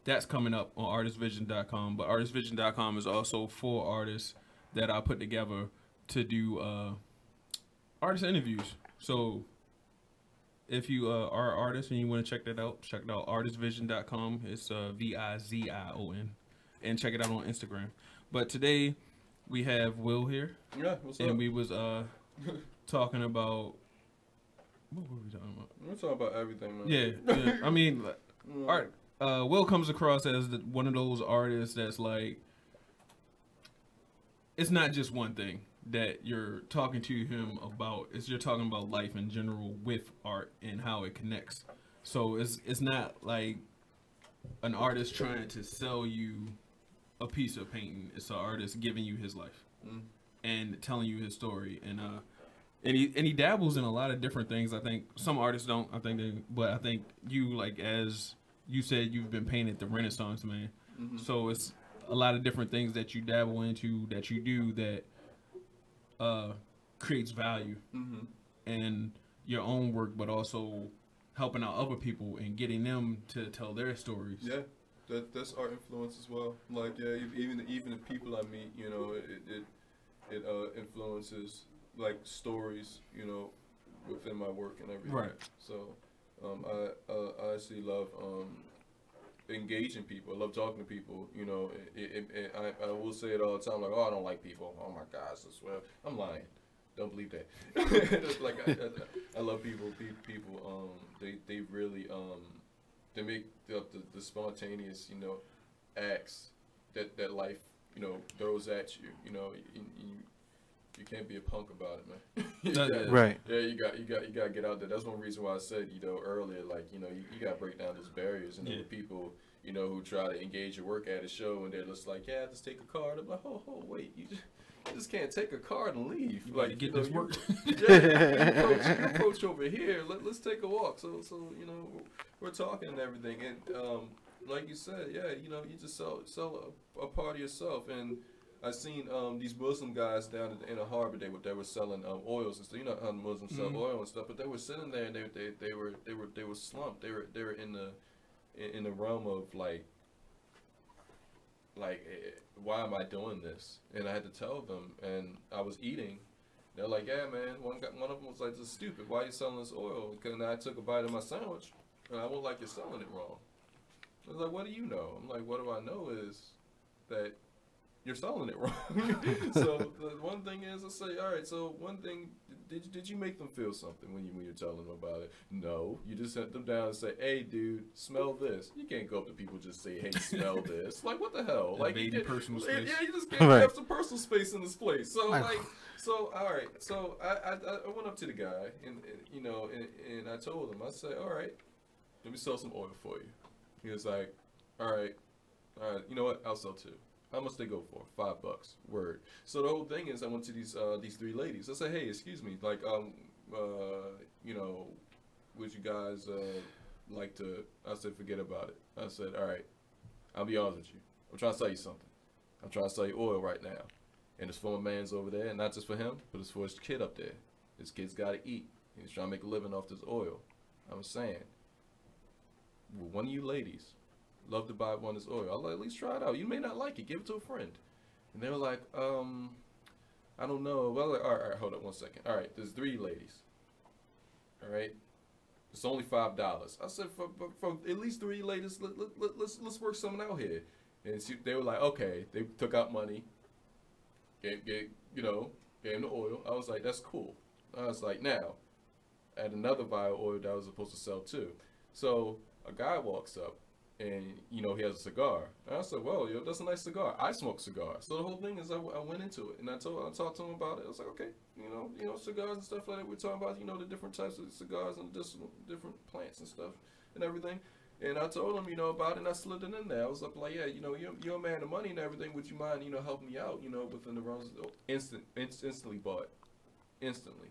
that's coming up on artistvision.com, but artistvision.com is also for artists that I put together to do artist interviews. So if you are an artist and you want to check it out, artistvision.com. It's VIZION, and check it out on Instagram. But today we have Will here. Yeah, what's up? And we was talking about, what were we talking about? We're talking about everything, man. Yeah. I mean, art. Will comes across as one of those artists that's like, it's not just one thing that you're talking to him about. You're talking about life in general with art and how it connects. So it's not like an artist trying to sell you a piece of painting. It's an artist giving you his life and telling you his story. And he dabbles in a lot of different things. I think some artists don't. But I think you, like, as you said, you've been painted the Renaissance man. So it's a lot of different things that you dabble into, that you do, that creates value in your own work, but also helping out other people and getting them to tell their stories. Yeah, that's art influence as well. Like, yeah, even the people I meet, you know, it influences, like, stories, you know, within my work and everything. Right. So I actually love engaging people. I love talking to people. You know, I will say it all the time, like, oh, I don't like people. Oh my gosh, I swear, I'm lying. Don't believe that. Like I love people. They really they make the spontaneous, you know, acts that life, you know, throws at you. You know, you can't be a punk about it, man. Right. Yeah, you got to get out there. That's one reason why I said, you know, earlier, like, you know, you got to break down those barriers. And the people, you know, who try to engage your work at a show and they're just like, yeah, just take a card. I'm like, oh, wait, you just can't take a card and leave. You like, get this work. You approach over here. Let's take a walk. So you know, we're talking and everything. And like you said, yeah, you know, you just sell a part of yourself. And I seen these Muslim guys down in the harbor. They were selling oils and stuff. You know how Muslims sell oil and stuff. But they were sitting there and they were slumped. They were in the realm of like why am I doing this? And I had to tell them. And I was eating. They're like, yeah, man. One of them was like, "This is stupid. Why are you selling this oil?" Because I took a bite of my sandwich, and I won't like you're selling it wrong. I was like, what do you know? I'm like, what do I know is that you're selling it wrong. So the one thing is, I say, all right. So one thing, did you make them feel something when you're telling them about it? No, you just set them down and say, hey, dude, smell this. You can't go up to people and just say, hey, smell this. Like, what the hell? Like, personal space. Yeah, you just can't have some personal space in this place. So all right. So I went up to the guy and you know, and I told him, I said, all right, let me sell some oil for you. He was like, all right, you know what? I'll sell two. How much they go for? $5. Word. So the whole thing is, I went to these three ladies. I said, hey, excuse me, like, you know, would you guys like to? I said, forget about it. I said, all right, I'll be honest with you. I'm trying to sell you something. I'm trying to sell you oil right now, and it's for my man's over there, and not just for him, but it's for his kid up there. His kid's got to eat. He's trying to make a living off this oil. I'm saying, well, one of you ladies love to buy one of this oil. I'll at least try it out. You may not like it. Give it to a friend. And they were like, I don't know. Well, like, all right, hold up one second. All right, there's three ladies. All right, it's only $5. I said, for at least three ladies, let's work something out here. And they were like, okay. They took out money, gave them the oil. I was like, that's cool. I was like, now, I had another vial of oil that I was supposed to sell too. So a guy walks up. And, you know, he has a cigar. And I said, well, that's a nice cigar. I smoke cigars. So the whole thing is I went into it. And I talked to him about it. I was like, okay, you know, cigars and stuff like that. We're talking about, you know, the different types of cigars and different plants and stuff and everything. And I told him, you know, about it, and I slid it in there. I was up like, yeah, you know, you're a man of money and everything. Would you mind, you know, helping me out, you know, within the realms? Instantly bought. Instantly.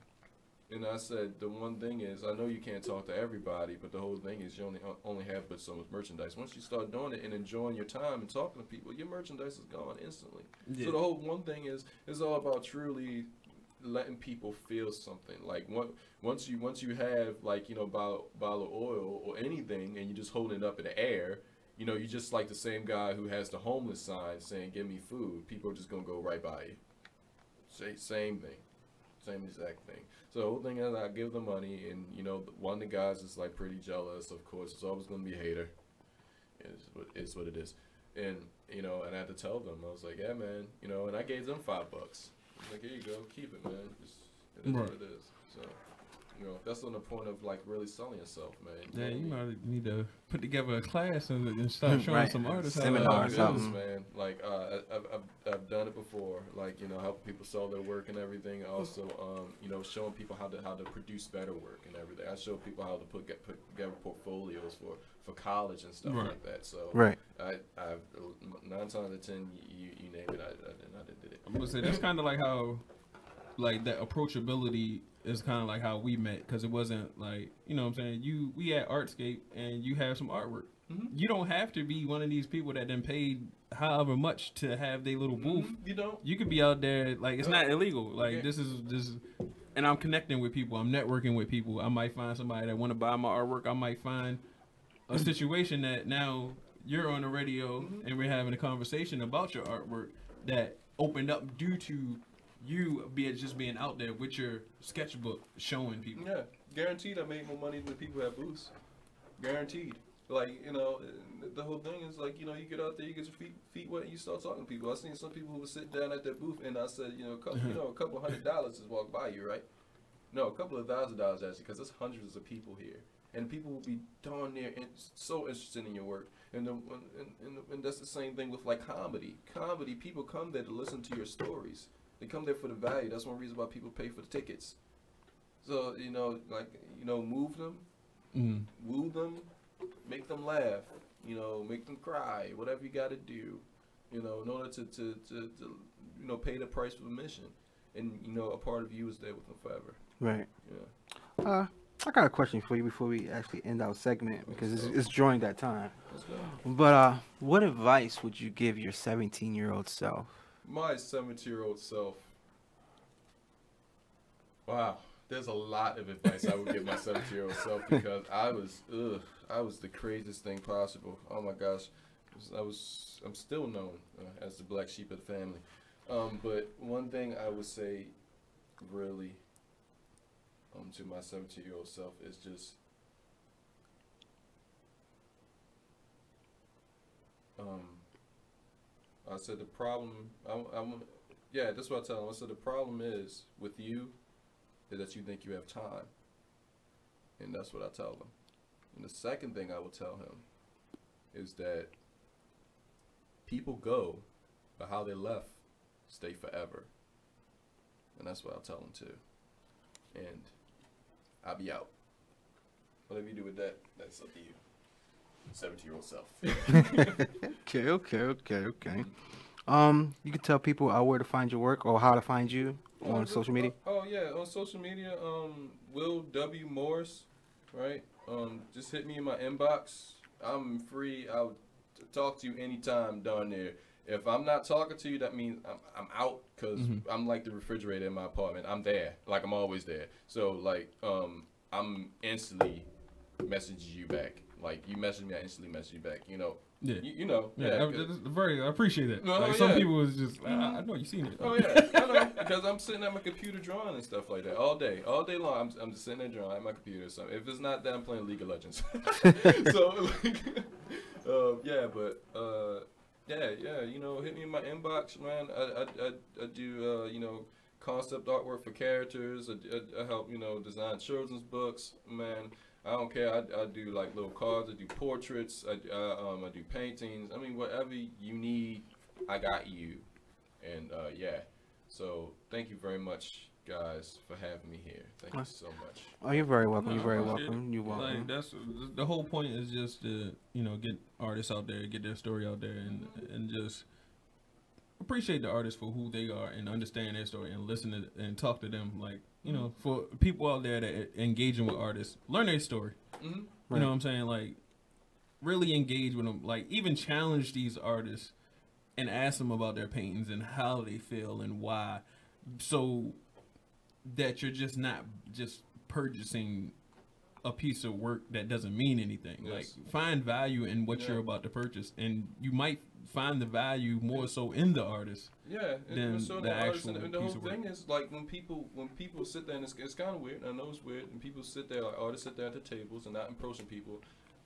And I said, the one thing is, I know you can't talk to everybody, but the whole thing is you only have but so much merchandise. Once you start doing it and enjoying your time and talking to people, your merchandise is gone instantly. Yeah. So the whole one thing is, it's all about truly letting people feel something. Like once you have, like, you know, bottle of oil or anything, and you just holding it up in the air, you know, you just like the same guy who has the homeless sign saying, give me food. People are just going to go right by you. Same thing. Same exact thing. So the whole thing is, I give them money, and, you know, one of the guys is like pretty jealous. Of course, it's always going to be a hater. It's what it is. And, you know, and I had to tell them, I was like, yeah, man, you know, and I gave them $5. I was like, here you go, keep it, man. It is what it is. So, you know, that's on the point of, like, really selling yourself, man. Yeah, you might need to put together a class and start showing some artists how seminar or something. Man. Like, I've done it before. Like, you know, helping people sell their work and everything. Also, you know, showing people how to produce better work and everything. I show people how to put together portfolios for college and stuff like that. So, I've 9 times out of 10, you name it, I did it. I'm gonna say that's kind of like how, like, that approachability is kind of like how we met, because it wasn't like, you know what I'm saying, we at Artscape and you have some artwork. You don't have to be one of these people that then paid however much to have their little booth. You don't. You could be out there, like, it's not illegal. Like, this is, and I'm connecting with people. I'm networking with people. I might find somebody that want to buy my artwork. I might find a situation that now you're on the radio and we're having a conversation about your artwork that opened up due to you just being out there with your sketchbook showing people. Yeah, guaranteed I made more money than people at booths. Guaranteed. Like, you know, the whole thing is like, you know, you get out there, you get your feet wet, and you start talking to people. I've seen some people who would sit down at that booth, and I said, you know, a couple $100 just walk by you, right? No, a couple of $1,000 actually, because there's hundreds of people here, and people will be darn near so interested in your work. And that's the same thing with like comedy. Comedy, people come there to listen to your stories. They come there for the value. That's one reason why people pay for the tickets. So, you know, like, you know, move them, woo them, make them laugh, you know, make them cry, whatever you got to do, you know, in order to you know, pay the price for admission. And, you know, a part of you is there with them forever. Right. Yeah. I got a question for you before we actually end our segment, because it's during that time. But what advice would you give your 17-year-old self? My 17-year-old self. Wow. There's a lot of advice I would give my 17-year-old self, because I was the craziest thing possible. Oh my gosh. I'm still known as the black sheep of the family. But one thing I would say really to my 17-year-old self is just I said the problem that's what I tell him. I said the problem is with you is that you think you have time, and that's what I tell him. And the second thing I will tell him is that people go, but how they left stay forever. And that's what I'll tell him too. And I'll be out. Whatever you do with that, that's up to you. 17-year-old self. Okay. You can tell people where to find your work or how to find you on social media. Oh yeah, on social media, Will W. Morris, right? Just hit me in my inbox. I'm free. I'll talk to you anytime down there. If I'm not talking to you, that means I'm out, because I'm like the refrigerator in my apartment. I'm there, like I'm always there. So like I'm instantly messaging you back. Like you message me, I instantly message you back. You know. Yeah. You know. Yeah. I appreciate it. Like some people is just I know you've seen it. Oh yeah. I know, because I'm sitting at my computer drawing and stuff like that all day long. I'm just sitting there drawing at my computer. So if it's not that, I'm playing League of Legends. So like, yeah, you know, hit me in my inbox, man. I do, you know, concept artwork for characters. I help, you know, design children's books, man. I don't care. I do like little cards. I do portraits. I do paintings. I mean, whatever you need, I got you. And yeah. So thank you very much, guys, for having me here. Thank you so much. Oh, you're very welcome. You're very welcome. You're welcome. Like that's the whole point, is just to, you know, get artists out there, get their story out there, and just appreciate the artists for who they are and understand their story and listen to and talk to them. Like, you know, for people out there that engaging with artists, learn their story. You know what I'm saying? Like, really engage with them. Like, even challenge these artists and ask them about their paintings and how they feel and why, so that you're just not just purchasing a piece of work that doesn't mean anything. Yes. Like, find value in what you're about to purchase, and you might find the value more so in the artist. Yeah, than the actual and the whole piece of work. thing is like when people sit there, and it's kind of weird. I know it's weird, and people sit there, like artists sit there at the tables and not approaching people.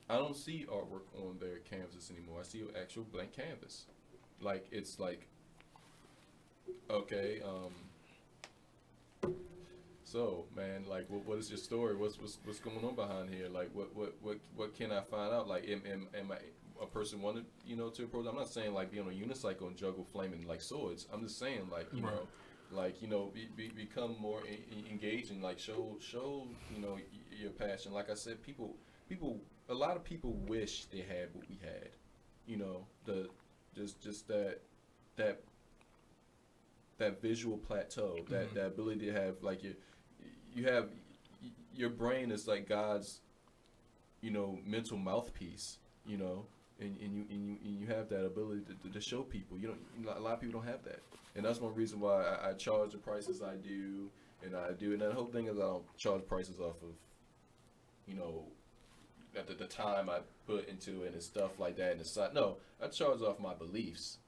I don't see artwork on their canvases anymore. I see an actual blank canvas. Like, it's like, okay, so man, like, what is your story? What's going on behind here? Like, what can I find out? Like, am I a person wanted, you know, to approach? I'm not saying like be on a unicycle and juggle flaming like swords. I'm just saying like, you know, like, you know, become more engaging. Like, show you know your passion. Like I said, a lot of people wish they had what we had. You know, just that visual plateau, that ability to have like you have your brain is like God's, you know, mental mouthpiece, you know, and you have that ability to show people. A lot of people don't have that, and that's one reason why I charge the prices I do, and that whole thing is I don't charge prices off of, you know, the time I put into it and stuff like that, and the side. No, I charge off my beliefs,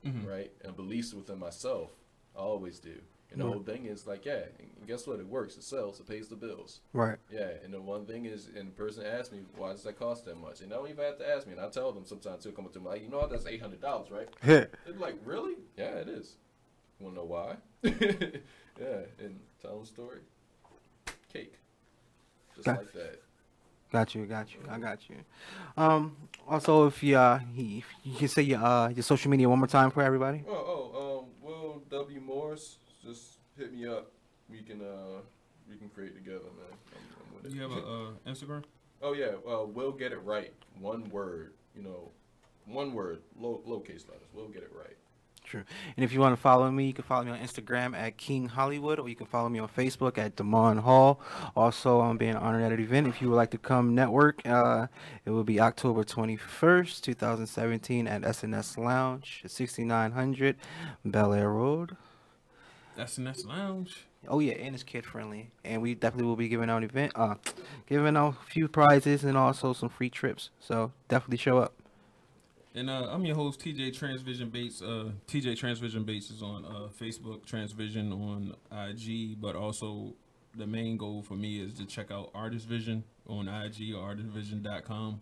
right, and beliefs within myself. I always do, And the whole thing is like, yeah, and guess what? It works. It sells. It pays the bills. Right. Yeah. And the one thing is, and the person asked me, why does that cost that much? And they don't even have to ask me. And I tell them sometimes they'll come up to me like, you know, that's $800, right? Yeah. They're like, really? Yeah, it is. You want to know why? Yeah. And tell them the story. Cake. Just like that. Got you. I got you. Also, if you can say your social media one more time for everybody. Will W Morris, just hit me up. We can create together, man. I'm with it. You have a Instagram? Oh yeah. We'll get it right. One word. You know, one word. Lowercase letters. We'll get it right. True. And if you want to follow me, you can follow me on Instagram at King Hollywood, or you can follow me on Facebook at Damonn Hall. Also, I'm being honored at an event. If you would like to come network, it will be October 21st, 2017 at SNS Lounge, 6900 Bel Air Road. SNS Lounge. Oh yeah, and it's kid friendly. And we definitely will be giving out giving out a few prizes and also some free trips. So definitely show up. And I'm your host, TJ TranceVizion Bates. TJ TranceVizion Bates is on Facebook, TranceVizion on IG, but also the main goal for me is to check out Artist Vision on IG or artistvision.com.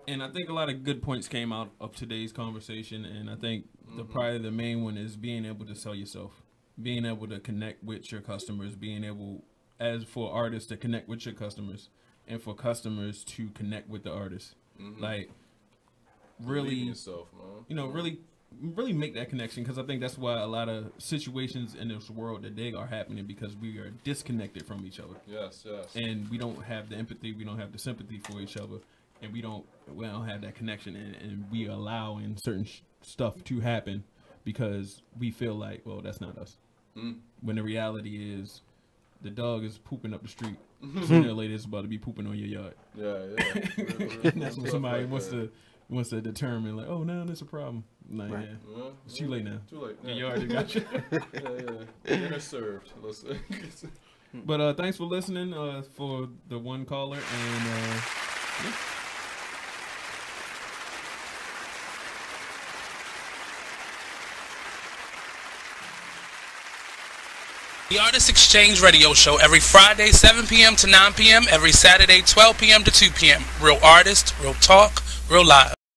And I think a lot of good points came out of today's conversation, and I think probably the main one is being able to sell yourself, being able to connect with your customers, being able, as for artists, to connect with your customers, and for customers to connect with the artists. Like, really, yourself, man. You know, really make that connection, because I think that's why a lot of situations in this world today are happening, because we are disconnected from each other. Yes. And we don't have the empathy, we don't have the sympathy for each other, and we don't have that connection, and we allowing certain stuff to happen because we feel like, well, that's not us. When the reality is, the dog is pooping up the street. Sooner or later, it's about to be pooping on your yard. Yeah. And that's when somebody wants to determine, like, oh, now there's a problem. Like, right. Yeah. It's too late now. Too late. Your yard got you. Yeah. Dinner served. Listen. But thanks for listening for the one caller. And yeah. The Artist Exchange Radio Show every Friday, 7 p.m. to 9 p.m. Every Saturday, 12 p.m. to 2 p.m. Real artists, real talk, real live.